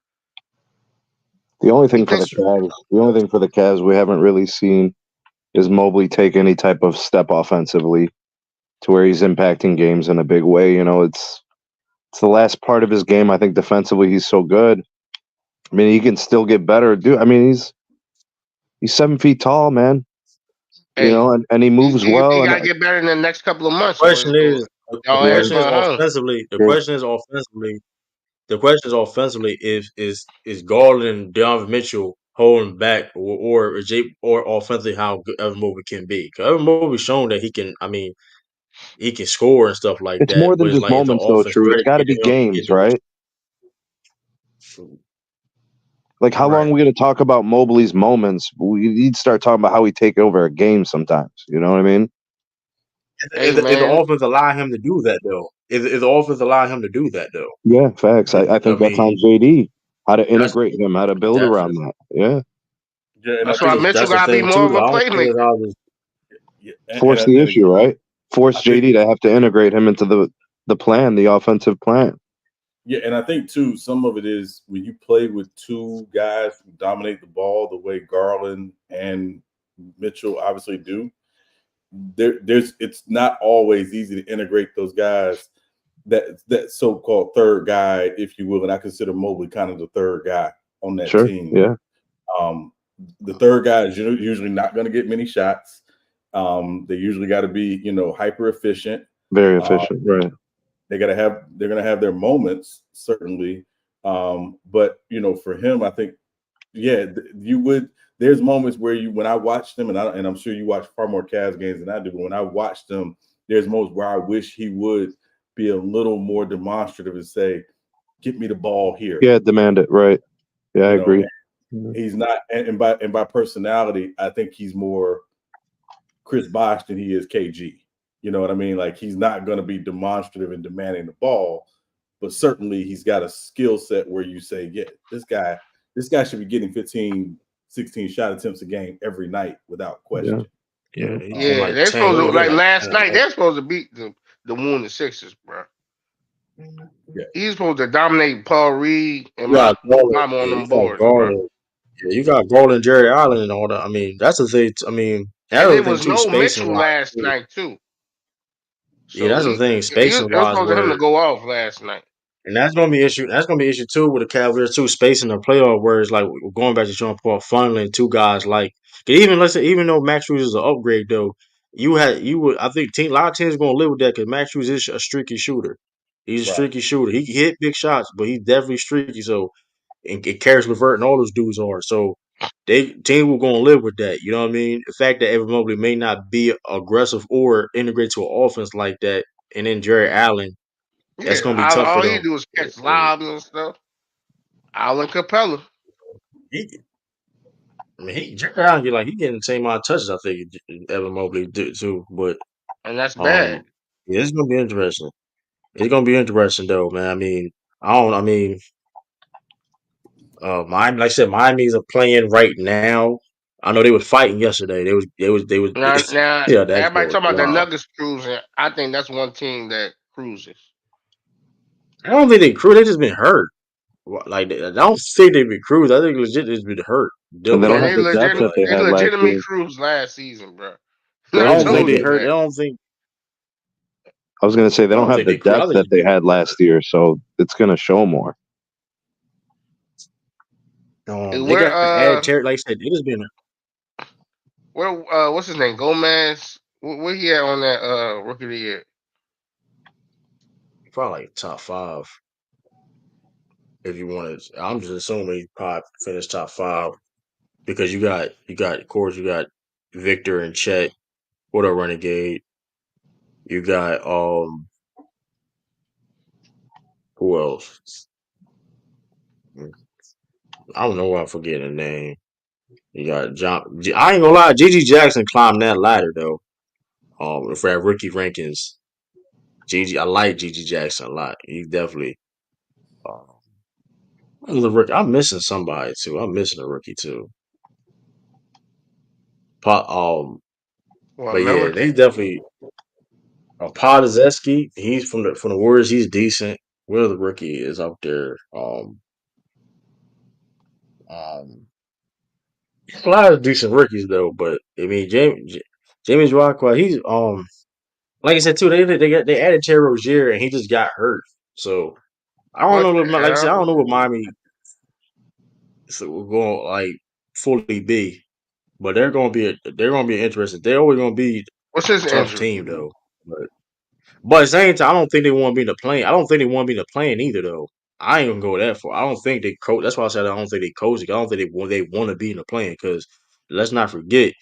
The only You thing for think? the Cavs we haven't really seen is Mobley take any type of step offensively to where he's impacting games in a big way. It's the last part of his game. I think defensively he's so good. I mean, he can still get better, dude. I mean, he's 7 feet tall, man. Hey, and he moves he well. got to And get better in the next couple of The months, or question is, the y'all yeah, ass question is going home. offensively. The yeah. question is offensively. The question is offensively is Garland and Donovan Mitchell holding back or offensively how good Evan Mobley can be? Because Evan Mobley's shown that he can. I mean, he can score and stuff like It's that. more But than it's just like if the moments, though. offense True, it's got to be predicated him to get games, those. right? Like, how Right. long we going to talk about Mobley's moments? We need to start talking about how he take over a game sometimes. You know what I mean? Hey If the man, offense allow him to do that though, if the offense allow him to do that though, Yeah, facts. I I think that's on mean JD. How to that's integrate him, how to build that's around that. Yeah, Yeah, and I that's why think Mitchell that's the got to be thing more too. of Though a I don't think it's playmaker. always yeah, force the and issue, again, right? Force I think JD to have to integrate him into the plan, the offensive plan. yeah, and I think too, some of it is when you play with two guys who dominate the ball the way Garland and Mitchell obviously do. There's it's not always easy to integrate those guys. That so-called third guy, if you will, and I consider Mobley kind of the third guy on that Sure. team. Yeah. Um, the third guy is usually not going to get many shots. They usually got to be, hyper efficient. Very Uh, efficient. Right. they're gonna have their moments certainly, but for him, I think yeah, you would. There's moments where when I watch them, and I'm sure you watch far more Cavs games than I do. But when I watch them, there's moments where I wish he would be a little more demonstrative and say, "Get me the ball here." Yeah. Demand it. Right. Yeah. I You know, agree. and he's not, and by personality, I think he's more Chris Bosh than he is KG. You know what I mean? Like he's not going to be demonstrative and demanding the ball, but certainly he's got a skill set where you say, yeah, this guy should be getting 15, 16 shot attempts a game every night without Yeah. question. yeah. Yeah. He getting Yeah, like they're 10. He supposed to only getting like like last 10 night. attempts. They're supposed to beat the Wounded Sixers, bro. Yeah. He's supposed to dominate Paul Reed and You got Garland. mama on Yeah, them you got boards, bro. Garland. Yeah, you got Garland, Jerry Allen, and all that. I mean, that's the thing. I mean, that's And the there thing was too. no Spacing Mitchell wise, last too. night too. Yeah, So that's the thing. Spacing it was wise, supposed to him to where go off last night. and that's gonna be issue. That's gonna be issue too with the Cavaliers too. Spacing the playoff, where it's like going back to Sean Paul, funneling two guys. Like 'cause even let's say even though Max Strus is an upgrade though, you would I think a lot of teams gonna live with that because Max Strus is a streaky shooter. He's a Right. streaky shooter. He can hit big shots, but he's definitely streaky. So and Karis LeVert and all those dudes are. So they team will gonna live with that. You know what I mean? The fact that Evan Mobley may not be aggressive or integrate to an offense like that, and then Jerry Allen, that's Yeah, gonna be tough for all he them. do is catch lobs and stuff. Alan Capella, He, I mean, Jerry Allen get like he getting the same amount of touches. I think Evan Mobley did too. But and that's bad. um, yeah, it's gonna be interesting. It's gonna be interesting though, man. I mean, I don't. I mean, Miami, like I said, Miami's a playing right now. I know they was fighting yesterday. They was. Now Yeah, that's everybody going talking about the wild. Nuggets cruising. I think that's one team that cruises. I don't think they cruise. They just been hurt. Like I don't think they been cruised. I think legit they just been hurt, And dealing they with don't Man, have the injuries. depth that they they had last legitimately year. cruised last season, bro. But I I I don't don't think think told they they. you hurt. I that. don't think. I was going to say they I don't don't have think the they cruise. I depth think that they they been had last year, so it's going to show more. Hey, They Where got to add Terry. Like I said, it has been what's his name? Gomez. Where he at on that rookie of the year? probably like top five. If you want to, I'm just assuming he probably finished top five because of course you got Victor and Chet. What a renegade. You got who else? I don't know why I'm forgetting the name. You got John. I ain't gonna lie, Gigi Jackson climbed that ladder though. For that rookie rankings, Gigi, I like Gigi Jackson a lot. He definitely. Um, the rookie. I'm missing somebody too. I'm missing a rookie too. Pa- Um, Well, but yeah, Miller. they definitely. Podazeski, he's from the Warriors. He's decent. Where the rookie is up there. Um, a lot of decent rookies though. But I mean, James Rockwell, he's like I said too. They added Terry Rozier and he just got hurt. So I don't What know. the Like I said, I hell? don't know what Miami will going like fully be. but they're gonna be interested. They're always gonna be What's a his tough injury? team though. But at the same time, I don't think they want to be in the plane. I don't think they want to be in the plane either though. I ain't gonna go that far. I don't think they coach. That's why I said I don't think they coach it. I don't think they want to be in the plane because let's not forget,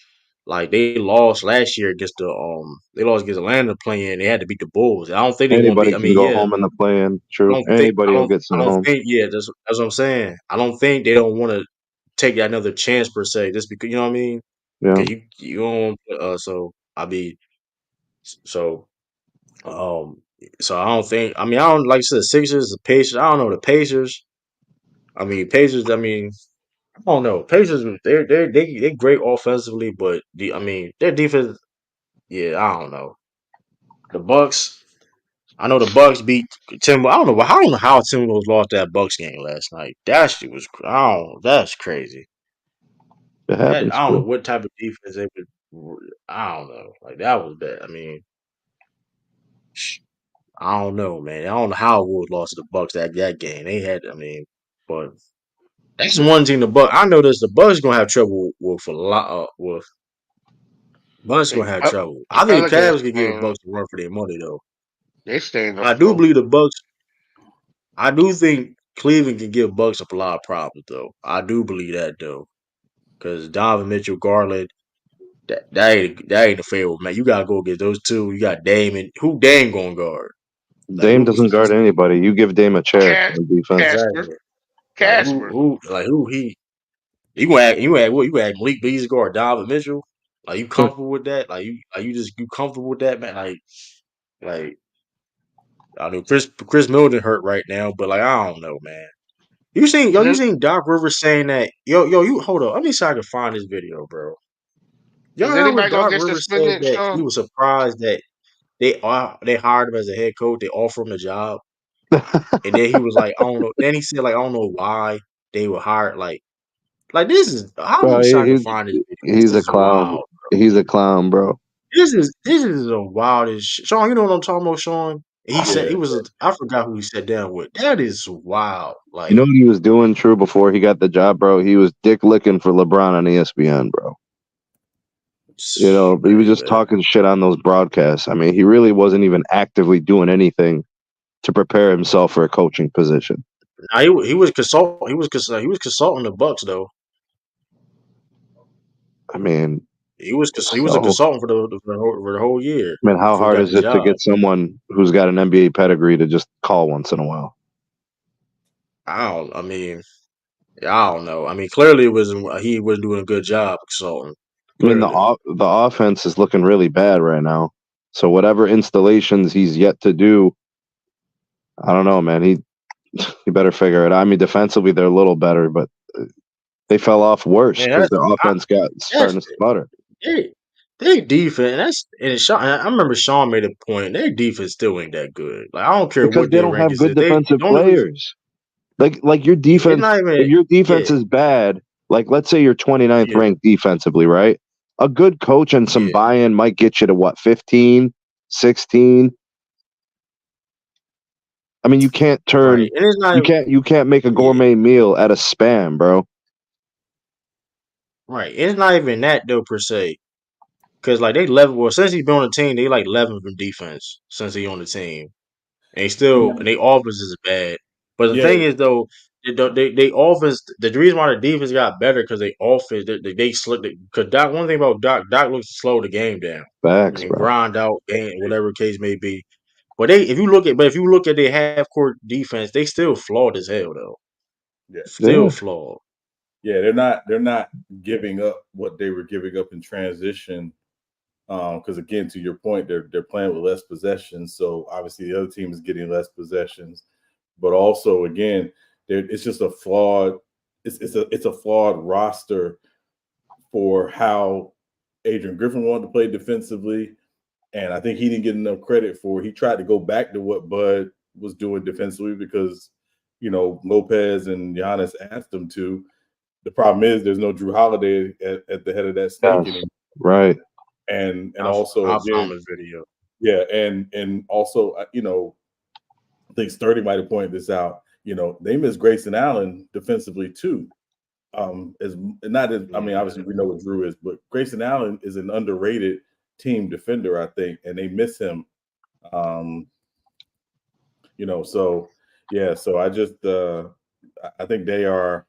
like they lost last year against they lost against Atlanta playing. They had to beat the Bulls. I don't think they want to be. Anybody I can mean, go yeah, home in the play-in. I True. don't think Anybody will get I sent don't home. think yeah. That's what I'm saying. I don't think they don't want to take that another chance per se. Just because you know what I mean. Yeah. Because you don't. So I mean, so um, so I don't think. I mean, I don't like I said. The Sixers, the Pacers. I don't know the Pacers. I mean, Pacers. I mean, I don't know. Pacers. They're great offensively, but I mean, their defense. Yeah, I don't know. The Bucks. I know the Bucks beat Timber. I don't know how Timberwolves lost that Bucks game last night. That shit was. I don't. That's crazy. It That happens, I don't know bro. what type of defense they would. I don't know. Like that was bad. I mean, I don't know, man. I don't know how Wolves lost to the Bucks that game. They had. I mean, but that's one team. The Bucks. I know this. The Bucks gonna have trouble with a lot. With Bucks The, gonna have Pe- trouble. the I think the Pelicans, Cavs could give the man, Bucks a run for their money though. they staying I do afloat. believe the Bucks. I do think Cleveland can give Bucks a lot of problems though. I do believe that though, because Donovan Mitchell, Garland, that ain't a fair one, man. You gotta go get those two. You got Dame and who Dame gonna guard? Like Dame who's doesn't guard anybody. You give Dame a chair Cas- on defense. Casper, exactly like Casper. who he you gonna act Malik Beasley guard Donovan Mitchell? Like you comfortable with that? You comfortable with that, man? Like I know Chris Middleton hurt right now, but like I don't know, man. And You then seen Doc Rivers saying that you hold up. Let me see if I can find this video, bro. Y'all is heard what anybody gonna Doc get Rivers said suspended, that he Sean? was surprised that they hired him as a head coach, they offered him the job, and then he was like, I don't know. Then he said like I don't know why they were hired like this is how Bro, many I can find this video. This he's a is clown. wild. He's a clown, bro. This is the wildest shit. Sean, you know what I'm talking about, Sean? He said Yeah. I forgot who he sat down with. That is wild. You know Like what he was doing, True, before he got the job, bro? He was dick licking for LeBron on ESPN, bro. You know, he was hey just man. talking shit on those broadcasts. I mean, he really wasn't even actively doing anything to prepare himself for a coaching position. Nah, he was he was consulting the Bucks though. I mean, He was a so consultant for the whole year I mean, how before he hard got is the it to job. get someone who's got an NBA pedigree to just call once in a while? I mean, I don't know. I mean, clearly he wasn't doing a good job consulting. I mean, Clearly, the offense is looking really bad right now. So whatever installations he's yet to do, I don't know, man. He better figure it out. I mean, defensively they're a little better, but they fell off worse man, because their offense got that's starting to sputter they they defense. And Sean, I remember Sean made a point. Their defense still ain't that good. Like I don't care because what they their don't have rankings good is. They defensive the only reason players. Like your it's defense, not if even your yeah defense is bad, like let's say you're 29th yeah ranked defensively, right? A good coach and some yeah buy-in might get you to what, 15, 16? I mean, right. And it's not even you can't make a yeah gourmet meal at a Spam, bro. right. It's not even that though per se. Cause like they level well since he's been on the team, they like 11th in defense since he on the team. And they offense is bad. But the Yeah. thing is though, they offense the reason why the defense got better because they offense they slick because Doc one thing about Doc looks to slow the game down Facts, and bro. grind out game whatever case may be. But if you look at their half court defense, they still flawed as hell though. Yeah. Still Yeah. flawed. Yeah. They're not giving up what they were giving up in transition. Because again, to your point, they're playing with less possessions, so obviously the other team is getting less possessions. But also, again, it's just a flawed. It's a flawed roster for how Adrian Griffin wanted to play defensively, and I think he didn't get enough credit for. He tried to go back to what Bud was doing defensively because Lopez and Giannis asked him to. The problem is there's no Drew Holiday at the head of that snake Yes. anymore, Right. and also I found again, this video. yeah, and also I think Sturdy might have pointed this out. They miss Grayson Allen defensively too. As not as I mean, obviously we know what Drew is, but Grayson Allen is an underrated team defender, I think, and they miss him. So yeah, so I just I think they are.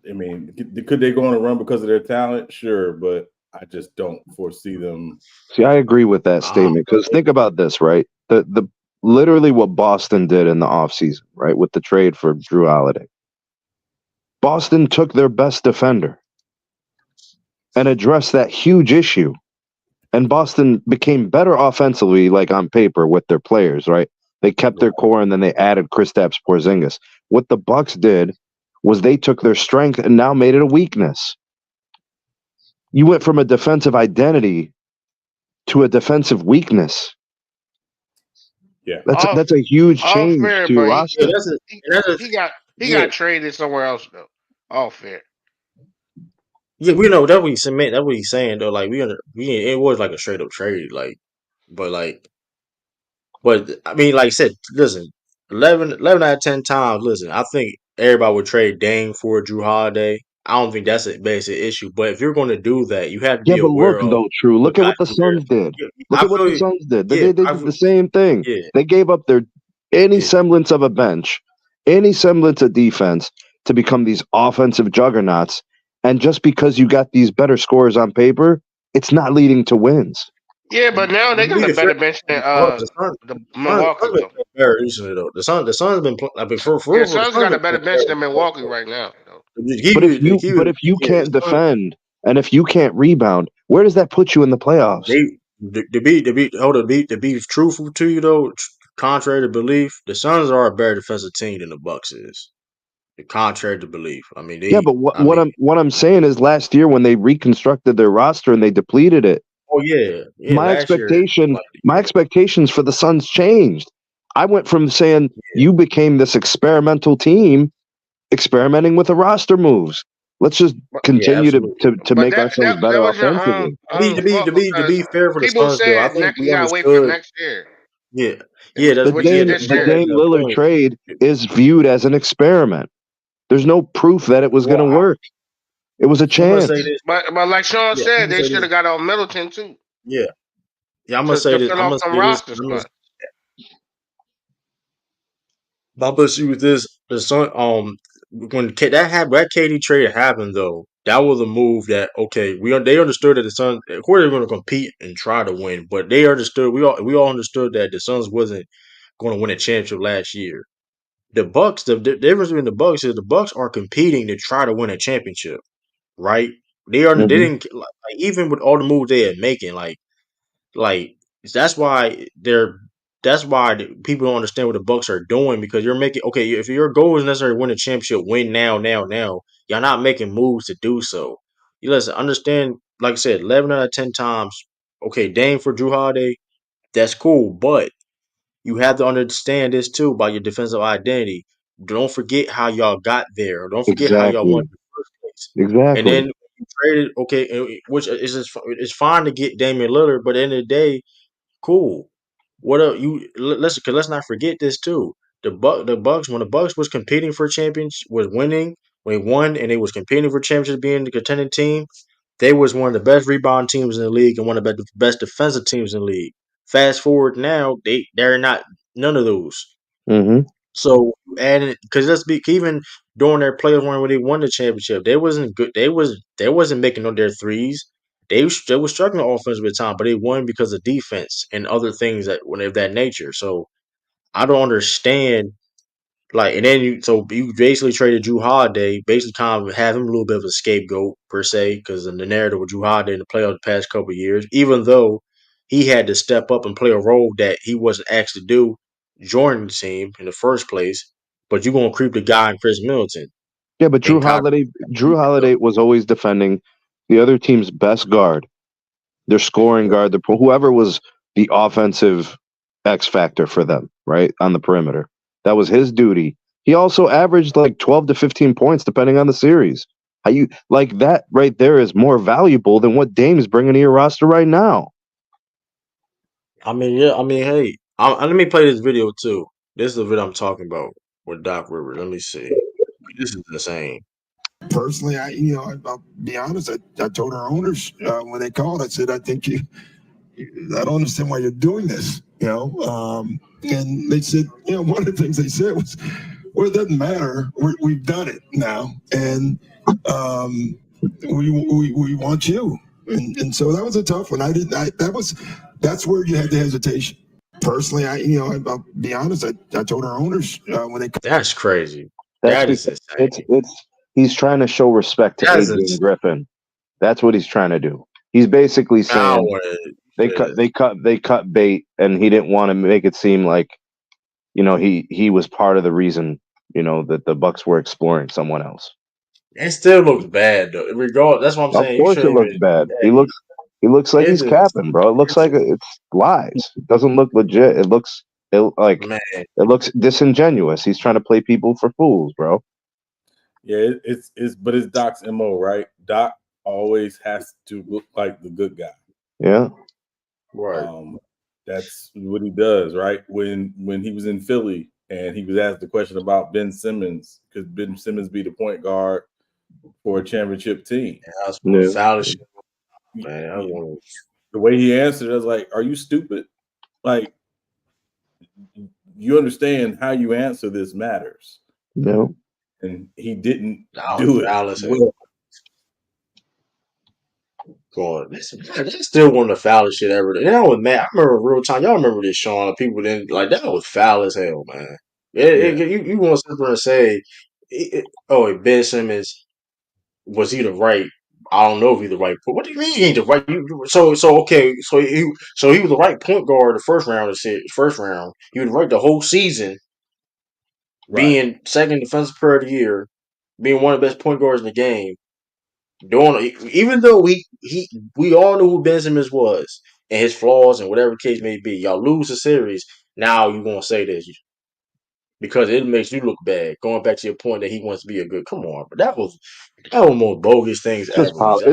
I mean, could they go on a run because of their talent? Sure, but I just don't foresee them. See, I agree with that statement because think about this, right? The literally what Boston did in the offseason, right, with the trade for Drew Holiday. Boston took their best defender and addressed that huge issue. And Boston became better offensively, like on paper, with their players, right? They kept their core and then they added Kristaps Porzingis. What the Bucks did was they took their strength and now made it a weakness. You went from a defensive identity to a defensive weakness. Yeah, that's a huge change fair, to your but roster. he got traded somewhere else though. All fair. Yeah, we know that what he's saying. That's what he's saying though. Like it was like a straight up trade. But I mean, like I said, listen, 11 out of 10 times. Listen, I think everybody would trade Dame for Drew Holiday. I don't think that's a basic issue. But if you're going to do that, you have to Yeah, be but aware look of though, True. what Look at got what the you there. Suns did. Yeah, Look I at what feel the you. Suns did. Yeah, They I did feel, the same thing. yeah, They gave up any yeah. semblance of a bench, any semblance of defense to become these offensive juggernauts. And just because you got these better scores on paper, it's not leading to wins. Yeah, but now they To be got a fair, better bench than the Suns Milwaukee been though. playing better recently though. The Suns been playing. I mean, for Yeah, real, the Suns Suns got been a better playing bench than Milwaukee better. right now though. But if you Yeah, the can't Suns. defend and if you can't rebound, where does that put you in the playoffs? To be truthful to you though, contrary to belief, the Suns are a better defensive team than the Bucks is. Contrary to belief, I mean Yeah, but what I'm saying is last year when they reconstructed their roster and they depleted it, oh yeah, last year, like my expectations for the Suns changed. I went from saying you became this experimental team, experimenting with the roster moves. Let's just yeah, continue absolutely. to But make ourselves that better was your offensively. fault To because be fair for the people Suns though, I said think we you gotta wait for understood. next year, Yeah, yeah, that's The which is Dame this the year. Dame Lillard point. trade is viewed as an experiment. There's no proof that it was going to Well, work. It was a I'm gonna say chance. this. But like Sean Yeah, I'm said, gonna they say should this. have got on Middleton too Yeah, yeah, I'm gonna say to this. fill I'm off gonna some say this. roster spots. I'm gonna see with this. The Sun, that KD trade happened though, that was a move that okay, they understood that the Suns, of course, they're going to compete and try to win, but they understood. We all understood that the Suns wasn't going to win a championship last year. The Bucks, the difference between the Bucks is the Bucks are competing to try to win a championship, right? They Hmm. didn't like even with all the moves they had making, like that's why they're that's why people don't understand what the Bucks are doing because you're making okay if your goal is necessarily win a championship, win now. You're not making moves to do so. You listen, understand. Like I said, 11 out of 10 times. Okay, Dame for Drew Holiday, that's cool, but you have to understand this too about your defensive identity. Don't forget how y'all got there. Don't forget how y'all won Exactly. in the first place. And Exactly. then you traded, okay, which is it's fine to get Damian Lillard, but at the end of the day, cool. What up? Let's not forget this too. The Bucks when the Bucks was competing for champions was winning when they won and they was competing for championship being the contending team. They was one of the best rebound teams in the league and one of the best defensive teams in the league. Fast forward now, they're not none of those. Hmm. So adding because let's be even during their playoff run when they won the championship, they wasn't good. They wasn't making on their threes. They was struggling offensively at time, but they won because of defense and other things of that nature. So I don't understand and then you basically traded Drew Holiday, basically kind of have him a little bit of a scapegoat per se, because in the narrative with Drew Holiday in the playoffs the past couple of years, even though he had to step up and play a role that he wasn't asked to do, joining the team in the first place. But you're gonna creep the guy in Chris Middleton Yeah, but and Kyrie. Drew Holiday was always defending the other team's best guard, their scoring guard, whoever was the offensive X factor for them, right on the perimeter. That was his duty. He also averaged like 12 to 15 points depending on the series. How you like that right there is more valuable than what Dame's bringing to your roster right now. I mean, yeah. I mean, hey, let me play this video too. This is the video I'm talking about with Doc Rivers. Let me see. This is insane. Personally, I'll be honest. I told our owners when they called, I said, I think I don't understand why you're doing this. And they said, one of the things they said was, well, it doesn't matter. We've done it now, and we want you. And so that was a tough one. That's where you had the hesitation. Personally, I'll be honest. I told our owners when they. That's crazy. That's That is because insane. it's he's trying to show respect to That's Adrian insane. Griffin. That's what he's trying to do. He's basically Now, saying they cut bait, and he didn't want to make it seem like he was part of the reason that the Bucks were exploring someone else. it still looks bad though. That's what I'm Of saying. You course, it shouldn't looks even. bad. Yeah, He looks like it's he's a, capping, bro. It looks it's like it's lies. It doesn't look legit. It looks man. it looks disingenuous. He's trying to play people for fools, bro. Yeah, but it's Doc's MO, right? Doc always has to look like the good guy. Yeah. Right. That's what he does, right? When he was in Philly and he was asked the question about Ben Simmons, could Ben Simmons be the point guard for a championship team? That's one Yeah. foul shit, man. That one. The way he answered, I was like, "Are you stupid? Like, you understand how you answer this matters." No. And he didn't That was do it foul as hell. well. God, that's still one of the foulest shit ever. And that was mad. I remember real time. Y'all remember this, Sean? People didn't like that was foul as hell, man. You want to sit there and say, Ben Simmons was he the right? I don't know if he's the right. What do you mean he ain't the right? Okay, so he was the right point guard the first round of the first round. He was right the whole season, Right. being second defensive player of the year, being one of the best point guards in the game. Even though we all knew who Ben Simmons was and his flaws and whatever case may be, y'all lose the series. Now you gonna say this because it makes you look bad. Going back to your point that he wants to be a good. Come on, but that was one of the most bogus things It's just ever.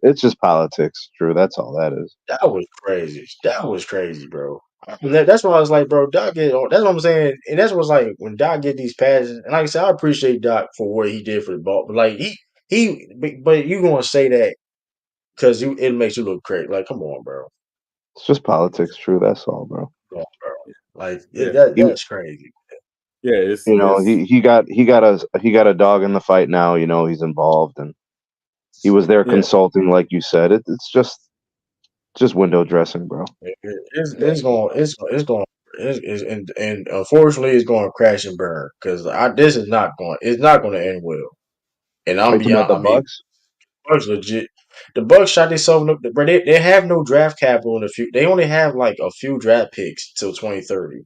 it's just politics, Drew. That's all that is. That was crazy. That was crazy, bro. That's why I was like, bro, Doc get on. That's what I'm saying, and that's what's like when Doc get these passes. And like I said, I appreciate Doc for what he did for the ball, but like but you gonna say that because it makes you look crazy. Like, come on, bro. It's just politics, Drew. That's all, bro. Come on, bro. Like Yeah. He, that's crazy. Yeah, it's he got a dog in the fight now. He's involved, and he was there yeah. consulting, like you said. It's just window dressing, bro. And unfortunately it's going to crash and burn because this is not going. It's not going to end well. And I'm Are you talking about beyond. the I mean, Bucks? Bucks legit. The Bucks shot themselves in the. But they have no draft capital in the future. They only have like a few draft picks till 2030.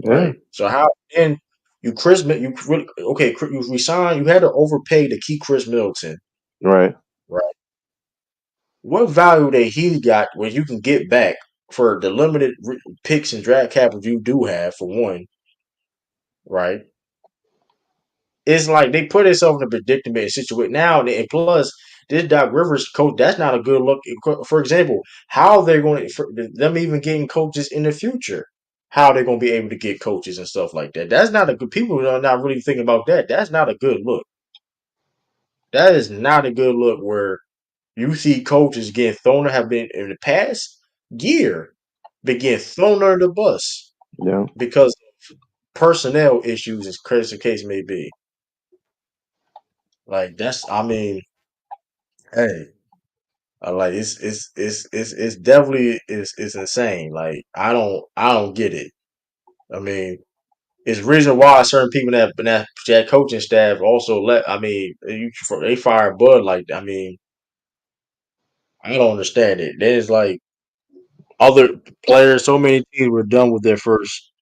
Yeah, Right. So how then you you resign. You had to overpay to keep Chris Middleton. right. Right. What value that he got when you can get back for the limited picks and draft capital you do have for one, right? It's like they put themselves in a predicament situation now, and plus this Doc Rivers coach, that's not a good look. For example, how they're going to them even getting coaches in the future, how they're going to be able to get coaches and stuff like that. That's not a good. People are not really thinking about that. That's not a good look. That is not a good look. Where you see coaches getting thrown, have been in the past year, been getting thrown under the bus Yeah, because of personnel issues, as crazy the case may be. Like I mean, hey, like it's definitely it's insane. Like I don't get it. I mean, it's reason why certain people that coaching staff also let. I mean, they fired Bud. Like I mean, I don't understand it. There's like other players. So many teams were done with their first.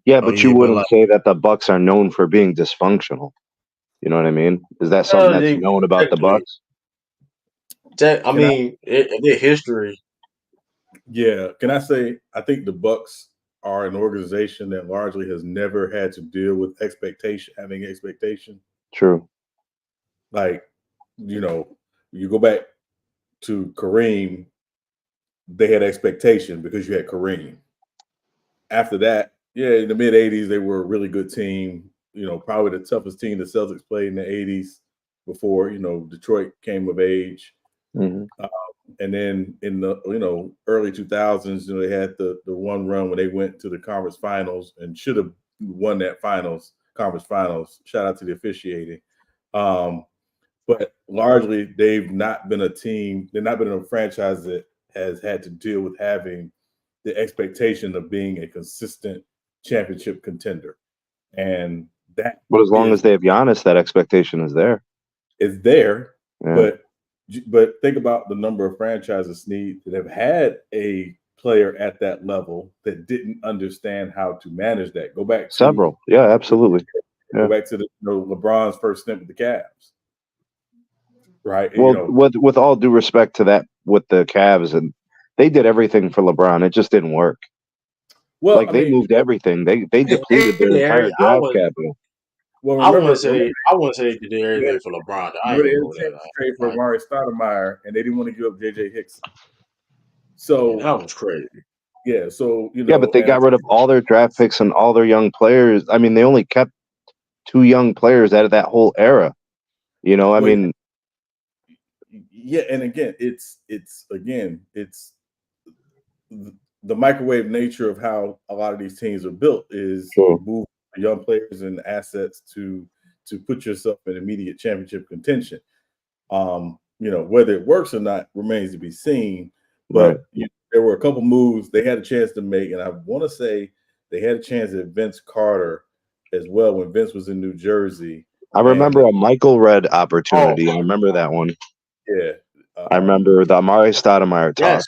yeah, Oh but you yeah, but wouldn't like say that the Bucks are known for being dysfunctional. You know what I mean? Is that something that's they known about the technically. Bucks? I Can I mean, their history. can I say I think the Bucks are an organization that largely has never had to deal with having expectation. True. Like, you go back to Kareem, they had expectation because you had Kareem. After that, yeah, in the mid '80s, they were a really good team. probably the toughest team the Celtics played in the '80s before Detroit came of age. hmm And then in the early 2000s, they had the one run where they went to the conference finals and should have won that conference finals. Shout out to the officiating. But largely, they've not been a team. They've not been a franchise that has had to deal with having the expectation of being a consistent championship contender, and that But as long as they have Giannis, that expectation is there. is there. Yeah. But think about the number of franchises, Snead, that have had a player at that level that didn't understand how to manage that. Go back to Several. Yeah, absolutely. Go back to LeBron's first stint with the Cavs, right? Well, with all due respect to that, with the Cavs, and they did everything for LeBron, it just didn't work. Well, like they moved everything. They depleted their entire draft capital. Well, I remember, wouldn't say they did everything for LeBron. I ain't gonna go there. Trade for Amari Stoudemire, and they didn't want to give up J.J. Hickson. So that was crazy. Yeah, so yeah, but they got rid of all their draft picks and all their young players. I mean, they only kept 2 young players out of that whole era. I mean, yeah, and again, it's the microwave nature of how a lot of these teams are built is move young players and assets to put yourself in immediate championship contention. Whether it works or not remains to be seen. But there were a couple moves they had a chance to make, and I want to say they had a chance at Vince Carter as well when Vince was in New Jersey. I remember a Michael Redd opportunity. I remember that one. Yeah. I remember the Amari Stoudemire talk.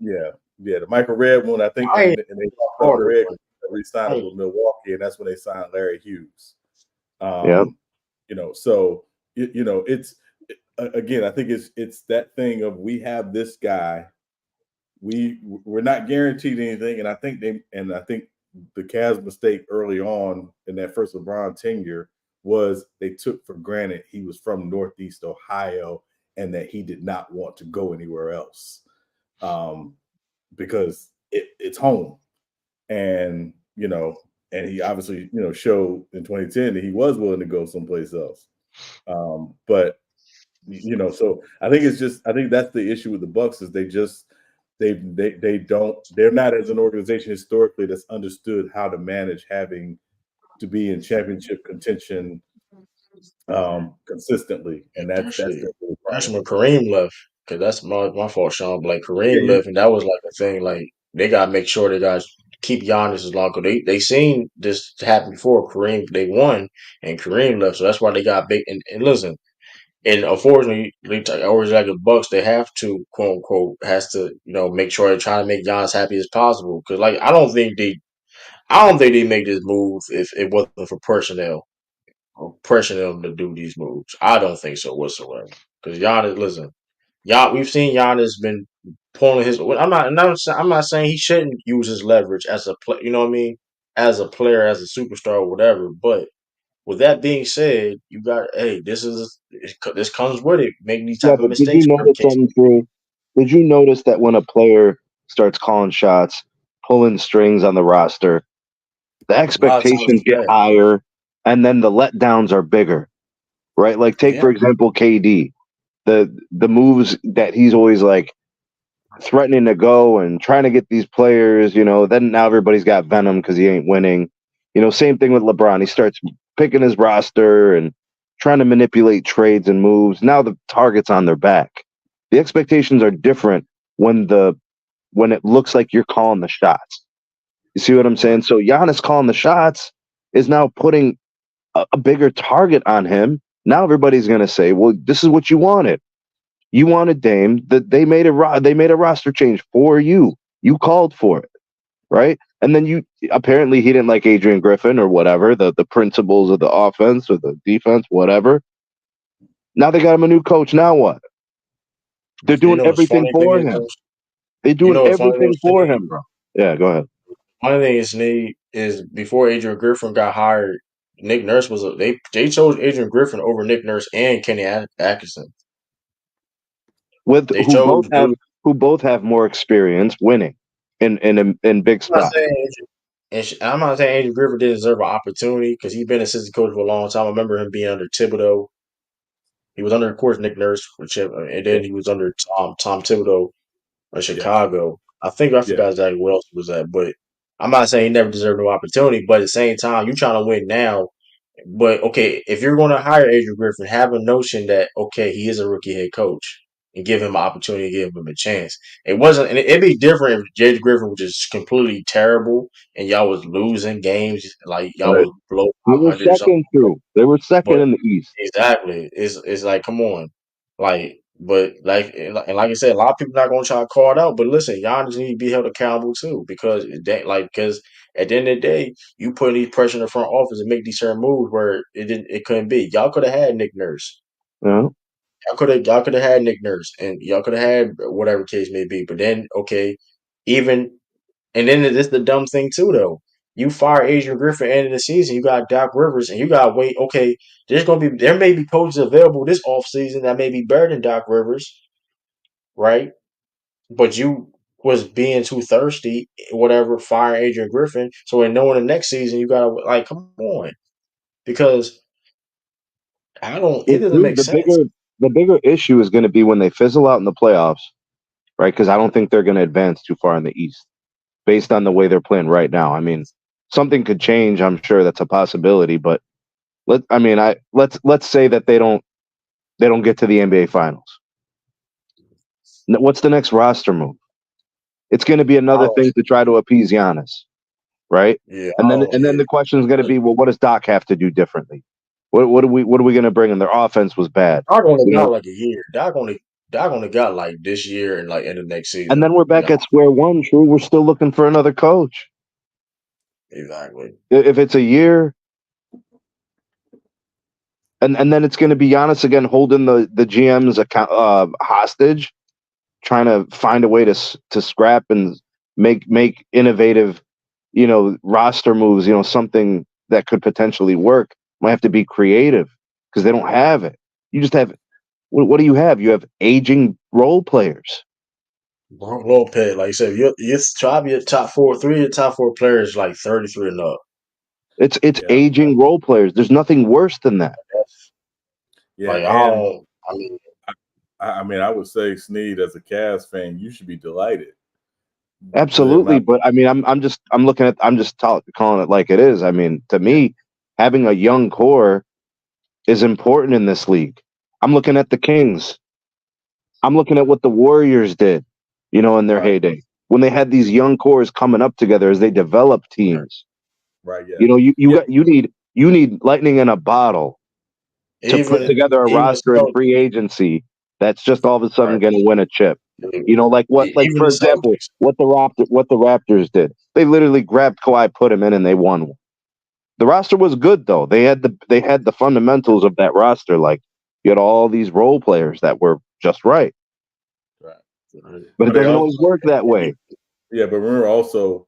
Yeah, the Michael Redd one, I think, and they Carter Redd re-signed with Milwaukee, and that's when they signed Larry Hughes. So it's again, I think it's that thing of we have this guy, we're not guaranteed anything, and I think the Cavs' mistake early on in that first LeBron tenure was they took for granted he was from Northeast Ohio and that he did not want to go anywhere else. Because it's home, and and he obviously showed in 2010 that he was willing to go someplace else. But so I think that's the issue with the Bucks is they're not as an organization historically that's understood how to manage having to be in championship contention consistently, and that's when Kareem left. Because that's my fault, Sean. But like Kareem left, and that was like a thing. Like they gotta make sure they guys keep Giannis as long. Cause they seen this happen before. Kareem they won, and Kareem left, so that's why they got big. And listen, and unfortunately, always like the Bucks, they have to quote unquote has to make sure they're trying to make Giannis happy as possible. Because like I don't think they make this move if it wasn't for personnel or pressuring them to do these moves. I don't think so whatsoever. Because Giannis, listen. We've seen Giannis been pulling his. I'm not saying he shouldn't use his leverage as a play. You know what I mean? As a player, as a superstar, or whatever. But with that being said, you got this comes with it. Making these type of but mistakes. Did you notice something, Drew? Did you notice that when a player starts calling shots, pulling strings on the roster, the expectations get higher, and then the letdowns are bigger, right? Like take for example KD. The moves that he's always like threatening to go and trying to get these players, then now everybody's got venom because he ain't winning. Same thing with LeBron. He starts picking his roster and trying to manipulate trades and moves. Now the target's on their back. The expectations are different when it looks like you're calling the shots. You see what I'm saying? So Giannis calling the shots is now putting a bigger target on him. Now everybody's going to say, well, this is what you wanted. You wanted Dame. That they made a roster change for you. You called for it, right? And then apparently he didn't like Adrian Griffin or whatever, the principles of the offense or the defense, whatever. Now they got him a new coach. Now what? They're doing everything for him. They're doing everything for him, bro. Yeah, go ahead. One thing is before Adrian Griffin got hired, Nick Nurse they chose Adrian Griffin over Nick Nurse and Kenny Atkinson. Who both have more experience winning in big spots. and I'm not saying Adrian Griffin didn't deserve an opportunity because he's been assistant coach for a long time. I remember him being under Thibodeau. He was under, of course, Nick Nurse, and then he was under Tom Thibodeau in Yes. Chicago. I Yeah. forgot exactly what else was that, but I'm not saying he never deserved no opportunity. But at the same time, you trying to win now. But okay, if you're going to hire Adrian Griffin, have a notion that okay, he is a rookie head coach, and give him an opportunity, give him a chance. It wasn't, and it'd be different if Adrian Griffin was just completely terrible and y'all was losing games, like y'all Right. was below They were 500 or something. second too. They were second But in the East. exactly, it's like, come on, like, but like I said, a lot of people not gonna try to call it out. But listen, Giannis need to be held accountable too, because because at the end of the day, you put these pressure in the front office and make these certain moves where it couldn't be. Y'all could have had Nick Nurse. You know? Y'all could have had Nick Nurse, and y'all could have had whatever case may be. But then okay, even and then this the dumb thing too, though. You fire Adrian Griffin end of the season. You got Doc Rivers, and you got to wait. Okay, there may be coaches available this offseason that may be better than Doc Rivers, right? But you was being too thirsty, whatever, firing Adrian Griffin. So in knowing the next season, you gotta like, come on, because I don't. It Well, doesn't dude, make sense. the bigger issue is going to be when they fizzle out in the playoffs, right? Because I don't think they're going to advance too far in the East based on the way they're playing right now. I mean, something could change. I'm sure that's a possibility, but let's say that they don't get to the NBA Finals. What's the next roster move? It's going to be I another don't. thing to try to appease Giannis, right? Yeah, I And then don't. the question is going to Yeah. be, well, what does Doc have to do differently? What are we going to bring in? Their offense was bad, Doc only you got know. like a year. Doc only got like this year and like in the next And season. then we're back at square one. True, we're still looking for another coach. Exactly. If it's a year, and then it's going to be Giannis again holding the GM's account hostage, trying to find a way to scrap and make innovative, roster moves. Something that could potentially work. Might have to be creative because they don't have it. You just have what do you have? You have aging role players. Brook Lopez, like you said, you try to be a top four, three of your top four players like 33 and up. It's Yeah. aging role players. There's nothing worse than that. Yeah. Like And I mean, I mean, I would say, Sneed, as a Cavs fan, you should be delighted. The Absolutely, amount, but I mean, I'm looking at I'm just calling it like it is. I mean, to me, having a young core is important in this league. I'm looking at the Kings. I'm looking at what the Warriors did, in their right, heyday when they had these young cores coming up together as they develop teams. right, yeah, You yeah, got you need lightning in a bottle to put together a even roster in the free agency that's just all of a sudden right, going to win a chip. Like even for the example, Celtics. what the Raptors did. They literally grabbed Kawhi, put him in, and they won one. The roster was good though. They had the fundamentals of that roster. Like you had all these role players that were just right, right. but it But they doesn't also, always work that way. yeah, but remember also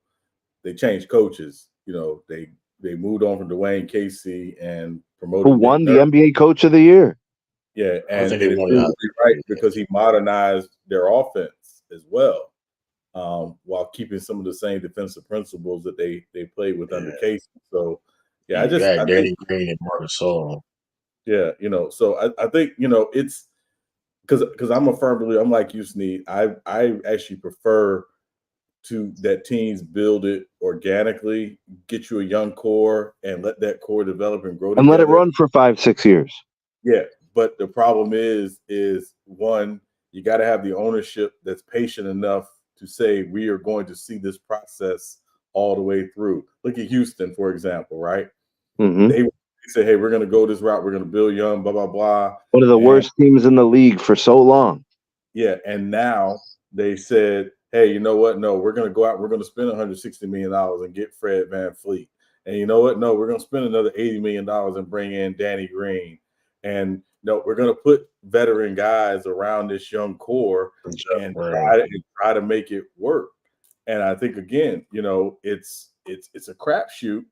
they changed coaches. They moved on from Dwayne Casey and Who promoted Nick won the Nurse. NBA Coach of the Year? Yeah, I and think they it won proved it. to be right because he modernized their offense as well, while keeping some of the same defensive principles that they played with under Yeah, Casey. So, yeah, and you I got think, Danny Green and Marcus Gasol. yeah, so I think it's because I'm a firm believer. I'm like you, Snead. I actually prefer to that teams build it organically, get you a young core, and let that core develop and grow And let it together. run for 5-6 years. Yeah, but the problem is one, you got to have the ownership that's patient enough to say we are going to see this process all the way through. Look at Houston, for example, right? Hmm. They say, hey, we're going to go this route. We're going to build young, blah blah blah, One of the and worst teams in the league for so long. yeah, and now they said, hey, you know what? No, we're going to go out. We're going to spend $160 million and get Fred VanVleet. And you know what? No, we're going to spend another $80 million and bring in Danny Green. And no, we're going to put veteran guys around this young core and Right. try to make it work. And I think again, it's a crapshoot,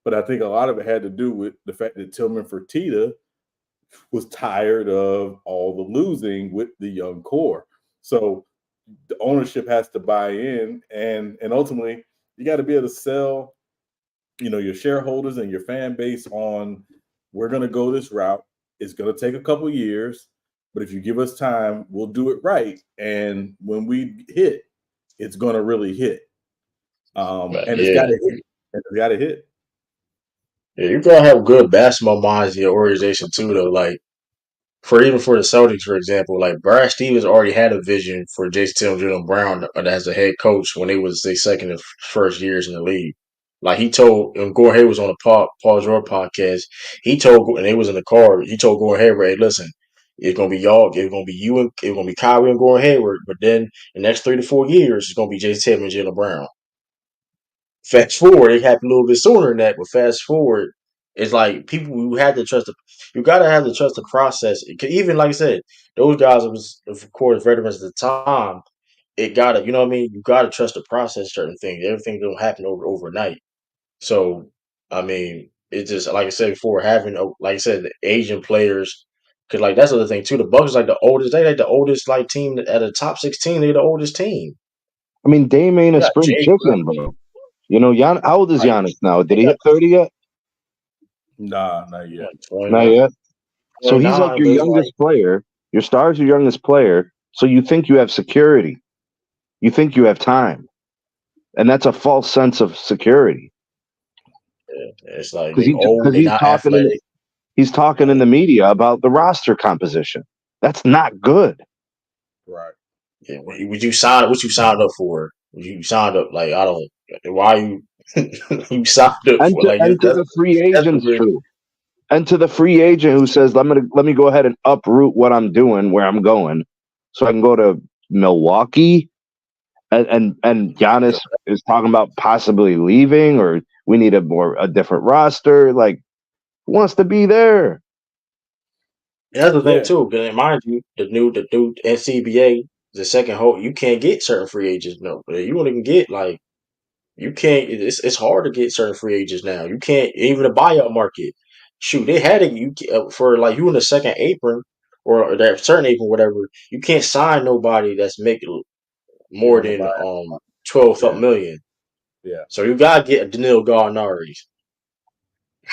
but I think a lot of it had to do with the fact that Tillman Fertitta was tired of all the losing with the young core. So the ownership has to buy in, and ultimately you got to be able to sell your shareholders and your fan base on we're going to go this route. It's going to take a couple years, but if you give us time, we'll do it right. And when we hit, it's going to really hit. And it's got to hit. And it's got to hit. Yeah, you gotta have good basketball minds in your organization too, though. Like even for the Celtics, for example, like Brad Stevens already had a vision for Jayson Tatum, Jaylen Brown as a head coach when they was their second and first years in the league. Like he told, and Gordon Hayward was on the Paul George podcast. He told, and they was in the car. He told Gordon Hayward, "Hey, listen, it's gonna be y'all. It's gonna be you and it's gonna be Kyrie and Gordon Hayward. But then the next 3 to 4 years, it's gonna be Jayson Tatum and Jaylen Brown." Fast forward, it happened a little bit sooner than that, but fast forward, it's like people who had to trust the. You gotta have to trust the process. Even like I said, those guys was of course veterans at the time. It gotta, you know what I mean. You gotta trust the process. Certain things, everything don't happen overnight. So I mean, it's just like I said before, having like I said, the Asian players. Cause like that's the other thing too. The Bucks like the oldest. They like the oldest like team at a top 16. They're the oldest team. I mean, Dame ain't a Yeah, spring Jay chicken, bro. How old is like Giannis now? Did they he got hit 30 yet? Nah, not yet. like Not 29, yet. So he's like 29, your but it's like youngest player. Your star's your youngest player. So you think you have security. You think you have time. And that's a false sense of security. it's like Because they old, they he's not talking athletic. in the media about the roster composition. That's not good. Right. Yeah, would you sign? What you signed up for? You signed up like I don't. Why you you signed up And for to like and to that's the free that's the agents real. too. And to the free agent who says, let me go ahead and uproot what I'm doing, where I'm going, so I can go to Milwaukee. And Giannis is talking about possibly leaving, or we need a different roster. Like, who wants to be there? And that's the thing Yeah. too. Because mind you, the new NCBA, the second whole, you can't get certain free agents. No, but you only can get like you can't. It's hard to get certain free agents now. You can't even the buyout market. Shoot, they had it. For like you in the second apron or that certain apron, whatever. You can't sign nobody that's making Yeah, more on the than buy. 12 Yeah. something million. Yeah. So you gotta get Danilo Gallinari.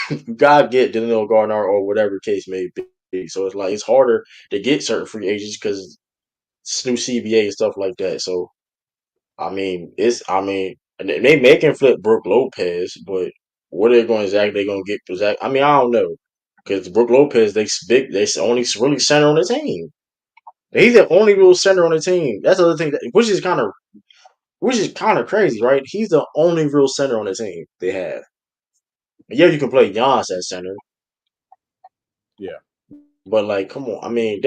You gotta get Danilo Gallinari or whatever case may be. So it's like it's harder to get certain free agents because it's new CBA and stuff like that. So and they making flip Brooke Lopez, but what are they going exactly? They gonna get exactly? I mean, I don't know because Brooke Lopez they only really center on the team. He's the only real center on the team. That's the other thing, which is kind of crazy, right? He's the only real center on the team they have. Yeah, you can play Giannis at center, Yeah. but like, come on. I mean,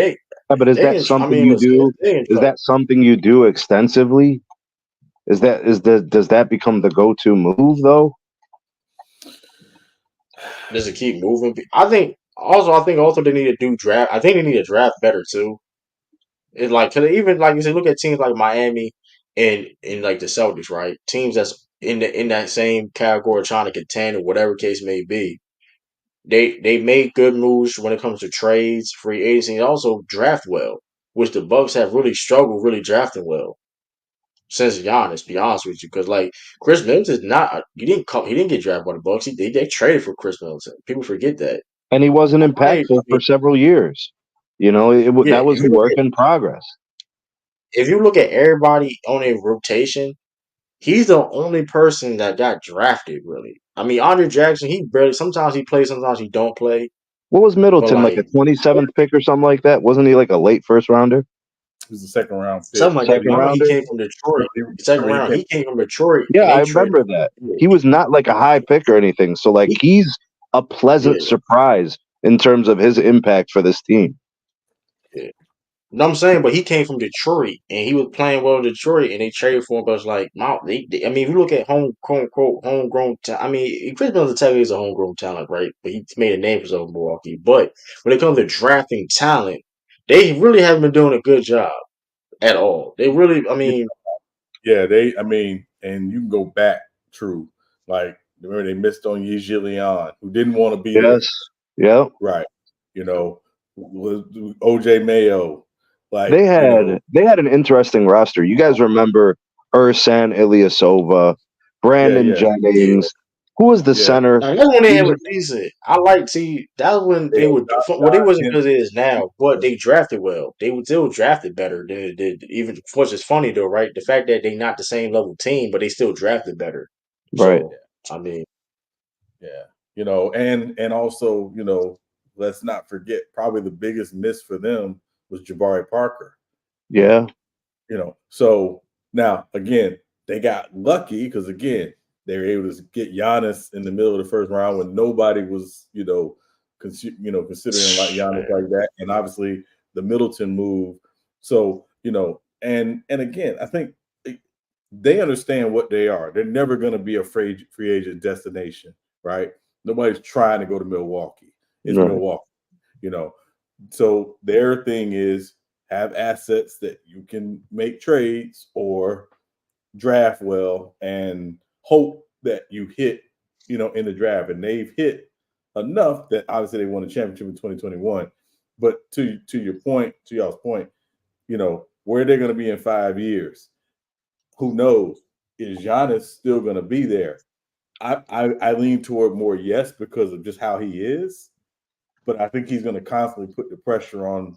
Yeah, but is they. that I something mean, you listen, do? they in Is trouble. that something you do extensively? Does that become the go-to move though? Does it keep moving? I think also they need to do draft. I think they need to draft better too. It's like, cause even like you say, look at teams like Miami and like the Celtics, right? Teams that's in that same category trying to contend or whatever case may be. They made good moves when it comes to trades, free agency, and also draft well, which the Bucks have really struggled really drafting well since Giannis. Be honest with you, because like Chris Middleton is not he didn't get drafted by the Bucks. They traded for Chris Middleton. People forget that. And he wasn't I impactful mean, for several years. yeah. That was a work in progress. If you look at everybody on a rotation, he's the only person that got drafted. Really, I mean, Andre Jackson. He barely. Sometimes he plays. Sometimes he don't play. What was But Middleton, like a like 27th pick or something like that? Wasn't he like a late first rounder, He's a second round pick. something like that. second Remember, he rounder? came from Detroit. Second Remember he round, came. he came from Detroit, Yeah, and I they traded. remember that. Yeah, He was not like a high pick or anything. So like he, he's a yeah, pleasant surprise in terms of his impact for this team. yeah. No, I'm saying, but he came from Detroit, and he was playing well in Detroit, and they traded for him. But it's like, I mean, if you look at quote unquote homegrown talent, I mean, Chris Middleton technically is a homegrown talent, right? But he made a name for himself in Milwaukee. But when it comes to drafting talent, they really haven't been doing a good job at all. They really, I mean, Yeah, I mean, and you can go back, true. Like, remember they missed on Gilgeous-Alexander, who didn't want to be Yes. there. Yeah. Right. Was OJ Mayo. Like, They had an interesting roster. You guys remember Ersan Ilyasova, Brandon yeah. yeah, Jennings, Who was the Yeah, center? Now, that's when He they was were decent. I like see that was when yeah, they were well. They wasn't John good as it is now, but they drafted well. They were still drafted better. They even which is funny though, right? The fact that they not the same level team, but they still drafted better. right. So I mean, yeah, and also, let's not forget probably the biggest miss for them was Jabari Parker. Yeah, So now again, they got lucky because again, they were able to get Giannis in the middle of the first round when nobody was, considering like Giannis man, like that, and obviously the Middleton move. So and again, I think they understand what they are. They're never going to be a free agent destination, right? Nobody's trying to go to Milwaukee. It's right. Milwaukee, you know. So their thing is have assets that you can make trades or draft well and hope that you hit, in the draft. And they've hit enough that obviously they won a championship in 2021. But to your point, to y'all's point, where they're going to be in 5 years, who knows? Is Giannis still going to be there? I lean toward more yes because of just how he is, but I think he's going to constantly put the pressure on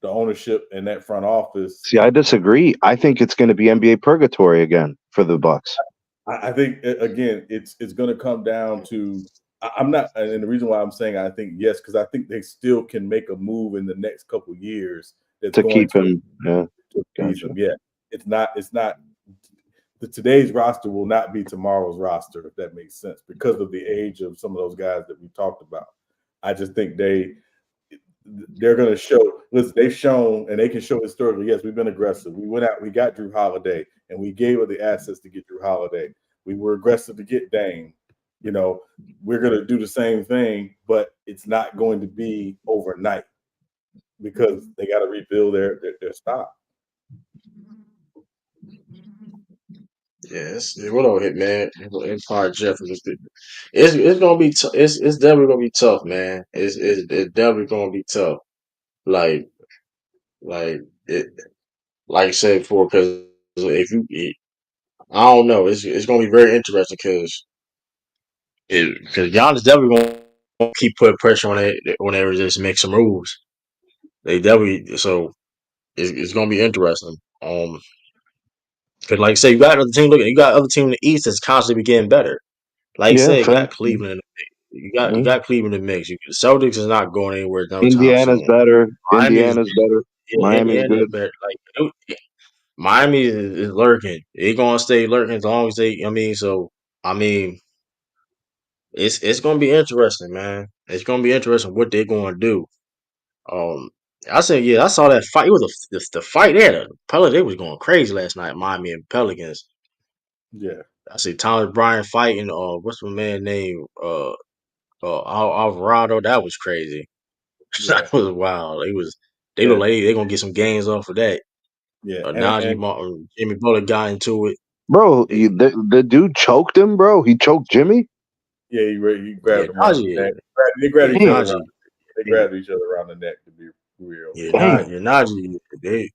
the ownership and that front office. See, I disagree. I think it's going to be NBA purgatory again for the Bucks. I think again, it's going to come down to I'm not, and the reason why I'm saying I think yes, because I think they still can make a move in the next couple of years that's To going keep to him. Yeah, appease gotcha. them. Yeah, it's not today's roster will not be tomorrow's roster, if that makes sense, because of the age of some of those guys that we talked about. I just think they're going to show. Listen, they've shown, and they can show historically. Yes, we've been aggressive. We went out, we got Drew Holiday, and we gave her the assets to get Drew Holiday. We were aggressive to get Dame. We're going to do the same thing, but it's not going to be overnight because they got to rebuild their stock. yes. What on hit, man? Empire Jeff it's gonna be it's definitely gonna be tough, man. It's definitely gonna be tough. Like like it like I said before, because if you I don't know, it's gonna be very interesting because Giannis definitely gonna keep putting pressure on it whenever they just make some moves. They definitely so it's gonna be interesting. Because like I say, you got other team looking, you got other team in the East that's constantly getting better. Like you Yeah, said, you got fact. Cleveland in the mix. You Yeah. got Cleveland in the mix. The Celtics is not going anywhere no time Indiana's soon. better. Miami is Indiana's better. Miami's Indiana good. better. Like Miami is lurking. They gonna stay lurking as long as they. I mean, so I mean, it's gonna be interesting, man. It's gonna be interesting what they're gonna do. Um, I said, yeah, I saw that fight. It was the fight there. The Pelicans, they was going crazy last night. Miami and Pelicans. Yeah, I see Thomas Bryant fighting. What's my man name? Alvarado. That was crazy. yeah, That was wild. It was. They look yeah, like they gonna get some gains off of that. yeah. Najee Martin, Jimmy Butler got into it. Bro, They, the dude choked him, bro. He choked Jimmy. Yeah, he yeah, grabbed him around the Najee. neck. They grabbed Yeah, each other Damn. around. Najee. They Yeah, grabbed each other around the neck, to be real. yeah, Damn. Najee.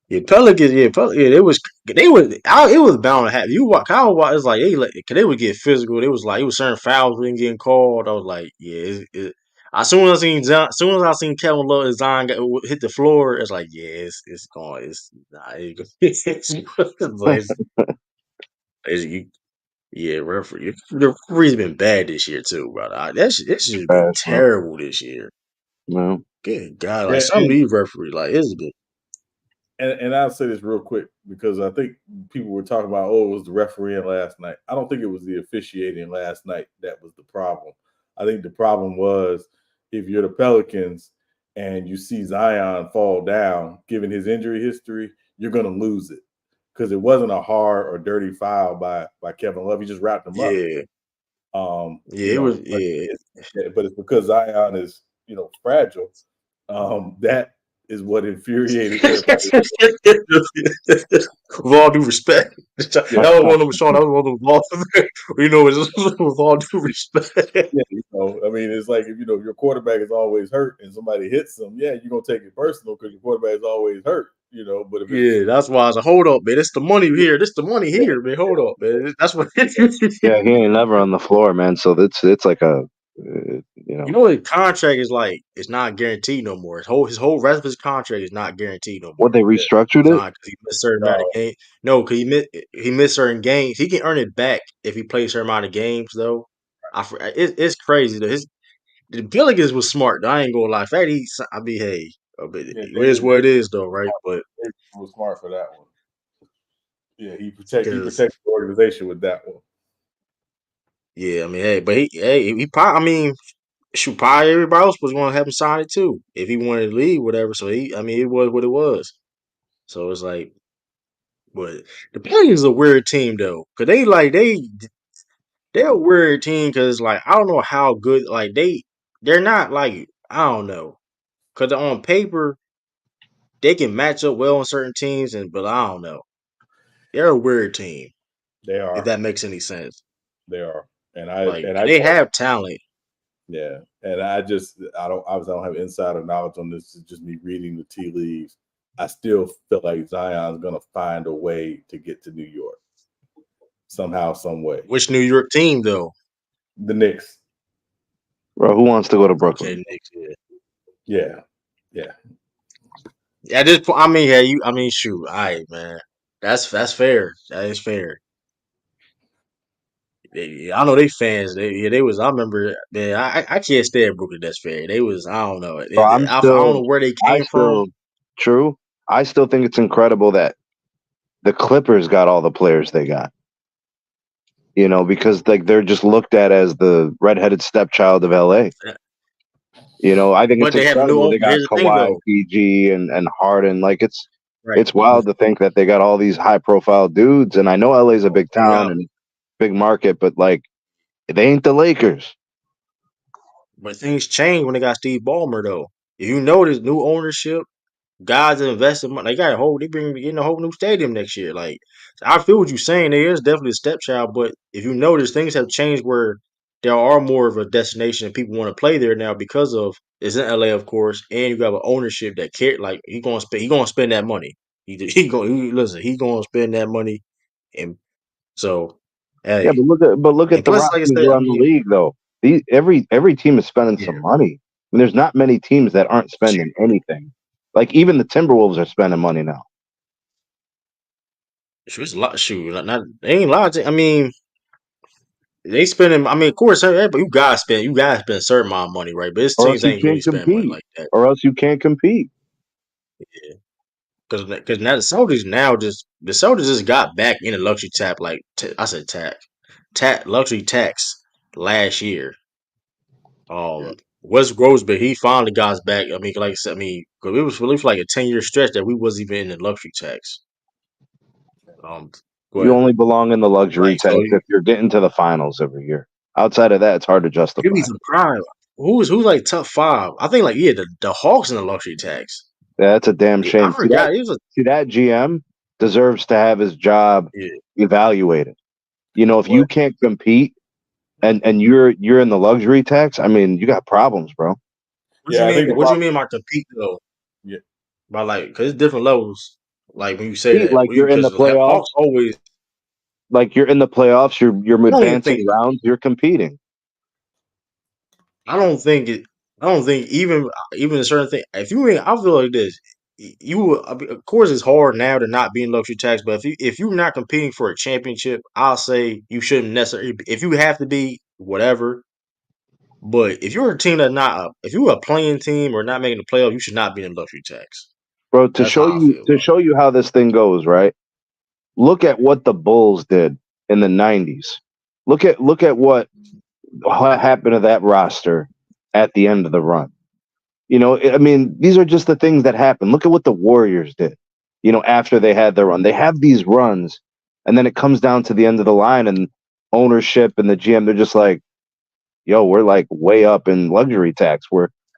Yeah, Pelicans. Yeah, they was. They was. It was bound to happen. You walk. Kyle walk. It's like cause they would get physical. It was like it was certain fouls we getting called. I was like, yeah. As soon as I seen Kevin Love and Zion hit the floor, it's like, yeah, it's gone. It's nah, you, yeah, referee. The referee's been bad this year too, brother. That should been Bad, bro. terrible this year. No. Good God, like Yeah, some of these referees, like it's been. and I'll say this real quick because I think people were talking about, oh, it was the refereeing last night. I don't think it was the officiating last night that was the problem. I think the problem was if you're the Pelicans and you see Zion fall down, given his injury history, you're going to lose it because it wasn't a hard or dirty foul by Kevin Love. He just wrapped him up. Yeah, yeah, it was. But Yeah, it's because Zion is, fragile. That is what infuriated everybody. with all due respect, that Yeah, was one of them. Sean, that was one of them. With all due respect. yeah. I mean, it's like if your quarterback is always hurt and somebody hits him, yeah, you're gonna take it personal because your quarterback is always hurt. you know. But if it's Yeah, that's why I was like, hold up, man. It's the money here. This the money yeah, here, man. Hold up, man. That's what. Yeah, he ain't never on the floor, man. So it's like a you You know know, his contract is like it's not guaranteed no more. His whole rest of his contract is not guaranteed no what more. they yeah, restructured It's it. not because he missed certain amount of no, games. No, because he missed certain games. He can earn it back if he plays certain amount of games though. It's crazy though. The Gilligan's was smart. Though. I ain't gonna lie. In fact, I mean, hey, but yeah, it is what it is though, right? But David was smart for that one. Yeah, he because protects the organization with that one. yeah, I mean, hey, but he probably. I mean, shoot, probably everybody else was going to have him sign it too if he wanted to leave, whatever. So I mean, it was what it was. So it's like, but the Pelicans is a weird team though, cause they're a weird team because like I don't know how good like they're not like I don't know, cause on paper they can match up well on certain teams but I don't know. They're a weird team They if are, that makes any sense. they are, Like and 'cause I they can't. have talent, Yeah, and I don't have insider knowledge on this. It's just me reading the tea leaves. I still feel like Zion's gonna find a way to get to New York somehow, some way. which New York team though. The Knicks, Bro, who wants to go to Okay, Brooklyn? Knicks. Yeah. yeah, yeah, At this point, I mean, yeah, I mean, shoot, all right, man. That's fair. That is fair. I know they fans. They was. I remember. Man, I can't stand Brooklyn. That's fair. They was. I don't know. Bro, I'm I don't still, know where they I came from. still, true. I still think it's incredible that the Clippers got all the players they got. You know, because like they're just looked at as the redheaded stepchild of LA. You know, I think it's But they have a new. incredible. They But got here's the thing, Kawhi, though. PG, and Harden. Like Right. it's wild to think that they got all these high profile dudes. And I know LA's a big Yeah. town and big market, but like they ain't the Lakers. But things changed when they got Steve Ballmer, though. If you notice, new ownership. Guys that invested money. They got a whole. They bring getting a whole new stadium next year. Like I feel what you're saying. There is definitely a stepchild, but if you notice, things have changed where there are more of a destination and people want to play there now because of it's in LA, of course, and you got an ownership that care. Like he gonna spend that money. Listen. He gonna spend that money, and so Yeah, hey, but look at and the plus, like I rosters said, I around the mean, league though. Every team is spending yeah, some money. I mean, there's not many teams that aren't spending anything. Like even the Timberwolves are spending money now. shoot, it's a lot. Shoot, not they ain't a lot. I mean. They spending. I mean, of course, but you guys spend a certain amount of money, right? But his Or else teams you ain't really can't spending money compete. like that. Or else you can't compete. Yeah, because now the Celtics just got back in the luxury tap. Like I said, luxury tax last year. yeah. Wes Grosbeck, he finally got us back. I mean, like I said, I mean, 'cause it was really for like a 10-year stretch that we wasn't even in the luxury tax. Um, You but only belong in the luxury like tax so, if you're getting to the finals every year. Outside of that, it's hard to you'd be justify. surprised. Who's like top five? I think like yeah, the Hawks in the luxury tax. Yeah, that's a damn I shame. forgot. It was a See that GM deserves to have his job yeah. evaluated. You know, if you Well, can't compete and you're in the luxury tax, I mean, you got problems, bro. What you yeah, I think mean? the What you problem. mean by compete though? Yeah, By like, because it's different levels. Like when you say Compete that, like you're in because the the playoffs, Hawks always. like you're in the playoffs, you're I don't think. advancing rounds, you're competing. I don't think it. I don't think even a certain thing. If you mean, I feel like this. I mean, of course, it's hard now to not be in luxury tax. But if you're not competing for a championship, I'll say you shouldn't necessarily. If you have to be, whatever. But if you're a team that's not, if you're a playing team or not making the playoff, you should not be in luxury tax. Bro, That's how I feel to about show you how this thing goes, right? Look at what the Bulls did in the 90s. Look at what happened to that roster at the end of the run. You know, I mean, these are just the things that happen. Look at what the Warriors did, you know, after they had their run. They have these runs, and then it comes down to the end of the line, and ownership and the GM, they're just like, yo, we're like way up in luxury tax.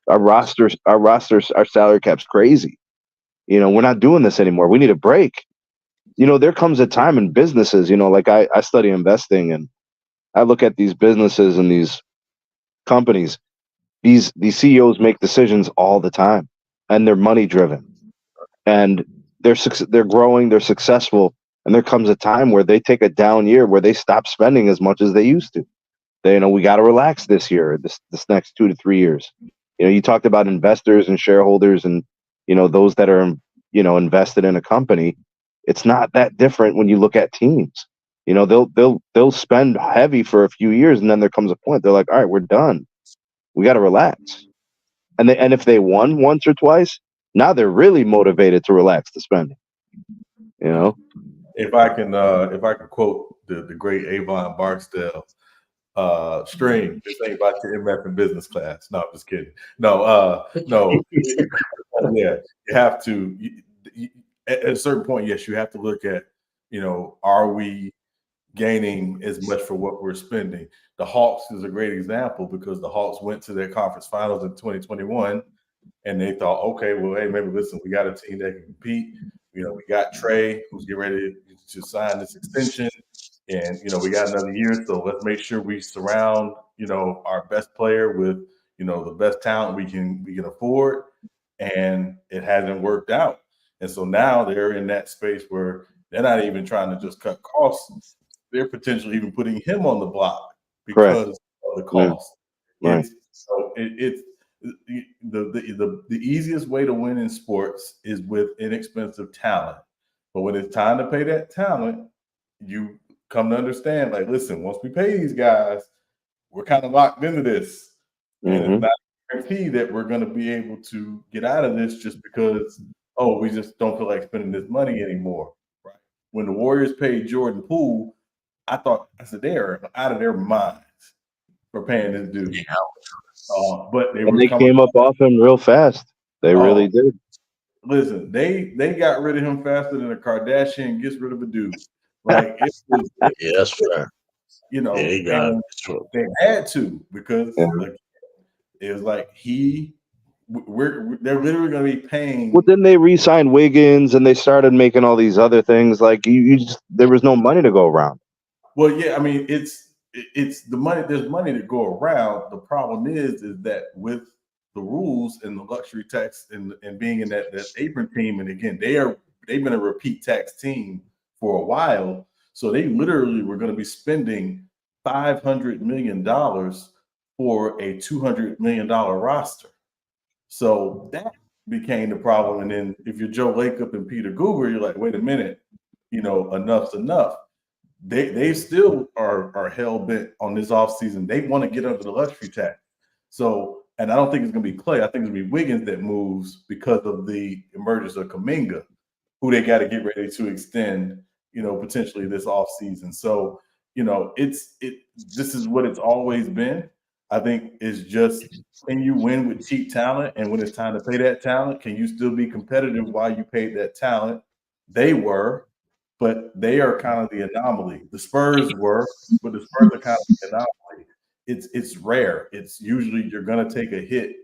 Our salary cap's crazy. You know, we're not doing this anymore. We need a break. You know, there comes a time in businesses, you know, like I study investing and I look at these businesses and these companies. These CEOs make decisions all the time and they're money driven. And they're growing, they're successful, and there comes a time where they take a down year where they stop spending as much as they used to. They, we got to relax this year, this next 2 to 3 years. You talked about investors and shareholders, and those that are invested in a company. It's not that different when you look at teams. They'll spend heavy for a few years, and then there comes a point they're like, all right, we're done. We got to relax. And if they won once or twice, now they're really motivated to relax the spending. If I can quote the great Avon Barksdale, stream, this ain't about your MF in business class. No, I'm just kidding. No, no. Yeah, you have to. At a certain point, yes, you have to look at, are we gaining as much for what we're spending? The Hawks is a great example because the Hawks went to their conference finals in 2021, and they thought, okay, well, hey, maybe listen, we got a team that can compete. We got Trey, who's getting ready to sign this extension, and we got another year, so let's make sure we surround our best player with the best talent we can afford. And it hasn't worked out, and so now they're in that space where they're not even trying to just cut costs; they're potentially even putting him on the block because of the cost. Right. It's the easiest way to win in sports is with inexpensive talent, but when it's time to pay that talent, you come to understand, like, listen, once we pay these guys, we're kind of locked into this, and it's not a guarantee that we're going to be able to get out of this just because, we just don't feel like spending this money anymore. Right? When the Warriors paid Jordan Poole, I said they're out of their minds for paying this dude. But they came up off him real fast. They really did. Listen, they got rid of him faster than a Kardashian gets rid of a dude. Like yeah, that's fair. They had to because it was like they're literally going to be paying. Well, then they re-signed Wiggins and they started making all these other things. Like there was no money to go around. Well, yeah, I mean it's the money. There's money to go around. The problem is that with the rules and the luxury tax and being in that apron team, and again they've been a repeat tax team for a while, so they literally were going to be spending $500 million for a $200 million roster. So that became the problem. And then if you're Joe Lacob and Peter Guber, you're like, wait a minute, enough's enough. They still are hell bent on this offseason. They want to get under the luxury tax. So, and I don't think it's going to be Clay. I think it's going to be Wiggins that moves because of the emergence of Kuminga, who they got to get ready to extend, potentially this offseason. So, this is what it's always been. I think it's just, can you win with cheap talent? And when it's time to pay that talent, can you still be competitive while you paid that talent? They were, but they are kind of the anomaly. The Spurs were, but the Spurs are kind of the anomaly. It's rare. It's usually you're going to take a hit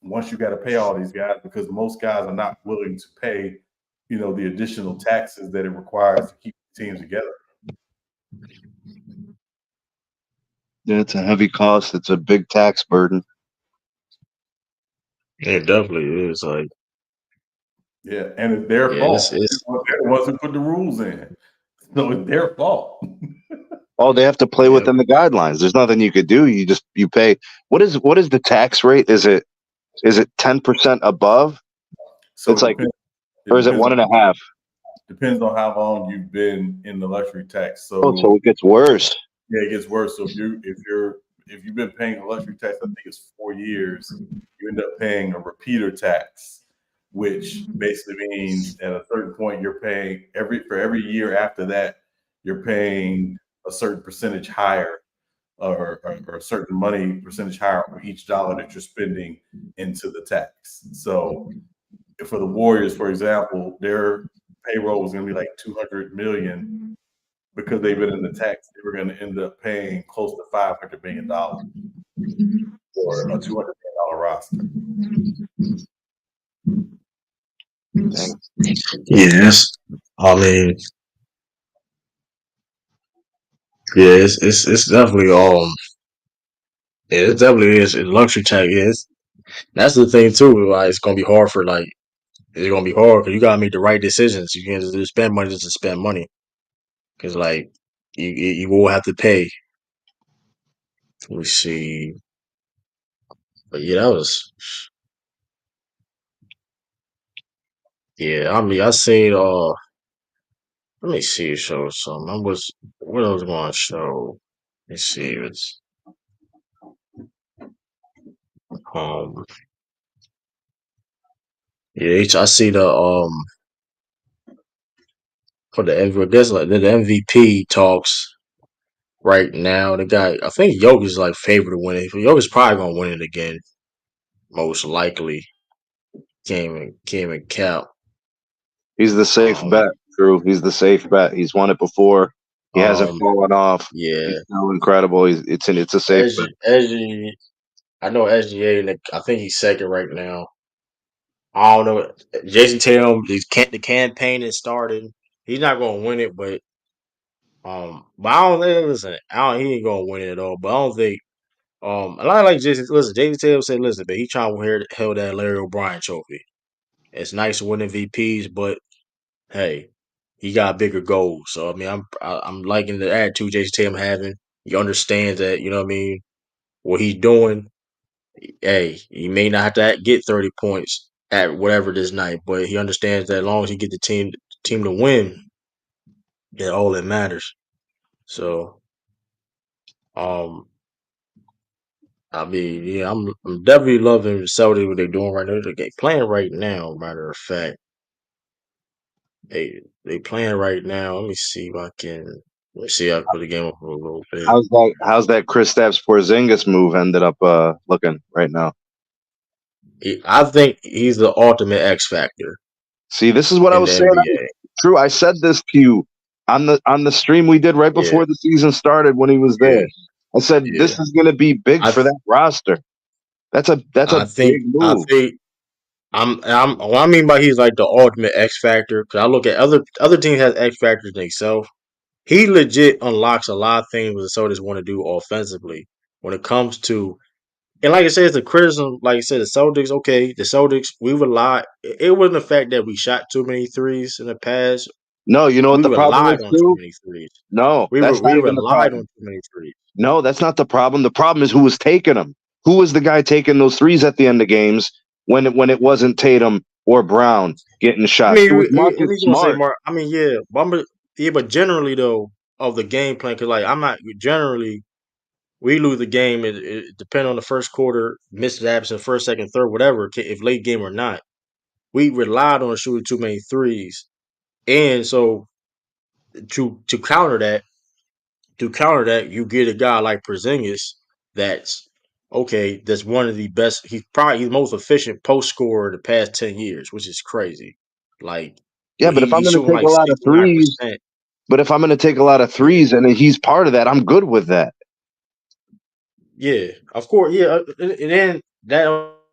once you got to pay all these guys because most guys are not willing to pay, the additional taxes that it requires to keep the teams together. Yeah, it's a heavy cost. It's a big tax burden. It definitely is. Like, yeah, and it's their fault. They're the ones who put the rules in, so it's their fault. They have to play within the guidelines. There's nothing you could do. You pay. What is the tax rate? Is it 10% above? So it's like, or is it 1.5? Depends on how long you've been in the luxury tax. So it gets worse. Yeah, it gets worse. So if you've been paying a luxury tax, I think it's 4 years, you end up paying a repeater tax, which basically means at a certain point you're paying for every year after that, you're paying a certain percentage higher or a certain money percentage higher for each dollar that you're spending into the tax. So for the Warriors, for example, their payroll was going to be like $200 million. Because they've been in the tax, they were going to end up paying close to $500 million for a $200 million roster. Yes, I mean, yeah, it's definitely it definitely is. Luxury tax is. That's the thing too. Like, it's gonna be hard for like it's gonna be hard because you gotta make the right decisions. You can't just spend money just to spend money because like you will have to pay. Let me see, but yeah, that was yeah. I mean, I seen let me see, show some. I was what I was going to show. Let's see, it's um yeah. I see the for the I guess like the MVP talks right now. The guy I think Jokic is like favored to win it. Jokic's probably gonna win it again, most likely. Came in cap. He's the safe Um bet, Drew. He's the safe bet. He's won it before. He hasn't um fallen off. yeah. He's still incredible. It's a safe bet. SG I know SGA and I think he's second right now. I don't know. Jason Tatum, the campaign is started. He's not gonna win it, but I don't think listen, he ain't gonna win it at all. But I don't think and I like Jason listen, Jason Tatum said, listen, but he trying to hold that Larry O'Brien trophy. It's nice winning VPs, but hey, he got bigger goals. So I mean I'm liking the attitude Jason Tatum having. He understands that, you know what I mean, what he's doing. Hey, he may not have to get 30 points at whatever this night, but he understands that as long as he get the team to win, that all that matters. So, um, I mean, yeah, I'm definitely loving Saudi what they're doing right now. They're playing right now. Matter of fact, they playing right now. Let me see if I can. Let me see if I can put the game up for a little bit. How's that Kristaps Porzingis move ended up looking right now? I think he's the ultimate X factor See, this is what I in the was saying. NBA. True, I said this to you on the stream we did right Yeah, before the season started when he was yeah, there. I said yeah. this is going to be big I for that roster. That's a big I move. think what I mean by he's like the ultimate X factor because I look at other teams has X factors themselves. He legit unlocks a lot of things the Celtics want to do offensively when it comes to and like I said, it's a criticism. Like I said, the Celtics. Okay, the Celtics. We relied. It wasn't the fact that we shot too many threes in the past. No, you know what We the problem is, relied on too too? many threes. No, that's We not even the relied on problem. too many threes. No, that's not the problem. The problem is who was taking them. Who was the guy taking those threes at the end of games when it wasn't Tatum or Brown getting I shots? mean, It was and Marcus he's gonna say Smart. Mark. I mean, yeah, but generally though of the game plan, because like I'm not generally we lose the game. It depend on the first quarter, misses absent, first, second, third, whatever. If late game or not, we relied on shooting too many threes, and so to counter that, you get a guy like Porzingis that's okay. That's one of the best. He's probably the most efficient post scorer the past 10 years, which is crazy. Like Yeah, but if I'm he's going to shooting take like a lot of 69%. threes, but if I'm going to take a lot of Yeah, threes and he's part of that, I'm good with that. yeah, of course, yeah, and then that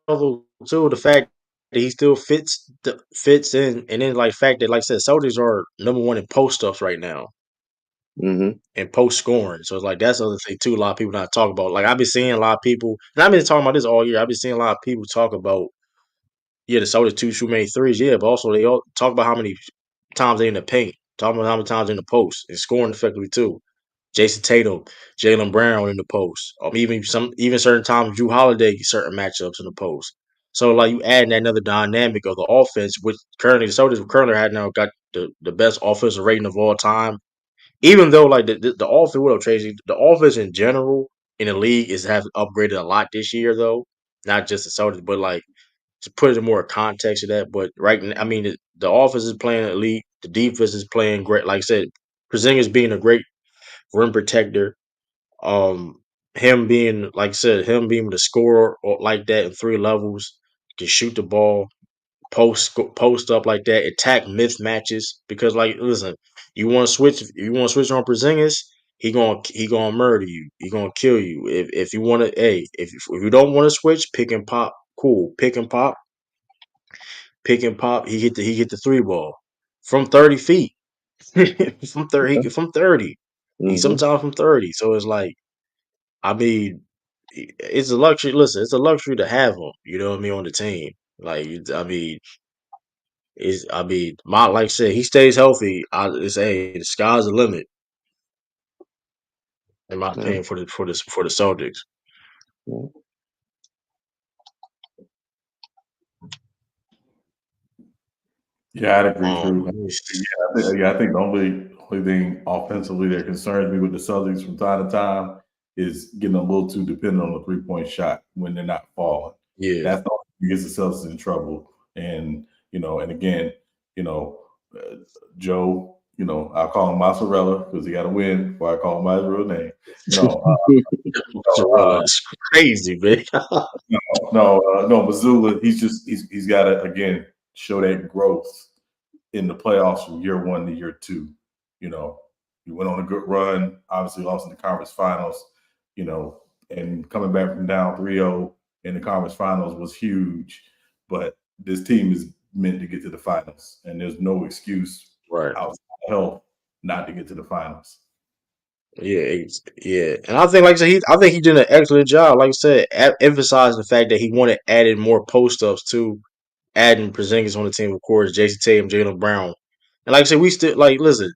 also too the fact that he still fits in, and then like fact that like I said, Celtics are number one in post stuff right now Hmm. and post scoring. So it's like that's the other thing too. A lot of people not talk about. Like I've been seeing a lot of people, and I've been talking about this all year. I've been seeing a lot of people talk about yeah, the Celtics too many threes, yeah, but also they all talk about how many times they in the paint, talking about how many times in the post and scoring effectively too. Jason Tatum, Jalen Brown in the post, even certain times Drew Holiday certain matchups in the post. So like you adding that another dynamic of the offense, which currently the Celtics currently had now got the best offensive rating of all time. Even though like the offense, what up, Tracy? The offense in general in the league is have upgraded a lot this year though, not just the Celtics, but like to put it in more context of that. But right now, I mean the offense is playing elite, the defense is playing great. Like I said, Porzingis being a great rim protector. Um, him being like I said, him being the scorer like that in three levels, can shoot the ball, post up like that, attack mismatches. Because like, listen, you want to switch on Porzingis, he gonna murder you. He gonna kill you. If you want to, hey, if you don't want to switch, pick and pop, cool, pick and pop. He hit the three ball from 30 feet. From 30. He Hmm. sometimes from 30. So it's like I mean, it's a luxury. Listen, it's a luxury to have him. You know what I mean on the team. Like I mean, is I mean, my like I said, he stays healthy. It's the sky's the limit in my Yeah. opinion for the Celtics. Yeah. Yeah, I'd agree, True. Let me I think the only thing offensively that concerns me with the Celtics from time to time is getting a little too dependent on the 3-point shot when they're not falling. yeah, That's the only thing that gets the Celtics in trouble. And and again, you know, Joe, I call him Mozzarella because he got to win before I call him by his real name. No, Mozzarella is crazy, man. no, Missoula. He's got to again show that growth in the playoffs from year 1 to year 2. You know, you went on a good run, obviously lost in the conference finals, and coming back from down 3-0 in the conference finals was huge. But this team is meant to get to the finals, and there's no excuse Right. outside of health not to get to the finals. Yeah, and I think, like I said, I think he did an excellent job. Like I said, emphasizing the fact that he wanted added more post ups to adding Porzingis on the team, of course, Jayson Tatum, Jaylen Brown, and like I said, we still listen.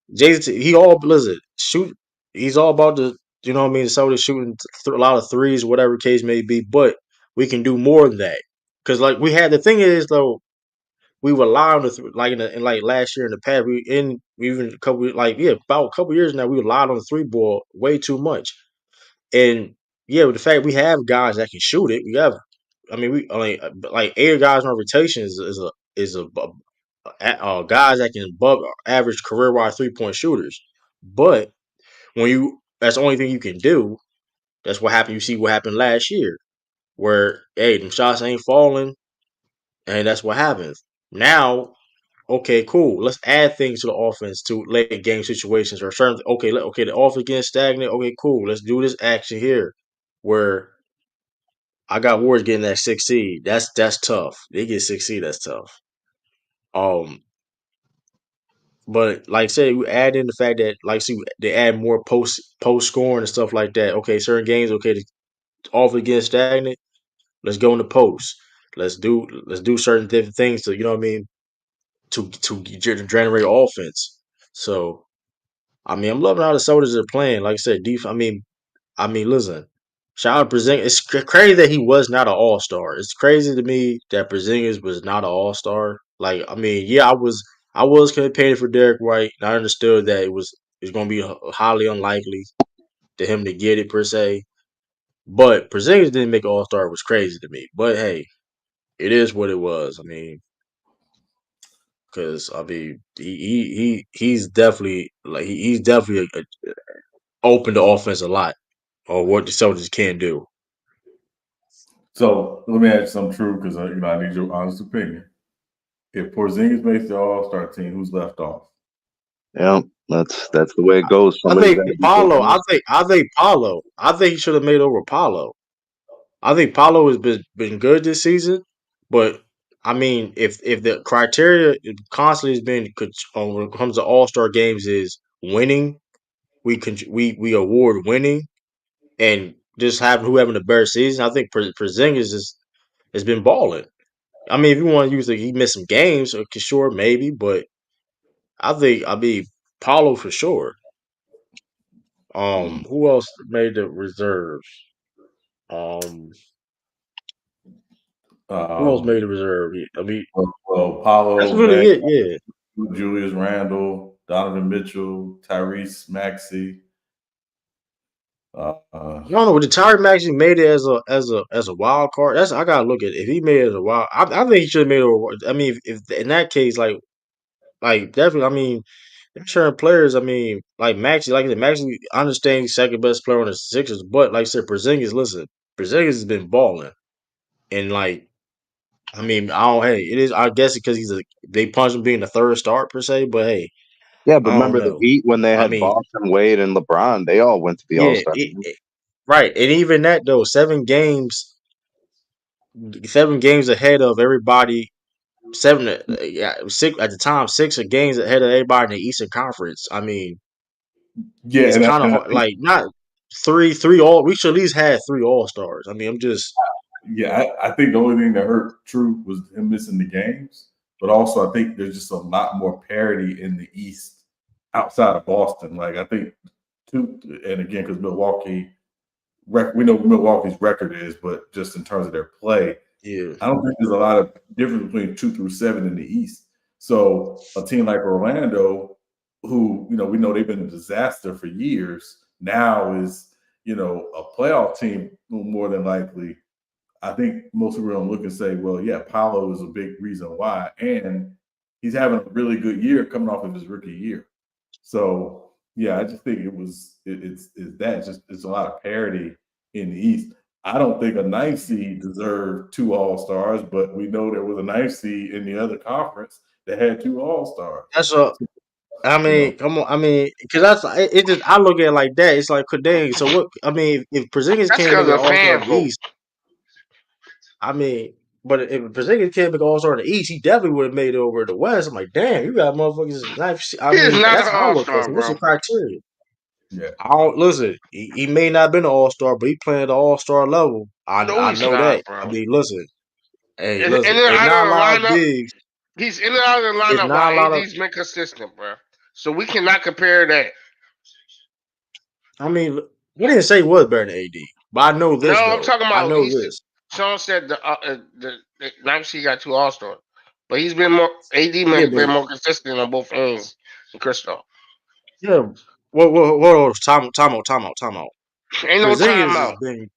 Listen shoot. He's all about the what I mean. So the shooting a lot of threes, whatever case may be, but we can do more than that because like we had the thing is though. We rely on like in like last year in the past. We even a couple about a couple years now. We relied on the three ball way too much. And yeah, with the fact we have guys that can shoot it, we have. I mean, we like 8 guys in our rotation is guys that can above average career wide 3-point shooters. But that's the only thing you can do. That's what happened. You see what happened last year, where them shots ain't falling, and that's what happens. Now, okay, cool. Let's add things to the offense to late game situations or certain. Okay, the offense getting stagnant. Okay, cool. Let's do this action here, where I got Warriors getting that 6 seed. That's tough. They get 6 seed. That's tough. Um, but like I said, we add in the fact that they add more post scoring and stuff like that. Okay, certain games. Okay, the offense getting stagnant. Let's go in the post. Let's do certain different things to what I mean to generate offense. So I mean, I'm loving how the Soldiers are playing. Like I said, listen. Shout out Porzingis. It's crazy that he was not an All Star. It's crazy to me that Porzingis was not an All Star. Like, I mean, yeah, I was campaigning for Derek White, and I understood that it's going to be highly unlikely to him to get it per se. But Porzingis didn't make All Star was crazy to me. But hey, it is what it was. I mean, because I mean, he's definitely he's definitely open to offense a lot, or what the Celtics can do. So let me ask you something true because I need your honest opinion. If Porzingis makes the All Star team, who's left off? Yeah, that's the way it goes. I Somebody's think got to be Paulo. taken I out. think I think Paulo. I think he should have made over Paulo. I think Paulo has been good this season, but I mean, if the criteria constantly has been when it comes to All Star games is winning, we award winning and just having the better season. I think Porzingis has been balling. I mean, if you want to use he missed some games, okay, sure, maybe, but I mean Paulo for sure. Hmm. Who else made the reserves? Um, who else Um, made the reserve? I mean, that's Paulo, really Bam, it. Yeah. Julius Randle, Donovan Mitchell, Tyrese Maxey. Uh, uh, I don't know. Did Tyreek Maxey made it as a wild card? That's I gotta look at it. If he made it as a wild, I think he should have made it. I mean, if in that case, like definitely, I mean, there's certain players. I mean, like Maxey, like I said, Maxey, I understand he's second best player on the Sixers, but like I said, Porzingis, listen, Porzingis has been balling, and like I mean, I don't. Hey, it is. I guess because they punch him being the third start per se, but hey, Yeah, but I don't remember the know. Heat when they I had mean, Boston, Wade, and LeBron? They all went to the All yeah, Star game. right, and even that though, 7 games ahead of everybody. Yeah, 6 at the time. 6 games ahead of everybody in the Eastern Conference. I mean, yeah, it's kind of and I hard. think Like not three all. We should at least had 3 All Stars. I mean, I'm just I think the only thing that hurt True was him missing the games. but also I think there's just a lot more parity in the East outside of Boston. Like I think and again, because Milwaukee, we know what Milwaukee's record is, but just in terms of their play, Yeah. I don't think there's a lot of difference between 2 through 7 in the East. So a team like Orlando, who we know they've been a disaster for years, now is a playoff team more than likely. I think most people are going to look and say, well, yeah, Paolo is a big reason why, and he's having a really good year coming off of his rookie year. So yeah, I just think it's a lot of parity in the East. I don't think a ninth seed deserved 2 All-Stars, but we know there was a ninth seed in the other conference that had 2 All-Stars. That's a. I You know, mean, come on. I mean, because it just I look at it like that. It's like, dang. So what? I mean, if Porzingis That's can't make because an of All Star fan in the vote. East, I mean, but if Porzingis can't make an All Star in the East, he definitely would have made it over the West. I'm like, damn, you got motherfuckers. I He is mean, not that's an how I all look at it. star, So what's bro. your criteria? yeah. I don't listen. He may not have been an All Star, but he playing at the All Star level. No, I he's know that. not, I bro. mean, listen. Hey, In and listen. It's out not a of the lot of lineup, bigs. he's in and out of the It's lineup while not a lot of. AD's been consistent, bro. So we cannot compare that. I mean, we didn't say he was better than AD, but I know No, this I'm though. talking I about know he's. this. Sean said the Nike got 2 All Stars, but he's been more. AD Yeah, has but been more consistent on both ends than Kristaps. yeah. What? Time out. Ain't no Porzingis has timeout. been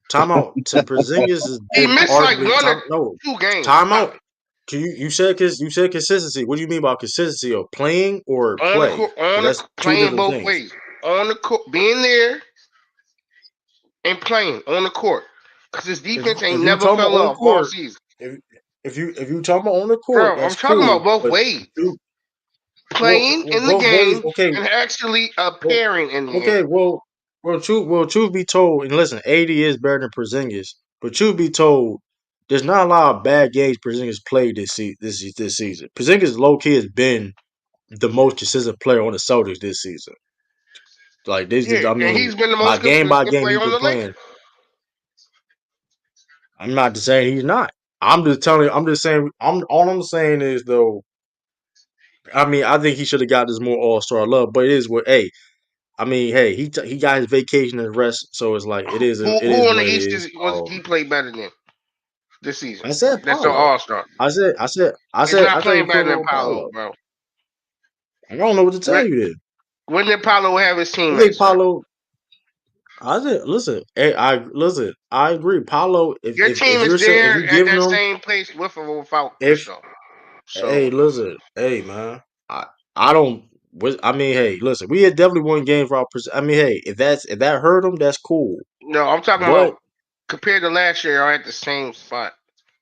time out. Porzingis has He been missed like arguably 1 or time. No, 2 games. time Stop out. it. You said consistency. What do you mean by consistency of playing or On the play? court, Because that's two playing different both things. ways. On the court, being there and playing on the court, because his defense If ain't you never talking about fell on the off all court, season, if if you talking about on the court, bro. I'm that's talking cool. about both But ways. you Playing in the both ways. game Okay, and actually well, appearing in the okay, game. truth be told, and listen, 80 is better than Porzingis, but truth be told, there's not a lot of bad games Porzingis played this season. Porzingis low key has been the most consistent player on the Celtics this season. Like Yeah, I and mean, he's been the most by consistent game player he's on been the Lakers. playing. I'm not saying he's not. I'm just telling you. I'm just saying. All I'm saying is though. I mean, I think he should have got this more All Star love, but it is what. Hey, I mean, hey, he got his vacation and rest, so it's like it is Who on the what it East is. was he played better than this season? I said That's the Paulo. All Star. I He's not said he playing put better it than on Paolo, Paulo. bro. I don't know what to tell When, you then. when did Paolo have his I think teammates, sir? Paulo. I said, listen, hey, listen. I agree. Paulo, Your team if is you're saying if there you at giving that him same place with or without if Kristaps. So hey, listen, hey man, I don't. I mean, hey, listen, we had definitely won games for our. I mean, hey, if that hurt him, that's cool. no, I'm talking But about compared to last year, y'all at the same spot.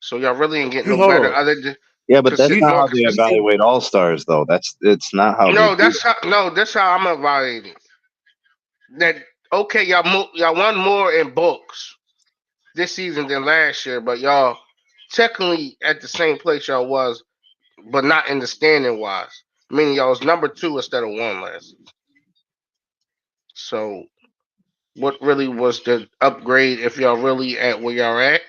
So y'all really ain't getting you no hold better on. other than Yeah, but that's You not more how they you consistent. think evaluate all stars, though. It's not how they No, do it. that's how I'm evaluating. That okay, y'all won more in books this season than last year, but y'all technically at the same place y'all was, but not in the standing wise. Meaning y'all was number 2 instead of 1 last season. So what really was the upgrade if y'all really at where y'all at?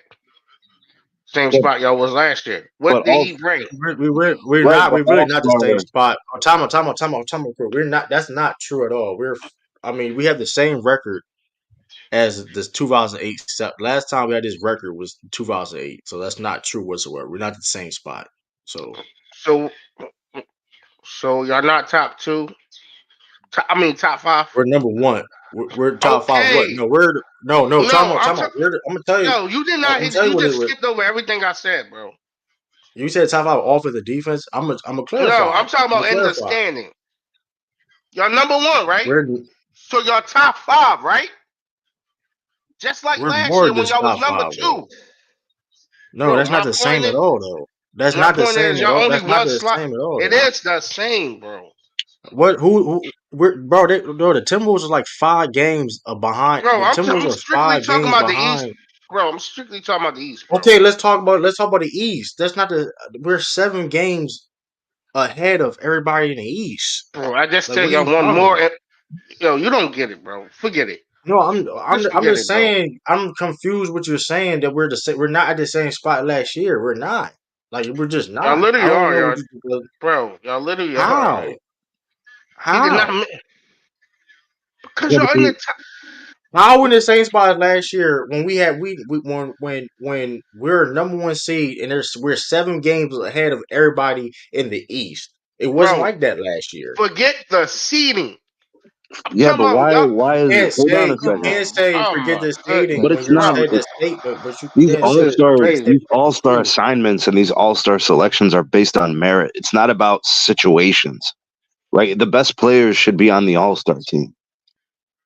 Same But spot y'all was last year. but What did all he bring? right, but we're really all not the same star. spot. Oh, time out. We're not. That's not true at all. I mean, we have the same record as this 2008. Last time we had this record was 2008, so that's not true whatsoever. We're not the same spot. So So y'all not top 2. I mean top 5. we're number one. We're top five. What? Okay. No, no. No, Time out. I'm gonna tell you. no, you did not I'm gonna hit. tell you You what it just was. skipped over everything I said, bro. You said top five offensive defense. I'm gonna No, clarify. I'm talking I'm gonna about in the clarify. standing. Y'all number 1, right? We're So y'all top 5, right? Just like we're last more year than when y'all was top number five though. 2. No, Bro, that's not the same at all, though. That's my not the point same is at y'all all. only That's not one the slot. same at all, It though. is the same, bro. What? We're, bro? The Timberwolves are like 5 games behind. Bro, The Timberwolves I'm are strictly five talking games about the East. behind. Bro, I'm strictly talking about the East, bro. Okay, let's talk about the East. That's not the. We're 7 games ahead of everybody in the East. Bro, I just Like, tell what are you y'all one talking more. about? Yo, you don't get it, bro. Forget it. No, Just I'm forget just it, bro. saying. I'm confused what you're saying that we're not at the same spot last year. We're not. Like we're just Y'all not. I literally don't are, know what y'all. you Bro, y'all literally are. how Like he did not how because Yeah, but y'all in the top. how in the same spot as last year when we had we when we're number one seed and we're 7 games ahead of everybody in the East. It wasn't Bro, like that last year. forget the seeding. I'm yeah, talking but about why? y'all. Why is it? Hold on a You second. can't say Oh forget my the goodness, statement But when it's you're not. bro. saying that statement, but you These can't all say star, can't say these forget all the star statement. assignments and these all star selections are based on merit. It's not about situations, right? The best players should be on the all star team.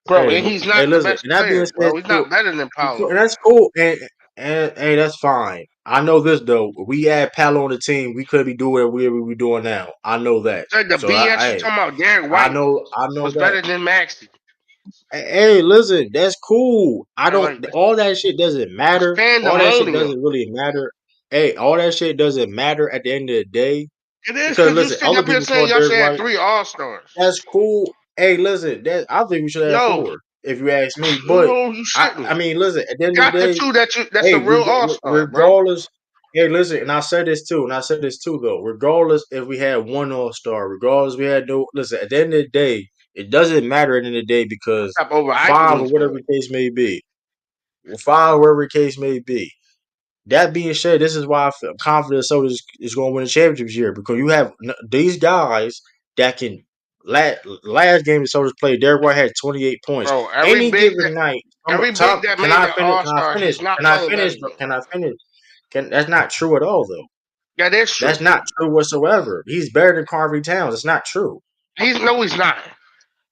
Bro, and he's Hey, not the listen, best and that being player, said bro. He's too, not better than and Paolo. that's cool, and hey, that's fine. I know this though. We had Palo on the team, we could be doing what we doing now. I know that. Like the So BS you hey, talking about Derek White I know was that. better than Maxey. Hey, listen, that's cool. I And don't. like All that shit doesn't it's matter. All that shit pandemonium. doesn't really matter. Hey, all that shit doesn't matter at the end of the day. It is Because because you listen, sitting other up here people saying call y'all Derek should have White. 3 All-Stars. That's cool. Hey, listen, I think we should have Yo, 4, if you ask me. But no, you I shouldn't. mean, listen, at the end of the Got the day, two that's hey, the real All-Star, bro. regardless. Hey, listen, and I said this too, though. Regardless if we had one All Star, regardless we had no. Listen, at the end of the day, it doesn't matter at the end of the day because Stop overhyping 5 or these whatever boys. the case may be, 5 whatever the case may be. That being said, this is why I feel confident Soda is going to win a championship this year because you have these guys that can. Last game the Soldiers played, Derek White had 28 points. Bro, Any given night, every Tom, big that can made I the finish? Can I All-Stars finish? is not Can I playing finish? better Bro? than him. Can I finish? That's not true at all, though. That is That's true. not true whatsoever. He's better than Carvey Towns. It's not true. He's not.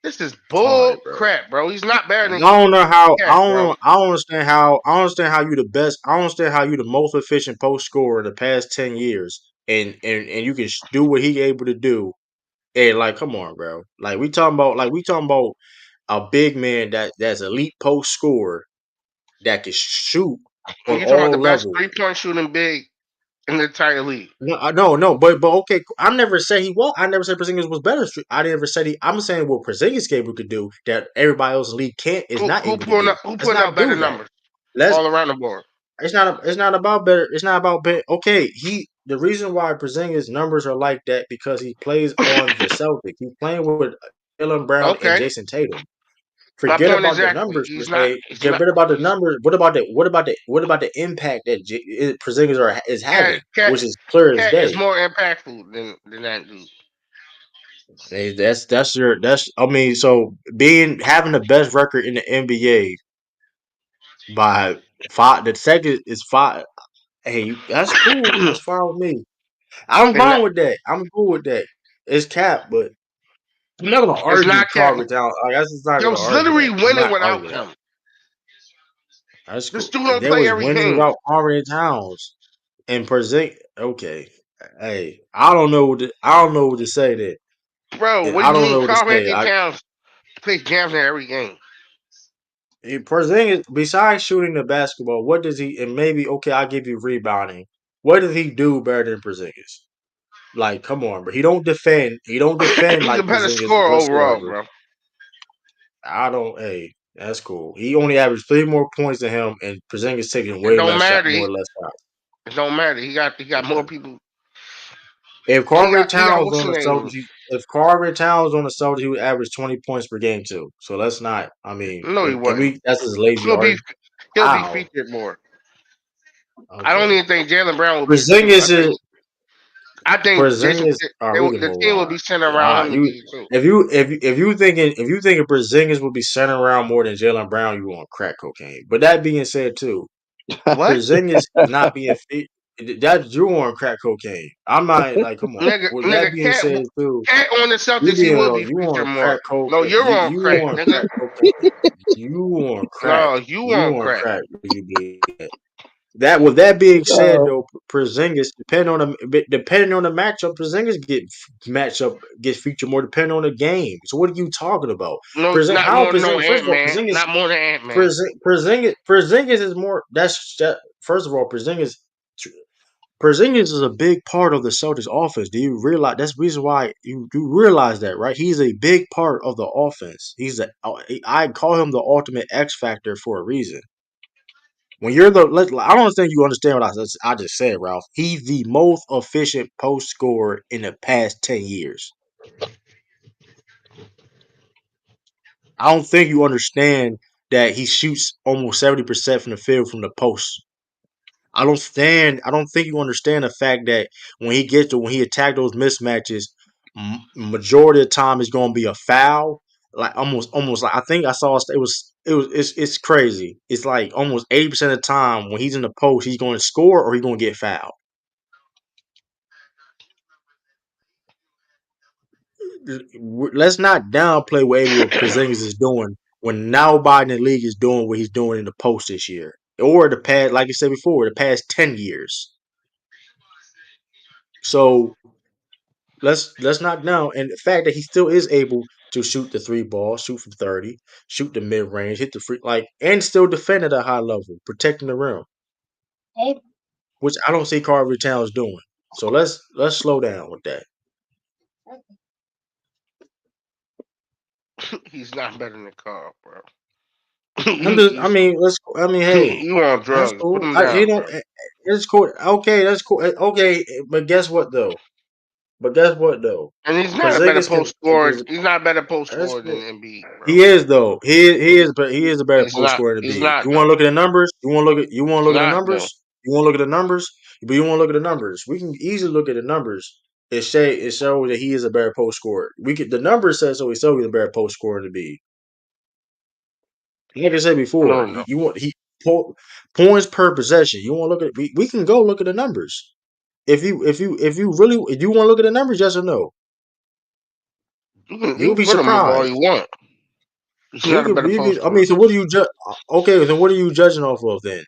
This is All right, bull bro. crap, bro. He's not better than I don't know how. Cat, bro. I don't understand how. I don't understand how you the best. I don't understand how you the most efficient post scorer in the past 10 years, and you can do what he able to do. And like, come on, bro. We talking about a big man that's elite post scorer that can shoot And on you talking about the all best levels. 3-point shooting big in the entire league. No, no, but okay. I never said he was. I never said Porzingis was better. I never said he. I'm saying what Porzingis able to do that everybody else in the league can't is not able to do. Who Let's putting up not better do that. numbers Let's. all around the board? It's not about better. It's not about better. Okay, the reason why Porzingis numbers are like that because he plays on the Celtics. He's playing with Jaylen Brown and Okay. Jason Tatum. My Forget point about the exactly. numbers per se. Forget about the numbers. What about the impact that Porzingis is Cat having, Cat which is clear as Cat is day. more impactful than that dude. Hey, that's I mean, so being having the best record in the NBA by 5, the second is 5. Hey, that's cool. That's fine with me. I'm and fine that, with that. I'm cool with that. It's cap, but I'm not gonna it's argue not Cat. Carver down. I guess it's not Yo, gonna was argue literally that. I'm winning not without arguing that. him. That's This cool. dude If don't they play was every winning game. without Carver Towns and Porzingis, okay. Hey, I don't know I don't know what to say then. Bro, what do I you don't mean? know what to Carl say. Anthony Towns plays jams in every game. Porzingis, besides shooting the basketball, what does he? And maybe okay, I'll give you rebounding. What does he do better than Porzingis? Like, come on, bro. He don't defend. He don't defend He's a like better Porzingis scorer overall, whatsoever. bro. I don't. Hey, that's cool. He only averaged 3 more points than him, and Porzingis taking It way don't less shot, matter. more or less shots. It don't matter. He got more people. If And he Carver got Towns what's on the the name? Celtics, if Carver Towns on the Celtics, he would average 20 points per game too. So let's not. I mean, No, he can wouldn't. we? That's his lazy He'll be art. he'll be How? featured more. I don't Okay. even think Jaylen Brown will be a two. Porzingis is I think Jason Porzingis. All right, we can the move team will on. be centered around him to You, be a two. if you thinking Porzingis will be centered around more than Jalen Brown, you on crack cocaine. But that being said, too, What? Porzingis is not being fit. That you on crack cocaine. I'm not like, come on. With that Nigga, being said, too, Cat on the you Celtics, he being will be you featured on crack more. No, cocaine. you're on You crack, on nigga. crack cocaine. You on crack. No, you You on on crack. crack. You believe that. That with that being said, Uh, though, Porzingis depending on the matchup, Porzingis gets featured more depending on the game. So what are you talking about? No, not How more than no Porzingis? First Ant of all, Man. Not more than Ant Man. Porzingis is more. First of all, Porzingis is a big part of the Celtics offense. Do you realize that's the reason why you realize that, right? He's a big part of the offense. I call him the ultimate X factor for a reason. When you're I don't think you understand what I just said, Ralph. He's the most efficient post scorer in the past 10 years. I don't think you understand that he shoots almost 70% from the field from the post. I don't think you understand the fact that when he attack those mismatches, majority of the time it's going to be a foul. Like almost like I think I saw it's crazy. It's like almost 80% of the time when he's in the post, he's going to score or he's going to get fouled. Let's not downplay what Porzingis is doing when nobody in the league is doing what he's doing in the post this year or the past, like I said before, the past 10 years. So let's not down, and the fact that he still is able to shoot the three ball, shoot from 30, shoot the mid range, hit the free and still defend at a high level, protecting the rim, which I don't see Carver Towns doing. So let's slow down with that. He's not better than Carl, bro. I mean, hey, You on that's drugs? Put cool. him He down, bro. don't. It's cool. Okay, that's cool. Okay, but guess what though? And he's not a better Porzingis can. post scorer. He's not a better post That's scorer than cool. Embiid, bro. He is though. He is a better He's post not. scorer than He's Embiid. not You want to though. look at the numbers? You want to He's look at the not though. numbers? You want to look at the numbers? But you want to look at the numbers. We can easily look at the numbers. It shows that he is a better post scorer. The numbers says so. He's a better post scorer than Embiid. Like I said before, No. you want points per possession. You want to look at we can go look at the numbers. If you want to look at the numbers, yes or no? You You'll can be put him up all you surprised. want. He's not a better You post can. I scorer mean, so what do you judge? Okay, then what are you judging off of then?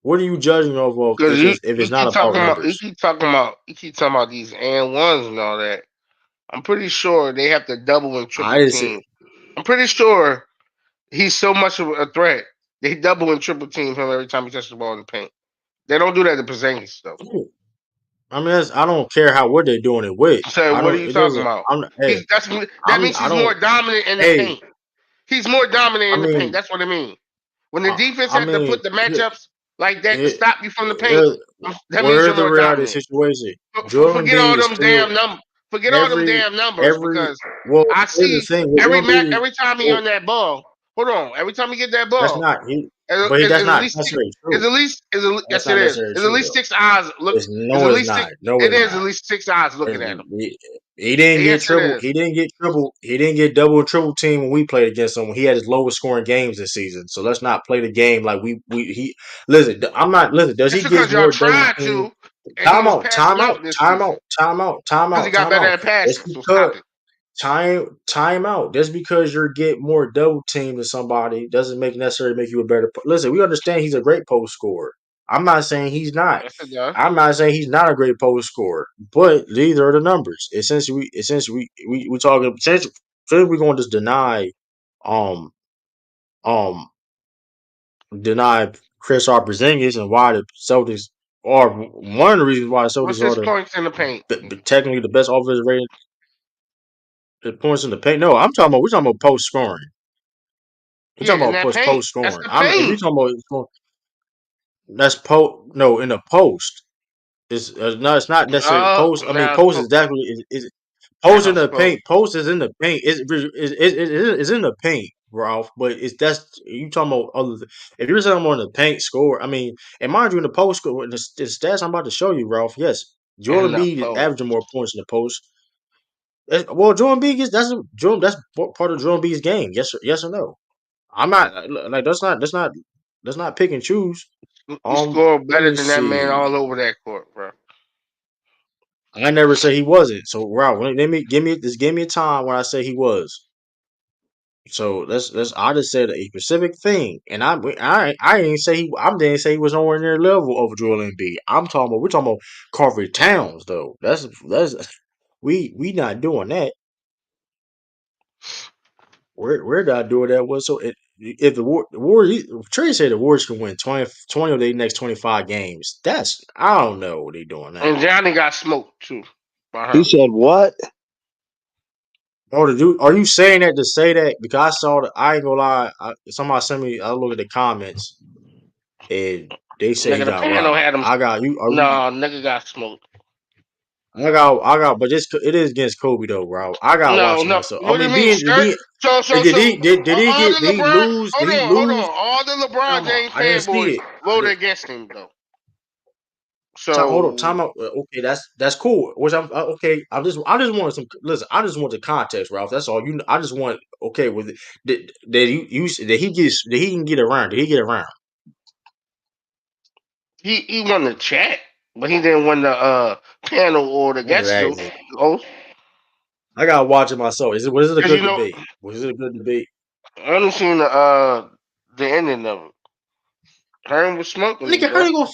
What are you judging off of because if you it's not keep about talking about numbers? you keep talking about these and ones and all that. I'm pretty sure they have to double and I triple didn't say. team. I'm pretty sure he's so much of a threat. They double and triple team him every time he touches the ball in the paint. They don't do that to Porzingis though. I mean, I don't care what they're doing it with. So I what are don't. you It talking doesn't. about? Hey, That means I he's don't. more dominant in the Hey, paint. He's more dominant I in the paint. mean, That's what I mean. When the defense I had to mean, put the matchups like that to it, stop you from the paint, here, that means you're the more reality dominant. situation. Joel Forget Embiid all is them damn still numbers. Forget all them every damn numbers every. because Well, I here's the see thing. With Joel Embiid, every time he well, on that ball. Hold on, every time he get that that's ball, not that's at not least necessarily is true. at least That's yes not it is. necessarily It's at true least though. six eyes look. It's No, at it's least not. six. No, It it's is at not. least six eyes looking at him. He didn't get Yes, it triple. is. He didn't get double and triple team when we played against him. When he had his lowest scoring games this season. So let's not play the game like he. Listen, I'm not. Listen, does That's he get because y'all more double tried team? to, and he was passing out this season because he got Time better out. at It's passing. So because stop it. time out. Just because you get more double team than somebody doesn't necessarily make you a better. Listen, we understand he's a great post scorer. I'm not saying he's not. Yes, it does. I'm not saying he's not a great post scorer, but these are the numbers. We talking essentially we're going to just um um deny Chris Porzingis and why the Celtics are one of the reasons why the What's Celtics are his points in the paint? technically the best offensive rating points in the paint. No, we're talking about post scoring. We're Yeah, talking in about that paint. post That's scoring. the If we paint. talking about that's no in the post. It's not necessarily post. I mean, Now post is definitely is post in now the suppose. paint. Post is in the paint. It's in the paint, Ralph. But that's you talking about if you're talking about the paint score. I mean, and mind you, in the post score, the stats I'm about to show you, Ralph. Yes, Joel And Embiid is post. averaging more points in the post. Well, Joel Embiid is that's part of Joel Embiid's game. Yes or no? I'm not like that's not pick and choose. He scored Let better me than that man see. all over that court, bro. I never say he wasn't. So Ralph, give me a time when I say he was. So let's I just said a specific thing, and I didn't say I didn't say he was nowhere near the level of Joel Embiid. We're talking about Carver Towns though. That's we not doing that. We're not doing that. If the Warriors, Trey said the Warriors can win 20 of their next 25 games. That's I don't know what they doing that. And Johnny got smoked too by He her. said what? Oh, are you saying that to say that? Because I saw I ain't gonna lie. Somebody sent me. I look at the comments. and they say he Nigga, the got panel robbed. had him. I got you. Are No, you? nigga got smoked. I got. But it is against Kobe though, bro. I got No, watching no. myself. I What do you mean, mean? did he All get? the Did he LeBron. lose? Did Hold he on, hold lose? on. All the LeBron Time out. James I didn't see fanboys it. voted against him though. Hold on, So time out. Okay, that's cool. Which I'm okay. I just wanted some. Listen, I just want the context, Ralph. That's all. I just want okay with it. Did he can get around? Did he get around? he won the chat, but he didn't win the panel or the I'm just guest asking. host. I gotta watch it myself. Was it a Cause good you know, debate? Was it a good debate? I only seen the ending of it. Herm was smoking him, Nigga, how bro. you gonna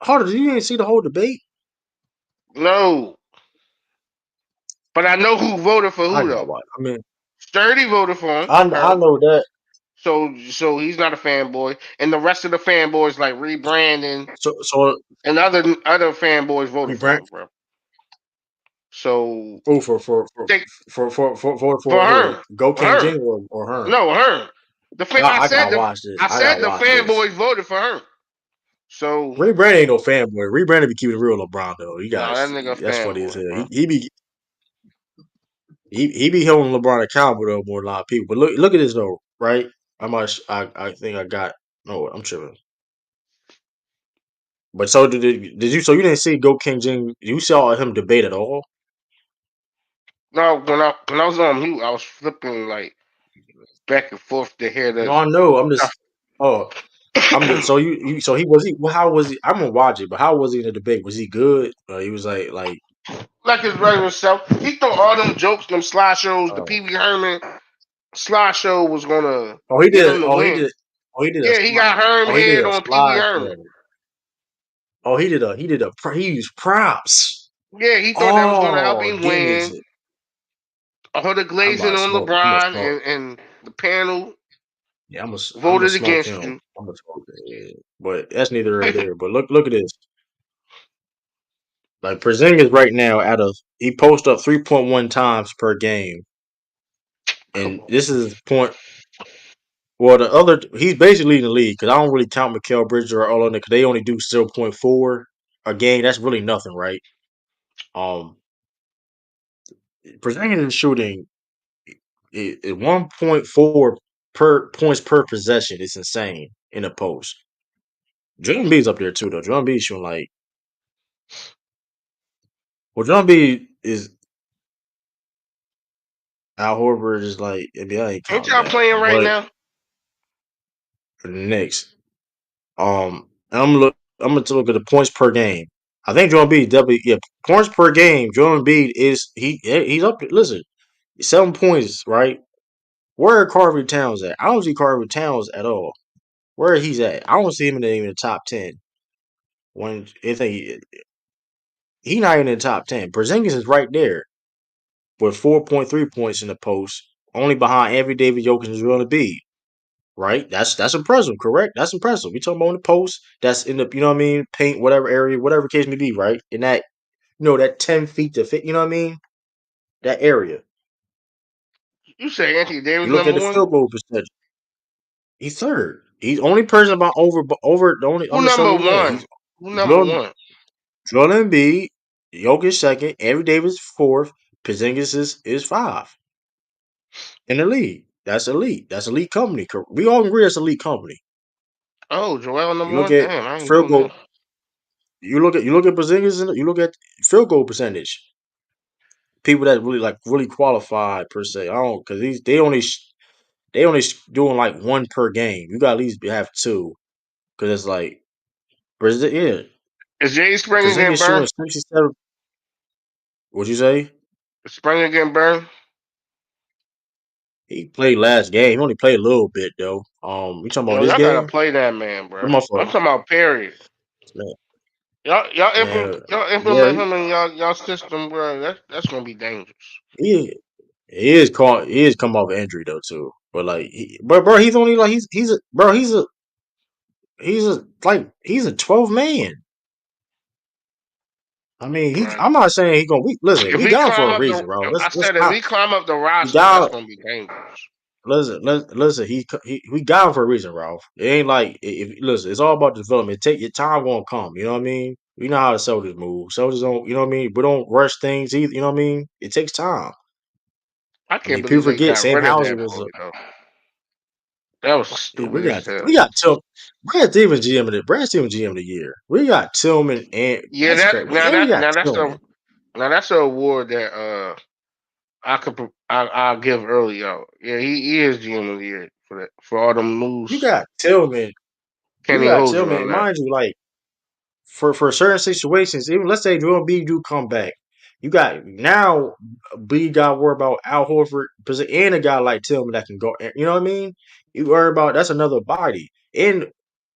hold on? You didn't see the whole debate? No, but I know who voted for I who gotta though. watch. I mean, Sturdy voted for him. I Herm. know that. So he's not a fanboy, and the rest of the fanboys like rebranding So and other fanboys voted we for brand him, bro. So oh take for for who? her, Go King her, Jing or her? no her. I I said gotta watch this. I I said gotta the watch this. fanboys voted for her. So Ray Brandon ain't no fanboy. Ray Brandon be keeping it real LeBron though. You no, that guys, nigga that's funny as fanboy, hell. bro. He be holding LeBron accountable though more than a lot of people. But look at this though, right? I think I got no. I'm tripping. But so did you? So you didn't see Go King Jing? You saw him debate at all? No, when I was on mute, I was flipping like back and forth to hear No, the I know. I'm stuff. just. Oh, I'm just. So so he was he? Well, how was he? I'm gonna watch it, but how was he in the debate? Was he good? He was like. Like his regular self. He thought all them jokes, them slideshows, the Uh, Pee Wee Herman slideshow was gonna oh, he get did. him to Oh, he win. did. Oh, he did a Yeah, he slide. got Herm Oh, he did head a on Pee Wee slide Herman. show. Oh, he used props. Yeah, he thought that was gonna help Oh, him gimmicks. win. All the I'm glazing about to on smoke. I'm gonna LeBron smoke. and the panel Yeah, I'm gonna voted smoke against him. you. I'm gonna smoke him. Yeah. But that's neither here nor there. But look at this. Like Porzingis right now he posts up 3.1 times per game, Come and on. this is point. Well, the other he's basically leading the league because I don't really count Mikal Bridges or all of them because they only do 0.4 a game. That's really nothing, right? Um, Porzingis is shooting 1.4 per points per possession. It's insane in the post. Joel Embiid's up there too, though. Joel Embiid's shooting like Joel Embiid is Al Horford is like maybe I ain't Ain't counting y'all that, playing right but now? for the Knicks, I'm gonna look at the points per game. I think Joel Embiid definitely points per game. Joel Embiid is he's up. Listen, 7 points, right? Where are Carver Towns at? I don't see Carver Towns at all. Where he's at? I don't see him in even the top 10. When if he not even in the top 10. Porzingis is right there with 4.3 points in the post, only behind Anthony Davis, Jokic, and Joel Embiid. Right? That's impressive, correct? That's impressive. We talking about in the post. That's in the you know what I mean, paint, whatever area, whatever case may be, right? In that that 10 feet to fit, you know what I mean? That area. You say Anthony Davis You look at number the one? field goal percentage. He's third. He's only person about over the only. I'm Who gonna show number you that. one? He's Who number Joel, one? Joel Embiid, Jokic second, Anthony Davis fourth, Porzingis is five in the league. That's elite. That's elite company. We all agree that's elite company. Oh, Joel You number look one? at Damn, I ain't field know goal. that. You look at Porzingis and you look at field goal percentage. People that really qualified per se. I don't because they only doing like one per game. You got to at least have two because it's like yeah. Is Jay Springer getting Porzingis shooting burned? 67. What'd you say? Is Springer getting burned? He played last game. He only played a little bit though. You talking about Yo, this y'all gotta game? play that man, bro. What my I'm fault, talking about Perry. man. Y'all Man, yeah, implement him in y'all system, bro. That's gonna be dangerous. he he is come off injury though too. But like, but bro, he's only like he's a bro. He's a 12 man. I mean, Right. I'm not saying he gonna. Listen, If we we got him for climb a up reason, the, bro. I Let's said if not. we climb up the We roster, that's got gonna be dangerous. listen. We got him for a reason, Ralph. It ain't like listen. It's all about development. Take your time, gonna come. You know what I mean? We know how the soldiers move. Soldiers don't. You know what I mean? We don't rush things either. You know what I mean? It takes time. I I can't mean, people believe they forget got Sam rid of Hauser that was. boy though. That was Yeah, stupid as hell. we got Brad Stevens Brad Stevens GM of the year. We got Tillman and Yeah, that's that crazy. And we got Tillman. now that's a award that I'll give early out. Yeah, he is GM of the year for that for all them You moves. got Tillman. Can't You even got hold you Tillman. on And that. mind you, like for certain situations, even let's say Joel B do come back. You got now B got to worry about Al Horford and a guy like Tillman that can go. You know what I mean? You worry about that's another body. And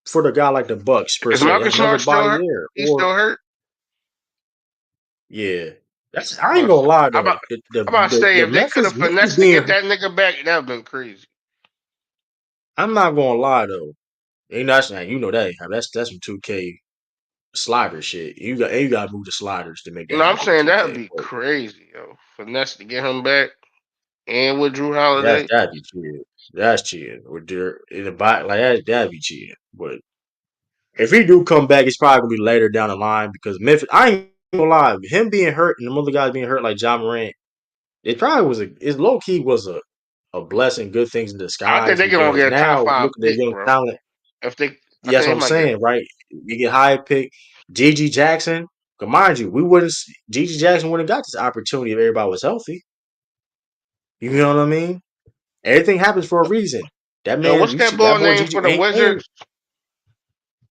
for the guy like the Bucks per Is se, that's Marcus another Smart still body hurt? there. He's Or still hurt. yeah, that's I ain't gonna lie I'm though. about to say The if they could have Memphis finessed to being get that nigga back, that'd have been crazy. I'm not gonna lie though. Ain't that's not you know that that's some 2K slider shit. You got to move the sliders to make You that know, I'm happen in saying that'd 2K. be But crazy, yo. Finesse to get him back, and with Drew Holiday. that'd be cheating. That's cheating. With their in the back like that'd be cheating. But if he do come back, it's probably gonna be later down the line because Memphis. I ain't gonna lie, him being hurt and the other guys being hurt like John Morant, it probably was it low key was a blessing, good things in I think disguise they gonna because get a top now five look at the pick, young bro. talent. If they, I That's think what they I'm might get. saying, right? You get high pick, GG Jackson. But mind you, we wouldn't. GG Jackson wouldn't have got this opportunity if everybody was healthy. You know what I mean? Everything happens for a reason. That Yo, man, what's you that see boy that boy name GG for the ain't Wizards?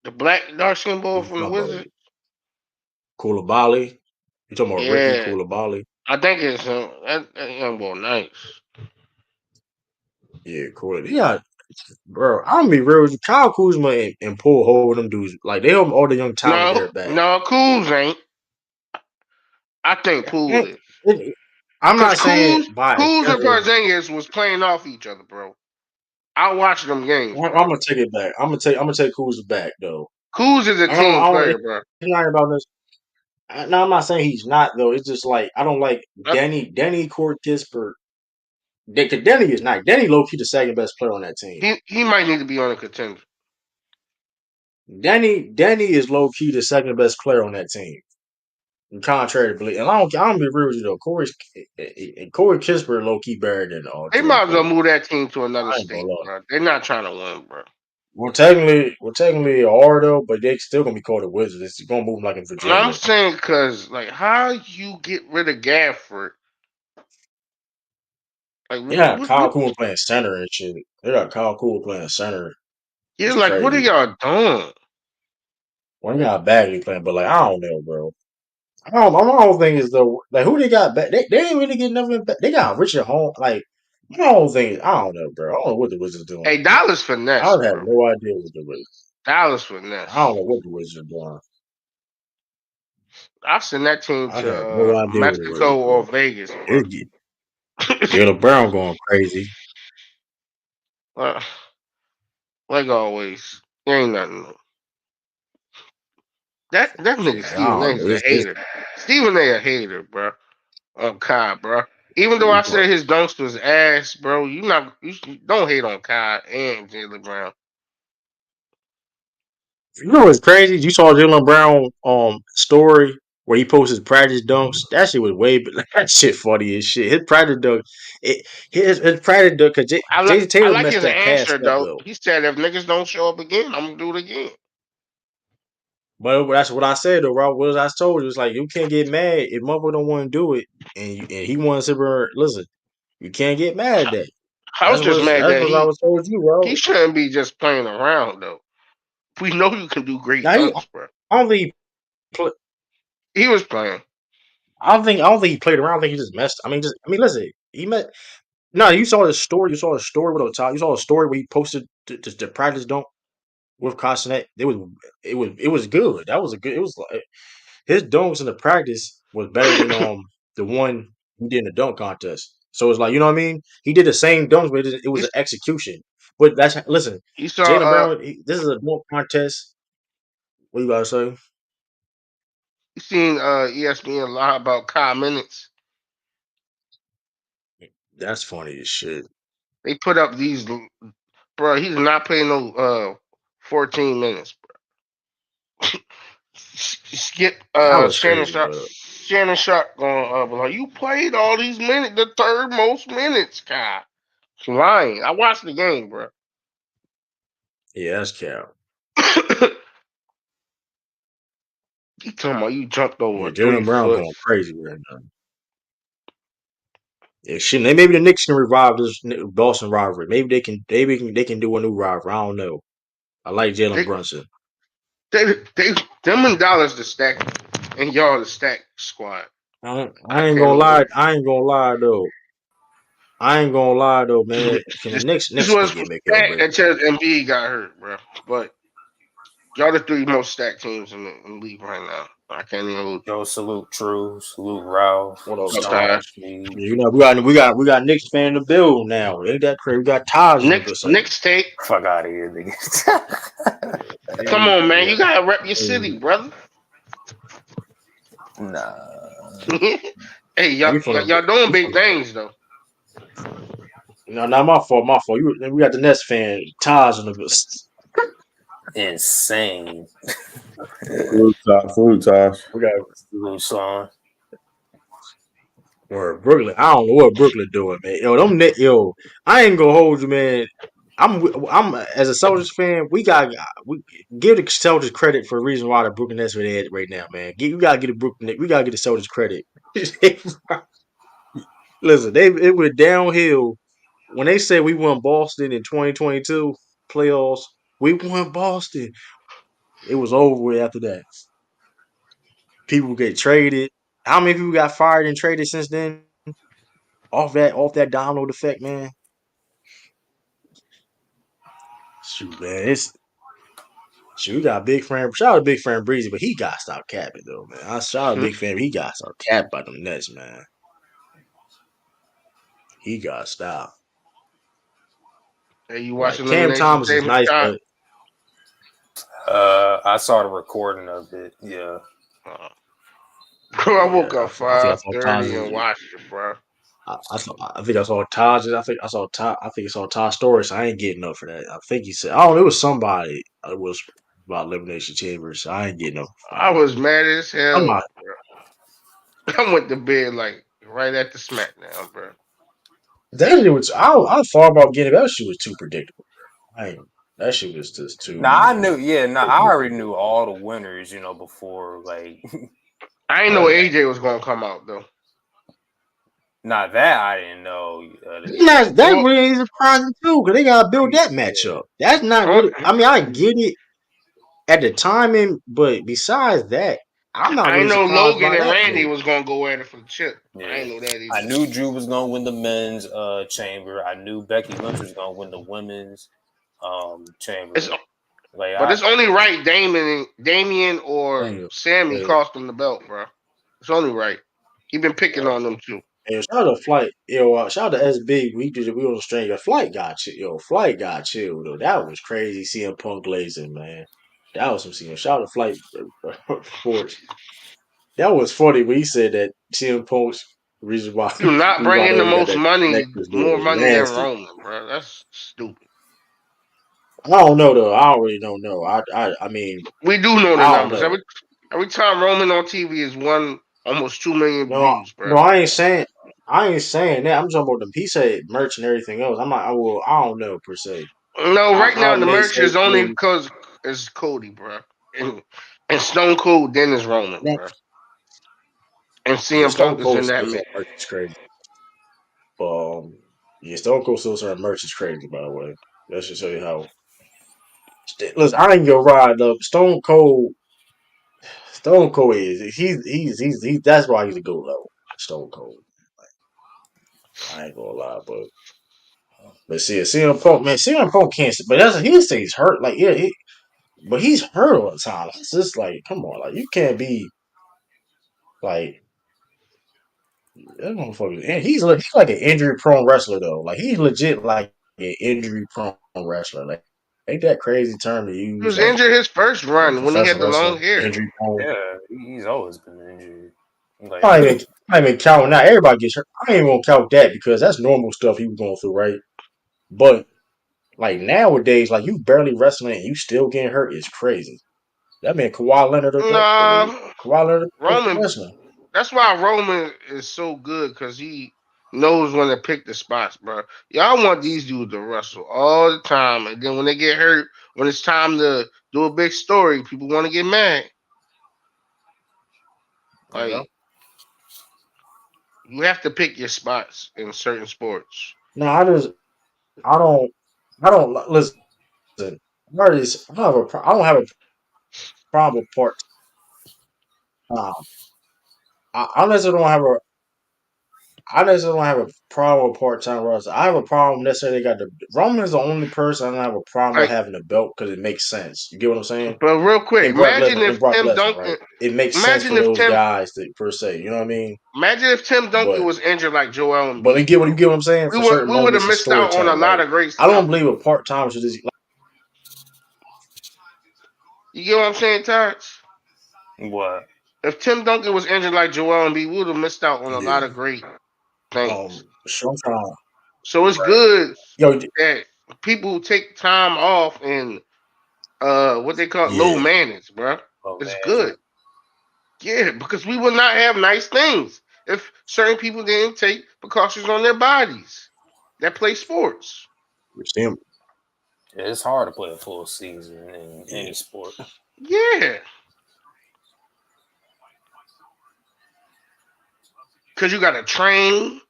The black dark skin boy from the Wizards. Koulibaly. You talking about Ricky Yeah, Koulibaly? I think it's him. That young boy nice. Yeah, cool. Yeah, bro. I'm gonna be real with you. Kyle Kuzma and Paul Hole, them dudes, like they have all the young talent No, there back. no, Coos ain't. I think Poole And is. I'm Cause not saying Coos, by a Coos and general. Porzingis was playing off each other, bro. I watched them games, I'm bro. gonna take it back. I'm gonna take Kuzma back though. Coos is a team I don't. player, It's bro. not about this. No, I'm not saying he's not though. It's just like I don't like Uh, Denny Court Kispert. Denny is not. Denny low key the second best player on that team. he might need to be on a contender. Denny is low key the second best player on that team. Contrary to belief, and I don't be real with you though. Corey Kispert low key better than They Jordan might as well Poole. move that team to another I ain't gonna state, lie. bro. They're not trying to win, bro. Well, technically, are though, but they still gonna be called the Wizards. It's gonna move like in I'm Virginia. saying because, like, how you get rid of Gafford? Like, They got Kyle what? Kuzma playing center and shit. They got Kyle Kuzma playing center. Yeah, It's like, what are crazy. y'all doing? Well, they got Bagley playing, but like I don't know, bro. My whole thing is though, like who they got back? They ain't really getting nothing back. They got Richard Holmes. Like my whole thing is, I don't know, bro. I don't know what the Wizards doing. Hey, Dallas I finesse, have bro. no idea what the Wizards. Dallas I don't finesse. know what the Wizards are doing. I send that team I to have no idea what the Mexico Wizards are or doing. Vegas, bro. It, Jalen Brown going crazy. Uh, like always, there ain't nothing. That nigga I Stephen A don't is know. a hater. Stephen A a hater, bro. On Kai, bro. Even though I said his dunks was ass, bro, don't hate on Kai and Jalen Brown. You know what's crazy? You saw Jalen Brown story where he posted his practice dunks. That shit was way, but that shit funny as shit. His practice dunk, his practice dunk. Cause Jason I Tatum like messed his that pass answer up though. though. He said if niggas don't show up again, I'm gonna do it again. But that's what I said though, Rob. What I told you, it's like you can't get mad if motherfucker don't want to do it, and he wants to listen. You can't get mad at that. I was just mad That's that what I was told you, he bro. shouldn't be just playing around though. We know you can do great Now dunks, bro. I don't think he He was playing. I don't think he played around. I think he just messed. I mean, listen. He met. No, you saw the story. You saw the story with Otah. You saw a story where he posted the practice dunk with Castanet. It was good. That was a good. It was like his dunks in the practice was better than the one he did in the dunk contest. So it's like you know what I mean. He did the same dunks, but it was You, an execution. But that's listen. you saw Jalen Brown. This is a dunk contest. What you gotta say? you seen ESPN lie about Kyle Minutes. That's funny as shit. They put up these, bro. He's not playing no 14 minutes. Skip That was Shannon crazy, Sharp. but Shannon Sharp going like, you played all these minutes, the third most minutes, God. Lying. I watched the game, bro. yeah, that's cap. You talking about you jumped over Yeah, a 3 Jalen Brown foot? going crazy right now. Yeah, shit. Maybe the Knicks can revive this Boston rivalry. Maybe they can. They can do a new rivalry. I don't know. I like Jalen They, Brunson. them and Dollars the stack, and y'all the stack squad. I I ain't can't gonna hold lie. it. I ain't gonna lie though. I ain't gonna lie though, man. Can the This Knicks can was get make it or stacked break. until Embiid got hurt, bro. But y'all the three most stacked teams in the league right now. I can't even hold Yo, salute True, salute Ralph, What up, you. Ty? Stone, Speed. You know we got Knicks fan in the build now. Ain't that crazy? We got Taj in the good side. Next take. Fuck out of here, nigga. Come on, man. Yeah. You gotta rep your city, brother. Nah. Hey, You from y'all doing big things though. no, not my fault. My fault. We got the Nets fan Taj in the good. Insane. Salute, Tosh. Salute, Tosh. We got Salute, son. or Brooklyn. I don't know what Brooklyn doing, man. Yo, I ain't gonna hold you, man. I'm as a Celtics fan. We give the Celtics credit for the reason why the Brooklyn Nets are there right now, man. You gotta get the Brooklyn. We gotta get the Celtics credit. Listen, it went downhill when they said we won Boston in 2022 playoffs. We won Boston. It was over with after that. People get traded. How many people got fired and traded since then? Off that download effect, man. Shoot, man, we got a big friend. Shout out to Big Friend Breezy, but he got to stop capping though, man. I shout out to Big Fan. He got to stop capping by them Nets, man. He got to stop. Hey, you watch Like Cam Elimination Thomas is Chamber, nice, Scott? but I saw the recording of it. Yeah. Uh, Bro, I woke yeah, up I think I saw 5:30 and Taj. watched it, bro. I think I saw Taj. I think I saw Taj story. So I ain't getting up for that. I think he said, "Oh, it was somebody. It was about elimination chambers." So I ain't getting up for I that. was mad as I'm hell, not. bro. I went to bed like right at the SmackDown, bro. That shit was. I thought about getting that shit was too predictable. That shit was just Nah, I too. knew. Yeah, nah, I already knew all the winners. Before like, I didn't know but AJ was gonna come out though. not that I didn't know. That's Well, really surprising too, because they gotta build that Yeah. matchup. That's not oh, really. I mean, I get it at the timing, but besides that, I'm not I really didn't know surprised Logan by and that Randy move. was gonna go at it for the chip. I Yeah. didn't know that I either. knew Drew was gonna win the men's chamber. I knew Becky Lynch was gonna win the women's It's chamber. Like but I it's only right Damien or Damn. Sammy Hey, cost him the belt, bro. It's only right. He been picking on them too. shout out to Flight. Yo, shout out to SB. We on the string. Flight got chill. Yo, Flight got chill though. That was crazy seeing Punk glazing, man. That was some seeing. Shout out to Flight Sports. That was funny when he said that CM Punk's reason why You not bringing they the only got most that money, necklace there more was money than nasty. Roman, bro. That's stupid. I don't know though. I don't really don't know. I mean We do know the I don't numbers. know. Every time Roman on TV is won almost 2 million No, views, bro. no, I ain't saying that. I'm talking about the he said merch and everything else. I'm not. I don't know per se. No, right I now the may merch say is only maybe because it's Cody, bro, and Stone Cold, then is Roman, bro, next. and Yeah, CM Stone Punk is Cold in that still mix. merch is crazy. Yeah, Stone Cold still selling merch is crazy. By the way, that should show you how. Listen, I ain't gonna ride up. Stone Cold is he's that's why he's a good level. Stone Cold. I ain't gonna lie, but see, CM Punk, man, CM Punk can't. But he say he's hurt. Like yeah, but he's hurt all the time. It's just like, come on, like you can't be like that motherfucker. And he's like an injury prone wrestler though. Like he's legit like an injury prone wrestler. Like ain't that crazy term to He use was as injured his first a run when he had professional the wrestler? long hair. Injury prone. yeah, he's always been injured. Like I ain't even counting that. Everybody gets hurt. I ain't gonna count that because that's normal stuff he was going through, right? But like nowadays, like you barely wrestling and you still getting hurt is crazy. That man Kawhi Leonard, Nah, Kawhi Leonard, Roman. wrestling. That's why Roman is so good because he knows when to pick the spots, bro. Y'all want these dudes to wrestle all the time, and then when they get hurt, when it's time to do a big story, people want to get mad. Yeah. Like you have to pick your spots in certain sports. No, I don't, listen. Artists, I don't have a problem with part time. I necessarily don't have a I necessarily don't have a problem with part time wrestling. I have a problem necessarily got the Roman is the only person I don't have a problem with Like, having the belt because it makes sense. You get what I'm saying? but real quick, And Brock Lesnar, right? It makes sense for those guys to per se. You know what I mean? Imagine if Tim Duncan But was injured like Joel Embiid, you bro. get what I'm saying for certain We would have moments and missed out on a storytelling, lot right? of great I don't stuff. believe a part time should just You get what I'm saying, Taj? What? If Tim Duncan was injured like Joel Embiid, we would have missed out on a lot yeah. of great things. So I'm trying. So it's good Yo, that people take time off and what they call low yeah. maintenance, bro. Oh It's man, good. Yeah, because we would not have nice things if certain people didn't take precautions on their bodies that play sports. Him. it's hard to play a full season in Yeah. any sport. Yeah. Because you got to train,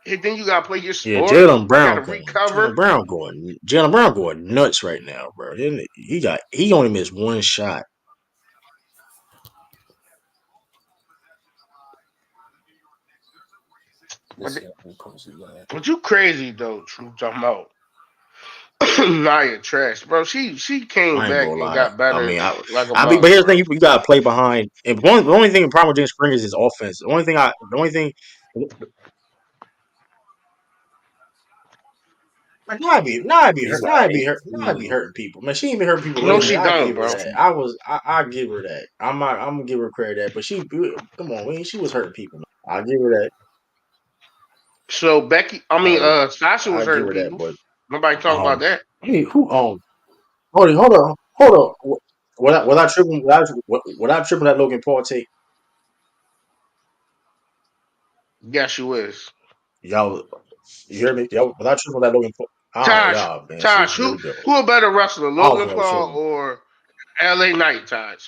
and then you got to play your Yeah, sport. You got to recover. Jalen Brown going nuts right now, bro. He only missed one shot. This young pussy man. But you crazy, though, True, talking about Nia trash, bro. She came I ain't back gonna and lie. got I better mean, like a but month, here's the bro. thing: you gotta play behind. And the only thing the problem with James Springers is offense. The only thing, like, He's got 18. hurting people. Man, she ain't been hurting people No, lately. she I don't, give her bro. that. I give her that. I'm gonna give her credit that. But come on, man, she was hurting people. Man. I give her that. So I Sasha was I give hurting her that. people. But Nobody talk about that. I mean, who hold on. Without tripping that Logan Paul take, Yes, you is. y'all, you hear me? Y'all, without tripping that Logan Paul, Taj, man, see, Taj, here we go. who a better wrestler, I was Logan never Paul tripping. or LA Knight, Taj?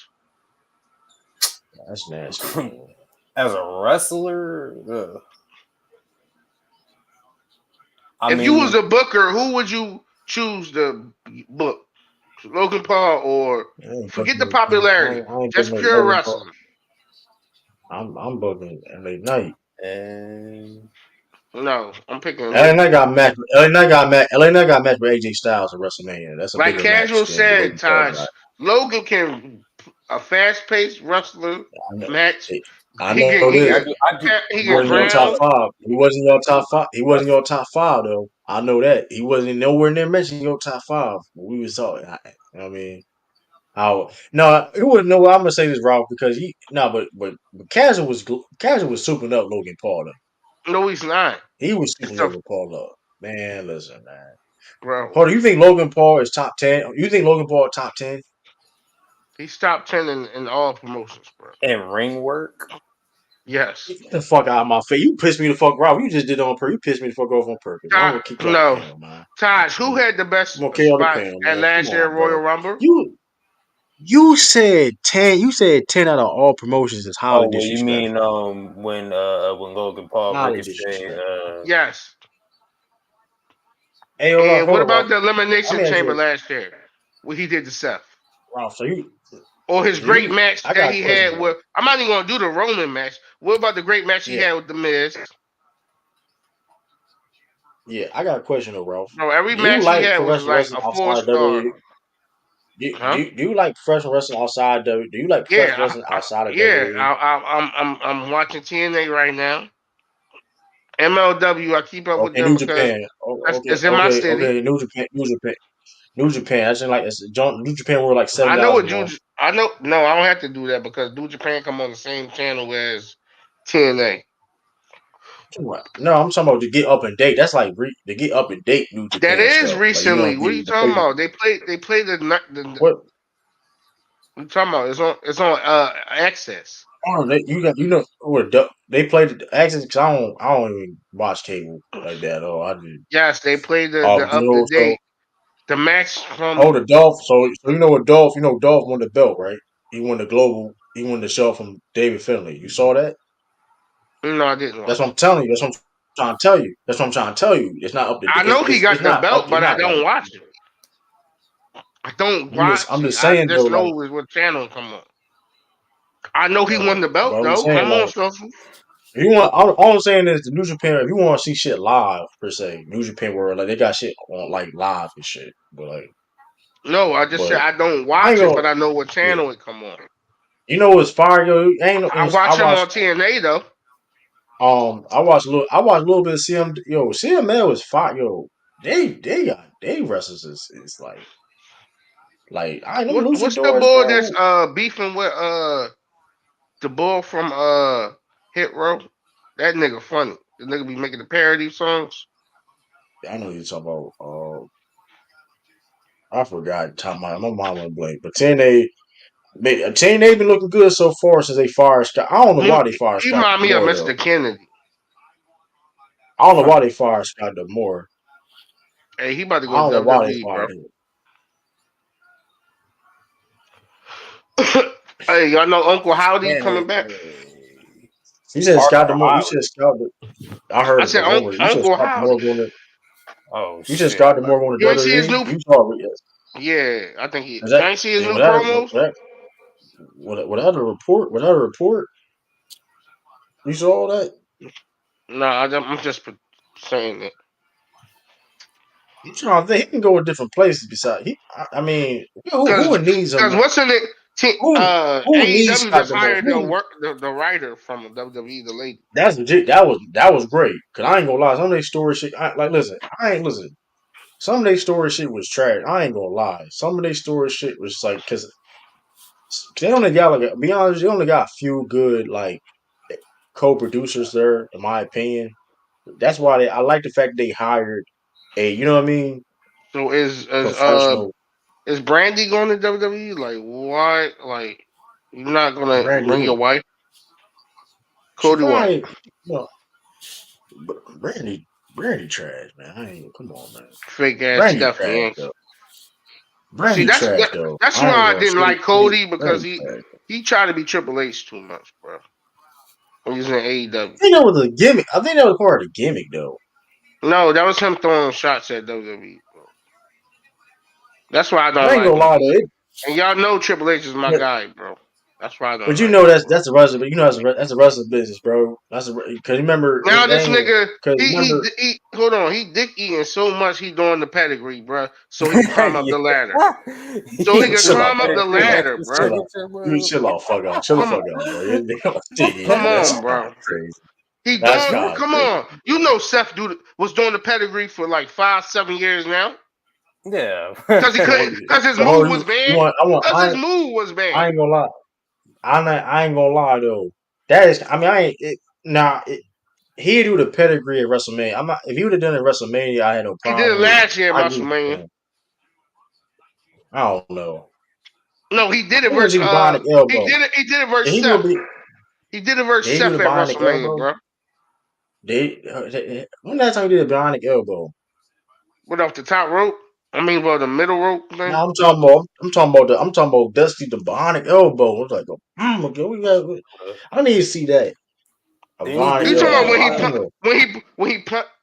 That's nasty, man. As a wrestler, I If you was mean, a booker, who would you choose to book? Logan Paul or I ain't forget the booking. popularity, I ain't just booking no pure Logan Paul. wrestling. I'm booking LA Knight. and No, I'm picking LA Logan Knight got Paul. match. LA Knight got match with AJ Styles at WrestleMania. That's a Like bigger match Casual than the said, Logan Paul guy. Taj, Logan can a fast paced wrestler I know, match. I know He this. can I he He do can wasn't your top agree. ground. five. He wasn't your top five. He wasn't That's your top five though. I know that. He wasn't nowhere near mentioning your top five. We was talking. You know what I mean, how no, you wouldn't know. I'm gonna say this, Ralph, because but Casual was souping up Logan Paul. Though. No, he's not. He was It's souping a Logan Paul up. Man, listen, man. bro. Hold on, you think Logan Paul is top 10? You think Logan Paul top 10? He's top 10 in all promotions, bro. and ring work. Yes. Get the fuck out of my face. You pissed me the fuck off. You just did it on purpose. You pissed me the fuck off on purpose. I'm gonna kick you out the No. panel, man. Taj, who I'm had the best gonna kick you out the spots panel, at man. Come last year on, Royal bro. Rumble? You said 10. You said 10 out of all promotions is highly Oh, well, you mean disrespectful. when Logan Paul Highly Ricochet disrespectful. Yes. Hey, yo, Ralph, And hold what on, Ralph. about the Let Elimination me ask Chamber you, last year? What he did to Seth? Ralph. Or his Do great you? match I that got a he question, had Ralph. with I'm not even gonna do the Roman match. What about the great match he Yeah, had with the Miz? yeah. I got a question, though, Ralph. Bro, every Do you match he like had was professional like wrestling a four outside of star. WWE? Huh? Do you like professional wrestling outside WWE? Do you like professional Yeah, wrestling outside of yeah. WWE? I'm watching TNA right now. MLW, I keep up with Okay, them New because Japan. it's in my city. New Japan. That's in like New Japan were like I know what $7 a month. I know. No, I don't have to do that because New Japan come on the same channel as TNA. No, I'm talking about to get up and date. That's like to get up and date New That Japan is stuff. Like you know, recently. What are you the talking pay. about? They played the What? what you talking about? It's on Access. Oh, you know what they played the Access because I don't even watch cable like that. Oh, I did. Yes, they played the Oh, up to so date the match from. oh the Dolph. So you know what Dolph? You know Dolph won the belt, right? He won the global. He won the show from David Finlay. You saw that? No, I didn't That's what watch I'm it. telling you. That's what I'm trying to tell you. That's what I'm trying to tell you. It's not up to. I know he It's got the not up. belt, It's but I not like. don't watch it. I don't watch I'm it. just I saying though, just like, know what channel come on. I know he won yo, the but belt I'm just though. saying I'm on like. social. If you want, all I'm saying is the New Japan. If you want to see shit live per se, New Japan World, like they got shit on like live and shit. No, I just said But I don't I ain't watch it, gonna. but I know what Yeah, channel it come on. you know what's fire, yo? Ain't no. I I watch him watch. on TNA though. I watched a little. I watched a little bit of CM. Yo, CML was fire. Yo, they wrestlers is like I them What's the luchadors, boy that's bro. beefing with the boy from Hit Row? That nigga funny. The nigga be making the parody songs. I know you're talking about. I forgot. Top my mom went blank, but TNA been looking good so far since they fired Scott. I don't know why they fired He Scott remind me of Moore though. Mr. Kennedy. I don't know why they fired Scott Moore. Hey, he about to I go to don't know why they WWE, bro. fired him. Hey, y'all know Uncle Howdy Man, coming back? you said Parker Scott Moore. You O'Reilly. said Scott. I I heard said the rumor. You said Uncle Scott Moore Howdy. going to. Oh You said shit! Scott Moore going to You ain't see his WWE. new? You saw it. Yes. Yeah, I think he. Is You that ain't see his and new promos? without a report? Without a report? You saw all that? No, I'm just saying that. I'm trying to think. He can go to different places. Besides, I mean, Cause, who needs him? what's in it? Who needs AEW Scott just Moore? hired the writer from WWE, the lady. That's legit. That was great. Cause I ain't gonna lie. Some of their story shit. Listen. I ain't listen. Some of their story shit was trash. I ain't gonna lie. Some of their story shit was like because they only got like be honest. They only got a few good like co-producers there, in my opinion. That's why I like the fact they hired a you know what I mean So professional is Brandy going to WWE? Like why? Like you're not gonna Randy bring your who. wife, She Cody White, probably you know but Brandy trash man. I ain't come on man. fake ass Brandy Stephanie trash Yanks. though. See, Brandy trash though. that's I why ain't I gonna didn't like she Cody because Brandy trash. he tried to be Triple H too much, bro. When he was in I AEW. think that was a gimmick. I think that was part of the gimmick though. No, that was him throwing shots at WWE, bro. That's why I I don't ain't like gonna him. lie though. And y'all know Triple H is my But guy, bro. That's why I don't but you like know him, bro. that's the rest of it. You know that's the rest of the business, bro. That's because remember Now it this ain't nigga, because remember he hold on, he dick eating so much he doing the pedigree, bro, so he can climb up Yeah. the ladder. So he He can chill doing out, climb up bro. the Chill out, ladder, pedigree bro. chill out. signature You move. chill out, fuck out, chill the Come fuck out, bro. Yeah, come that's on, kind of bro. crazy. He That's doing kind of come crazy. on. You know Seth was doing the pedigree for like 5-7 years now. Yeah. Cause he So couldn't cause his so hold move you was you banned. want I want Cause his move was I banned. ain't gonna lie. I ain't gonna lie though. That is I mean I ain't it, nah. He do the pedigree at WrestleMania. I'm not. If he would have done it at WrestleMania, I had no He did problem it with it. last year at I agree with you, WrestleMania. man. I don't know. No, he did I it want to versus see the bionic elbow. he did it versus Did he do a Seth. big? He did it versus Did he do Seth the at bionic WrestleMania, elbow? bro. When last time he did a bionic elbow? Went off the top rope. I mean, well, the middle rope No, thing. I'm talking about Dusty the bionic elbow. It's like, okay, I need to see that a Did he bionic You do talking that about elbow. when I he on? don't know.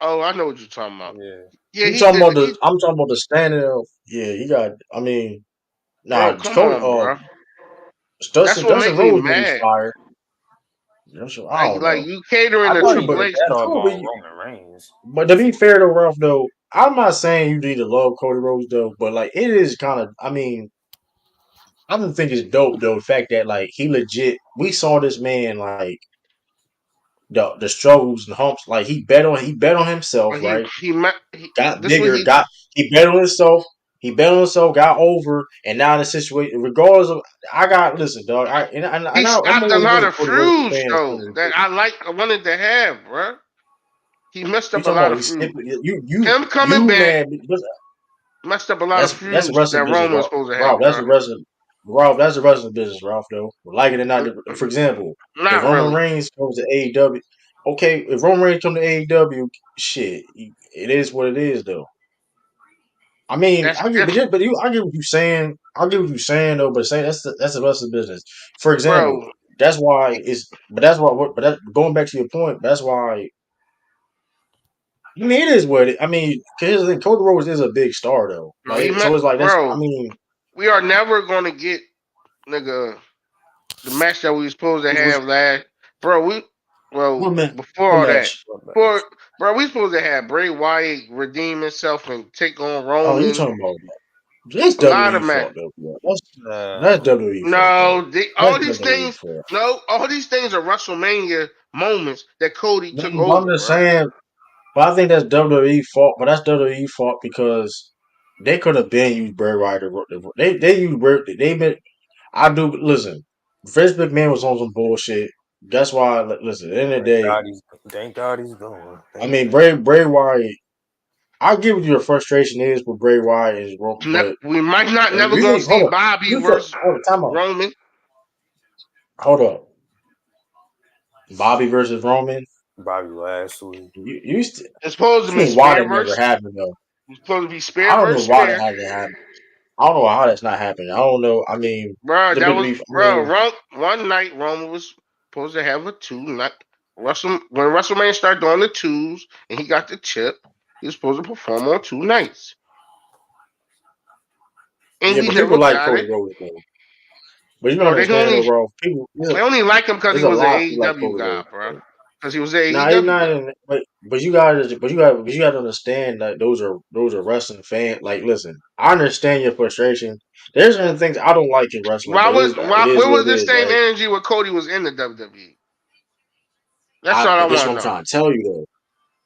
Oh, I know what you're talking about. Yeah. Yeah, You he talking did. about the? I'm talking about the standing up. Yeah, he got. I mean, Bro, nah, come Cody. on, bro. That's what Dustin makes me Rose was mad. fire. I don't Like know. you catering I to know Why he, he but Triple did H that too on much. Roman Reigns? But to be fair though, Ralph, though, I'm not saying you need to love Cody Rhodes though, but like it is kind of. I mean, I don't think it's dope though. The fact that like he legit, we saw this man like the struggles and humps. Like he bet on himself, But right? Got this what bigger, he he bet on himself. He bet on himself, got over, and now in the situation, regardless of, I got listen, dog. I'm stopped a always been lot a of Cody Rhodes feuds fan though since the that I wanted to have, bro. He messed You up a talking lot about of he skipped feuds. Him coming you back man? messed up a lot of That's the feuds wrestling that business, Roman was Ralph. supposed to Ralph, have, that's bro. the wrestling. Ralph, that's the wrestling business, Ralph. Though, like it or not. For example, if Not Roman really, Reigns comes to AEW, okay. If Roman Reigns comes to AEW, shit, it is what it is, though. I mean, that's different, I get what you're saying. I get what you're saying, though. But saying that's the wrestling business. For example, bro. that's why it's. But that's why. But that, going back to your point, that's why. I mean, it is what it. I mean, because Cody Rhodes is a big star, though. No, he So met, it's like that's. I bro. mean, We are never gonna get nigga the match that we were supposed to which have last, bro. one match? Before One all that, match? One before match? bro, we supposed to have Bray Wyatt redeem himself and take on Oh, you Roman. talking about that? That's A lot of WWE matches. fault, though. Bro. That's Nah, WWE fault, though. No, That's all these WWE things. fault. No, all these things are WrestleMania moments that Cody No, took but I'm over, just bro. saying. But I think that's WWE fault. But that's WWE fault because they could have been used Bray Wyatt. They used Bray. They been. I do listen. Vince McMahon was on some bullshit. That's why. Listen. At the end of the day, thank God he's gone. I Thank mean God. Bray Wyatt. I get what your frustration is with Bray Wyatt is, but We might not if never you gonna think, see hold up, Bobby you thought, versus hold up, time out, Roman. hold up, Bobby versus Roman. Bobby Lashley. You still, It's supposed to I be mean, why spare that never versus. happened though? It's supposed to be I spare don't know versus why that spare. hasn't happened. I don't know how that's not happening. I don't know. I mean, Bro, that was I bro. mean, One night Roman was supposed to have a two night. When WrestleMania started doing the twos and he got the chip, he was supposed to perform on 2 nights, and yeah, we but people never like got Cody it, Rhodes though. But you don't bro. They understand though, only bro. People, they only like him because he there's a was an lot of people like AEW Cody guy, Rhodes. bro. Bro. Because he was an Nah, he's AEW not guy. in. But you got to understand that those are wrestling fans. Like, listen, I understand your frustration. There's certain things I don't like in wrestling, but it is Where what was it the is, same right? energy when Cody was in the WWE? That's all I But this is want what to I'm know. trying to tell you though.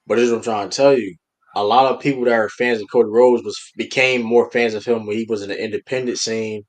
But this is what I'm trying to tell you. A lot of people that are fans of Cody Rhodes became more fans of him when he was in the independent scene,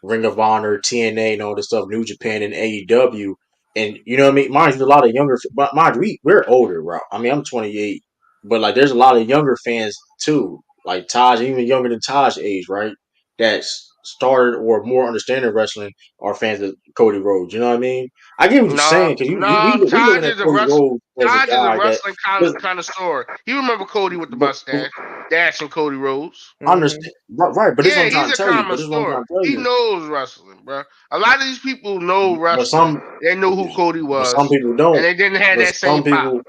Ring of Honor, TNA, and all this stuff, New Japan and AEW. And you know what I mean? Mind you, a lot of younger, but mind you, we're older, bro. I mean, I'm 28, but like, there's a lot of younger fans too, like Taj, even younger than Taj age, right? That started or more understanding wrestling are fans of Cody Rhodes. You know what I mean? I get what you're No, saying because no, we looking at Cody Rhodes as a Taj is a guy that wrestling listen, kind of story. You remember Cody with the but, mustache, Dash and Cody Rhodes. I Mm-hmm. understand, right? But this is what Yeah, I'm trying he's to a tell you. common story. Trying to tell He you. knows wrestling, bro. A lot of these people know But wrestling. They knew who Cody some was, people and don't. they didn't have But that same some pop. people,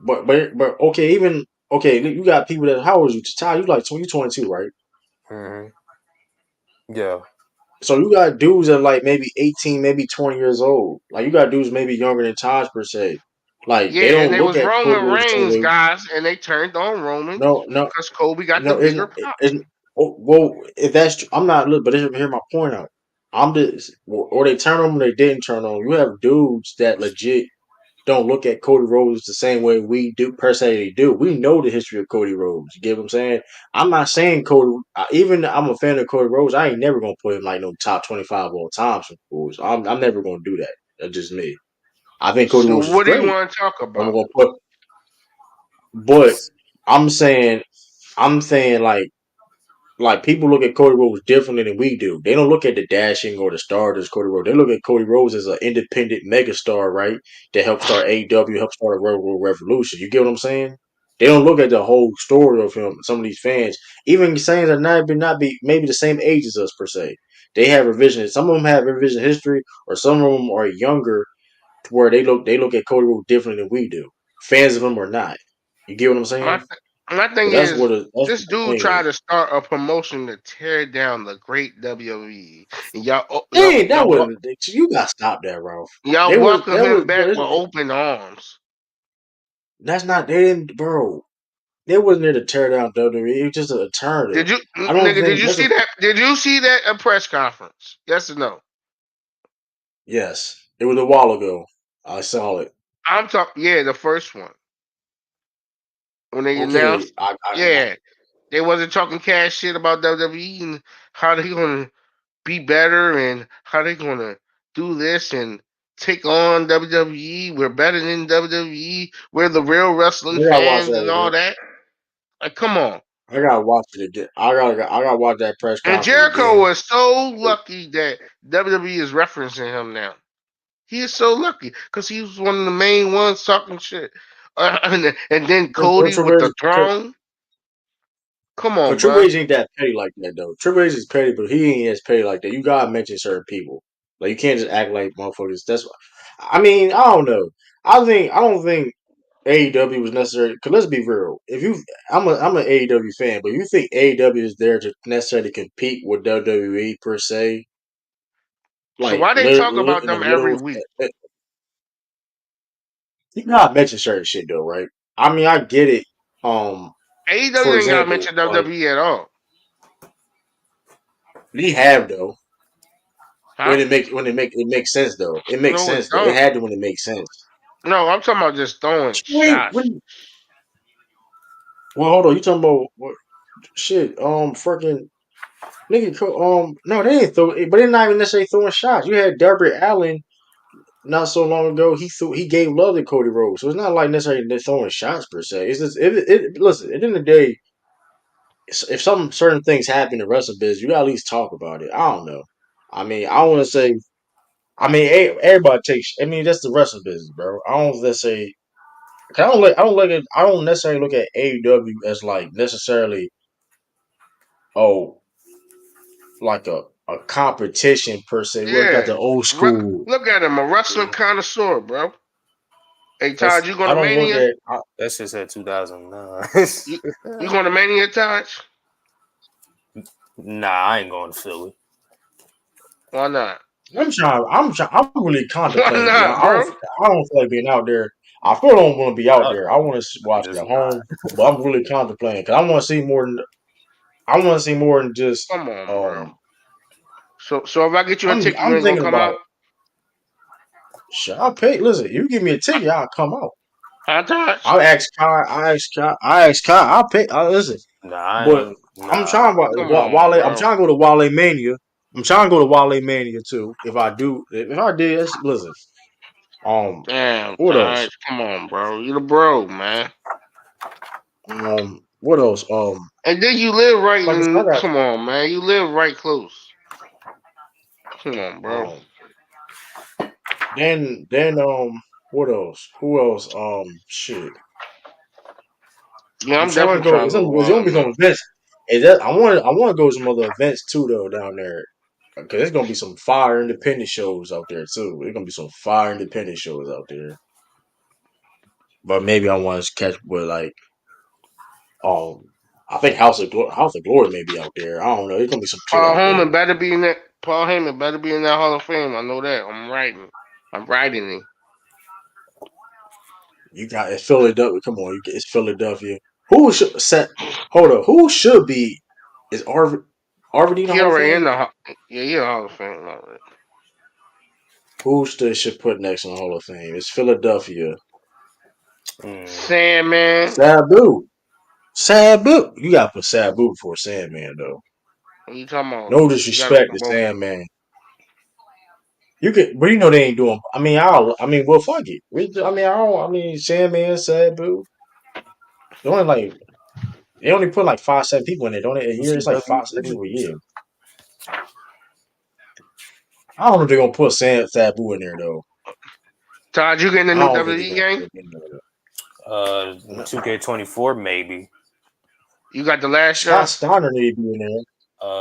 but okay, even okay, you got people that. How old are you? Ty, you like 22, right? Mm-hmm. Yeah. So you got dudes that like maybe 18, maybe 20 years old. Like you got dudes maybe younger than Taj per se. Like they Yeah, and don't it look was at Cody Roman Rhodes the same Reigns way. guys, and they turned on Roman No, no, because Kobe got the no. bigger pop. Well, if that's true, I'm not. But hear my point out. I'm just, or they turn on, or they didn't turn on. You have dudes that legit don't look at Cody Rhodes the same way we do per se do. We know the history of Cody Rhodes. You get what I'm saying? I'm not saying Cody. Even I'm a fan of Cody Rhodes. I ain't never gonna put him like no top 25 all time. Of course, I'm never gonna do that. That's just me. I think Cody So Rhodes is what do you great. want to talk I'm about? gonna put, but I'm saying like people look at Cody Rhodes differently than we do. They don't look at the dashing or the stars as Cody Rhodes. They look at Cody Rhodes as an independent megastar, right? That helped start AEW, helped start a World Revolution. You get what I'm saying? They don't look at the whole story of him. Some of these fans, even saying that not be maybe the same age as us per se. They have revision. Some of them have revision history, or some of them are younger to where they look at Cody Rhodes differently than we do. Fans of him or not. You get what I'm My saying? my thing So that's is, that's this what the dude thing tried is. to start a promotion to tear down the great WWE, and Dang, that was you got to stop that, Ralph. y'all They was welcome that was him bro, back with open arms. that's not they didn't bro. They wasn't there to tear down WWE. It was just an alternative. Did you, I don't nigga? Did think you that's a see that? Did you see that at press conference? Yes or no? yes. It was a while ago. I saw it. I'm talking. Yeah, the first one when they Okay, announced. Yeah, they wasn't talking cash shit about WWE and how they gonna be better and how they gonna do this and take on WWE. We're better than WWE. We're the real wrestling I gotta watch fans and that all again. that. Like, come on. I gotta watch it again. I gotta watch that press And conference Jericho again. was so lucky that WWE is referencing him now. He is so lucky because he was one of the main ones talking shit. And then But Cody with the throne. Come on, Triple bro. H ain't that petty like that though. Triple H is petty, but he ain't as petty like that. You gotta mention certain people. Like you can't just act like motherfuckers. That's why. I mean, I don't know. I don't think AEW was necessary. Cause let's be real. If you, I'm an AEW fan, but you think AEW is there to necessarily compete with WWE per se? So Like why they talk about in a them every literal, week? you gotta mention certain shit though, right? I mean, I get it. Um, AEW for ain't gotta example, mention like WWE at all. we have though. Huh? It makes sense though. It makes No, it sense though. It don't. had to when it makes sense. No, I'm talking about just throwing Wait, shots. well, hold on. You talking about what shit? Freaking nigga. No, they ain't throw. But they're not even necessarily throwing shots. You had Darby Allen not so long ago. He gave love to Cody Rhodes, so it's not like necessarily they're throwing shots per se. It's just listen. At the end of the day, if some certain things happen in wrestling business, you gotta at least talk about it. I don't know. I mean, I want to say. I mean, everybody takes. I mean, that's the wrestling business, bro. I don't let's say. I don't necessarily look at AEW as like necessarily oh like a competition per se. We got Yeah. the old school. Look at him, a wrestling connoisseur, bro. Hey That's Todd, you going I to don't look Mania? at that shit said 2009. You you going to Mania, Todd? Nah, I ain't going to Philly. Why not? I'm really Why contemplating. Yeah, not, bro? I don't feel like being out there. I still don't want to be out I, there. I want to I'm watch it just at not. home, but I'm really contemplating because I want to see more than just Come on, bro. So if I get you a ticket, you I'm ain't gonna thinking come about out? shit. I'll pay. Listen, you give me a ticket, I'll come out. Huh, Todd? I ask Kai. I'll pay. Listen, Nah, I but ain't. I'm Nah. trying about Come on, Wale. I'm bro. trying to go to Wale Mania. I'm trying to go to Wale Mania too. If I did, listen. Um, Damn, what else? Todd. Come on, bro. You the bro, man. What else? And then you live right Like I said, in. Come on, man. You live right close. Come on, bro. um, then what else? Who else? Shit. Yeah, I'm I'm trying to definitely go. trying to go to It's gonna Wallet, be some man. events. I want to go to some other events too, though, down there. Because there's gonna be some fire independent shows out there too. There's gonna be some fire independent shows out there. But maybe I want to catch with like um I think House of Glory may be out there. I don't know. There's gonna be some shit Paul out there. Heyman better be in that. Paul Heyman better be in that Hall of Fame. I know that. I'm writing. I'm writing it. You got it's Philadelphia. Come on, it's Philadelphia. Who should set? Hold up. Who should be? Is RVD in the He Hall of already in Fame? the. Yeah, he a Hall of Fame already. Who should put next in the Hall of Fame? It's Philadelphia. Mm. Sandman. Sabu. Sabu. You gotta put Sabu before Sandman though. What you talking about? No You gotta disrespect put to both. Sandman. You could, but you know they ain't doing. Well, fuck it. Sandman, Sabu. They only like they only put like 5, 7 people in there, don't they? A year, it's like ECW 5, 6 people a niggas? year. I don't know if they're gonna put Sabu in there though. Todd, you getting the I new don't think they're WWE gonna game? put him in there. 2K24 maybe. You got the last Scott year? Steiner needs to be in there.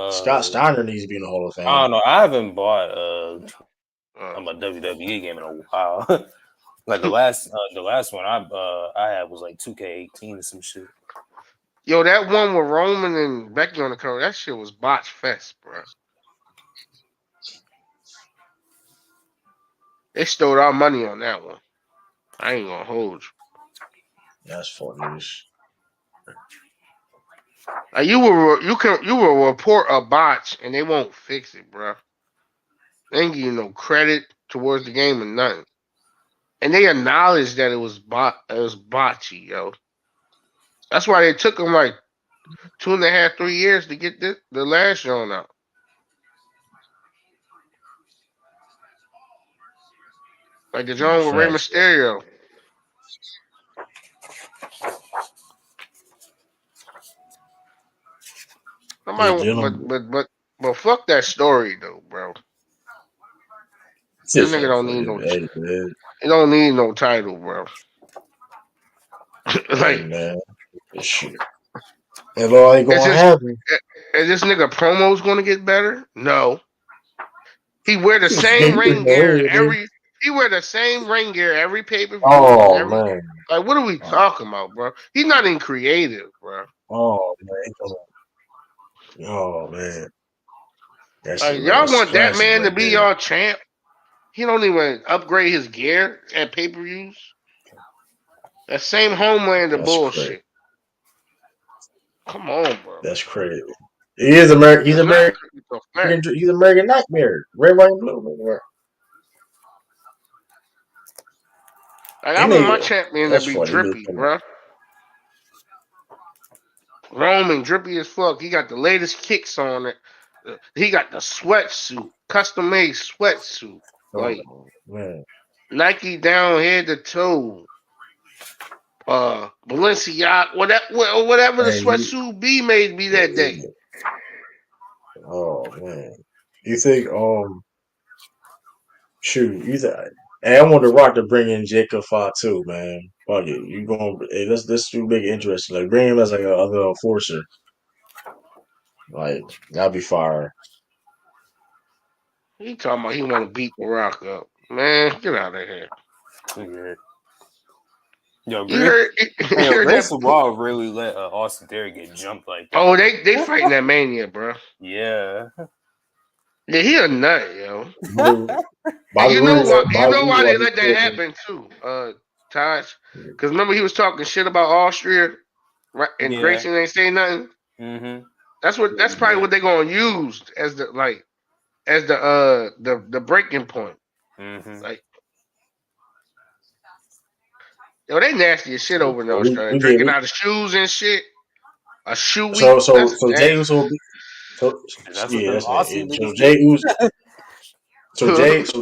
Scott Uh, Steiner needs to be in the Hall of I Fame. don't know. I haven't bought Uh, I'm a WWE game in a while. Like the last one I had was like 2K18 or some shit. Yo, that one with Roman and Becky on the cover, that shit was botch fest, bro. They stole our money on that one. I ain't gonna hold you. That's funny. You will report a botch and they won't fix it, bro. They ain't give you no credit towards the game or nothing. And they acknowledged that it was botchy, yo. That's why they took them like 2.5, 3 years to get the last shown out. Like the John with Rey Facts. Mysterio. Yeah, Somebody, gentlemen. but fuck that story though, bro. That Shit, nigga don't need no. hey, man. He don't need no title, bro. Hey, Like man. Shit. That's all ain't it's gonna just, happen. is this nigga promos gonna get better? No. He wear the same You ring know gear it, man. every. He wear the same ring gear every pay per view and Oh, every. man. Like, what are we Oh, talking about, bro? He's not even creative, bro. oh, man. Oh, man. That Like, shit, man, y'all was want that classic man to right be there. y'all champ? He don't even upgrade his gear at pay per views. That same Homelander That's crazy. bullshit. Come on, bro. That's crazy. He is American. He's It's not American. it's a fact. He's American Nightmare. Red, white, and blue. Man. Like, They I want my made champion to that's be funny. They made drippy, him. bro. Roman drippy as fuck. He got the latest kicks on it. He got the sweatsuit, custom made sweatsuit, like Oh man. Nike down head to toe. Balenciaga, whatever the Hey, sweatsuit B made me that day. oh man. You think shoot, you think hey, I want the Rock to bring in Jacob Fatu, man. Fuck it. You going hey, let's do big interest. Like bring him as like a other enforcer. Like that'd be fire. He talking about he want to beat the Rock up. Man, get out of here. Yeah. Yo, You Grace. heard, you Hey, yo, heard that? Grayson Waller really let Austin Theory get jumped like that. Oh, they fighting that Mania, bro. Yeah. Yeah, he a nut, yo. And Bobby Roode, you Bobby know Roode why they like he let that killed him. happen too, Taj? Because remember he was talking shit about Austria, right? And Yeah. Grayson ain't saying nothing. Mm-hmm. That's probably what they're gonna use as the breaking point. Mm-hmm. Like, yo, they nasty as shit over in So Australia, we get drinking out of shoes and shit. A shoe so week. so That's so Jay nasty. Uso will be so That's what yeah, them that's it. Aussie So niggas Jay do. Uso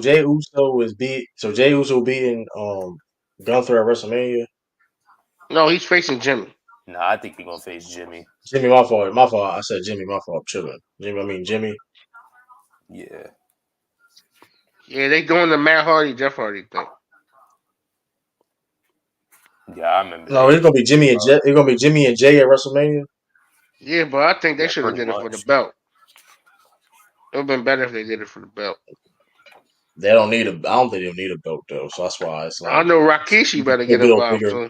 Jay Uso is beat so Jay Uso beating Gunther at WrestleMania. No, he's facing Jimmy. Nah, I think he gonna face Jimmy. Jimmy, my fault. My fault. I said Jimmy, my fault. Chilling. Jimmy. Yeah. Yeah, they doing the Matt Hardy, Jeff Hardy thing. Yeah, I remember No, they. it's gonna be Jimmy and Jay. It's gonna be Jimmy and Jay at WrestleMania. Yeah, but I think they Yeah, should have pretty did it for the much. belt. It would have been better if they did it for the belt. They don't need a. I don't think they'll need a belt though. So that's why it's I like know Rakishi you can better still get build involved bigger. too.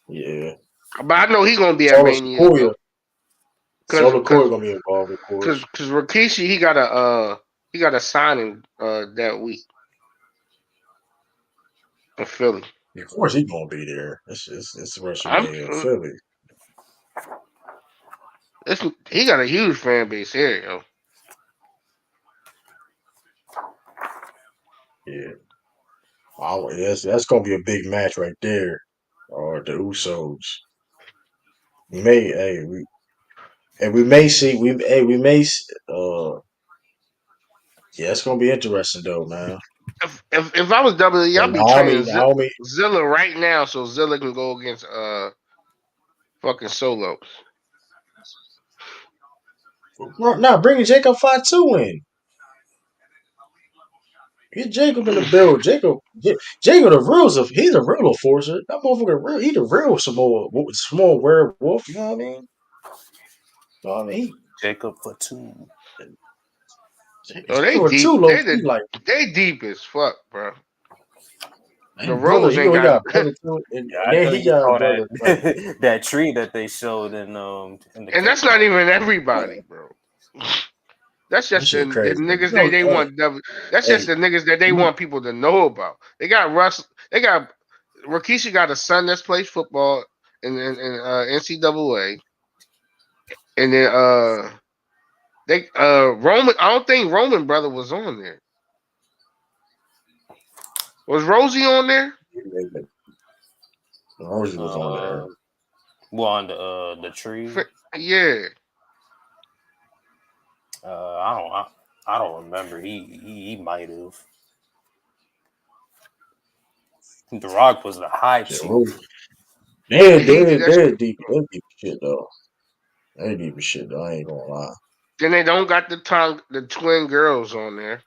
Yeah. But I know he gonna be at Solo Mania Sikoa. though, cause Solo cause Sikoa gonna be involved, of cause course. cause Rakishi he got a signing that week in Philly. Of course, he's gonna be there. It's I'm WrestleMania in Philly. he got a huge fan base here, yo. Yeah. Wow, that's gonna be a big match right there. Or the Usos. We may, hey, we may see, yeah, it's gonna be interesting though, man. If I was WWE, And I'd be training Naomi, Zilla right now so Zilla can go against fucking Solo. no, bringing Jacob Fatu in. Get Jacob in the build. Jacob, he's a real enforcer. That motherfucker, real, he the real small werewolf. You know what I mean? You know what I mean? Jacob Platoon. Oh, they Jacob deep. too low key, like, They deep as fuck, bro. The and brother, Rose ain't he got, got a brother too, Yeah, and I then know he you got a saw brother like, that that tree that they showed in the and camp. that's not even everybody, bro. That's that just shit the crazy. niggas they Hey, want. That's just hey, the niggas that they want people to know about. They got Russ. They got Rikishi got a son that's plays football in NCAA, and then they Roman. I don't think Roman brother was on there. Was Rosie on there? Rosie was on there. Uh, well, on the tree. Yeah. I don't remember. He might have. The Rock was the high Shit, chief. Rose. They're That's deep. They're deep as shit though. They deep as shit though. I ain't gonna lie. then they don't got the twin girls on there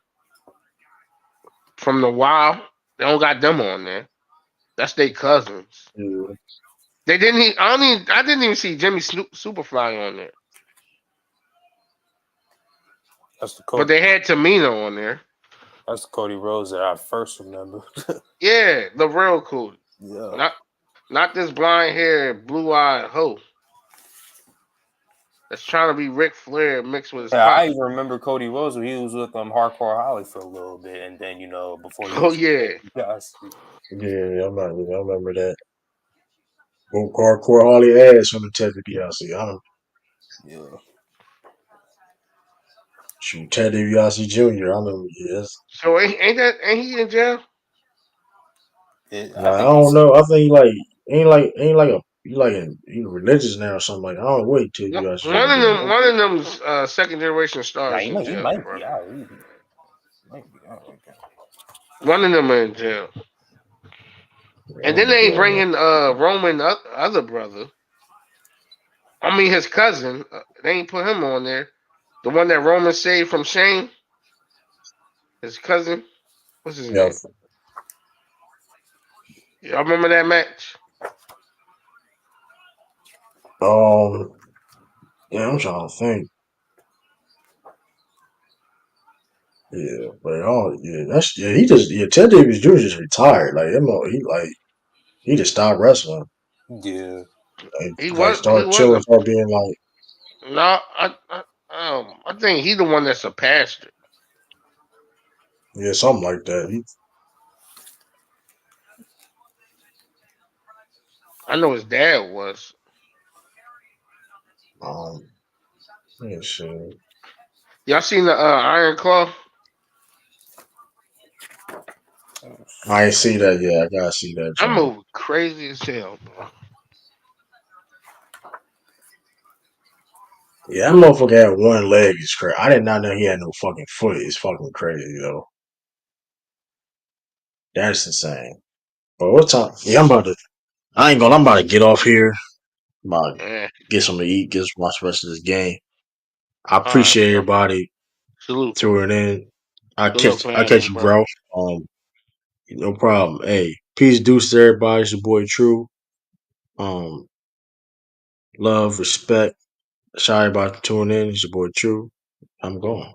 from the Wild. They don't got them on there. That's their cousins. Yeah. They didn't. I didn't even see Jimmy Superfly on there, That's the but Cody. they had Tamina on there. That's the Cody Rhodes that I first remember. Yeah, the real cool. Yeah. Not this blind hair, blue eyed hoe that's trying to be Ric Flair mixed with his Yeah, I pop. even remember Cody Rhodes when he was with Hardcore Holly for a little bit, and then before he Oh was, yeah, yes, Yeah, I remember that. Go hardcore Harley ass from the Ted DiBiase. I don't yeah. shoot Ted DiBiase Jr. I know. Yes. so ain't he in jail? I Nah, I think don't he's know. I think he like ain't like a he religious now or something like. I don't wait till One DiBiase Jr. of been them, out. one of them's second generation nah, stars in he jail, might bro. be out. He might be out. Okay. One of them are in jail, I and don't then be they doing that. bringing Roman other brother. I mean his cousin. They ain't put him on there. The one that Roman saved from Shane. His cousin. What's his Yeah. name? Y'all remember that match? Yeah, I'm trying to think. Yeah, but Ted Davis Jr. just retired. Like he just stopped wrestling. Yeah. Like He start was chilling, a start being like no. I think he the one that's a pastor. yeah, something like that. I know his dad was. Um, yeah, shit. Y'all seen the Iron Claw? I ain't see that yet. I gotta see that, That John. movie crazy as hell, bro. Yeah, that motherfucker had one leg. Is crazy. I did not know he had no fucking foot. It's fucking crazy, yo. That's insane. But what time? Yeah, I'm about to. I ain't gonna. I'm about to get off here. I'm about to Yeah. get something to eat. Get some watch the rest of this game. I All right, appreciate bro. everybody Salute. tuning in. Good luck I playing catch them, you, bro. bro. No problem. Hey, peace, deuce to everybody. It's your boy True. Um, love, respect. Sorry about tuning in. It's your boy True. I'm going.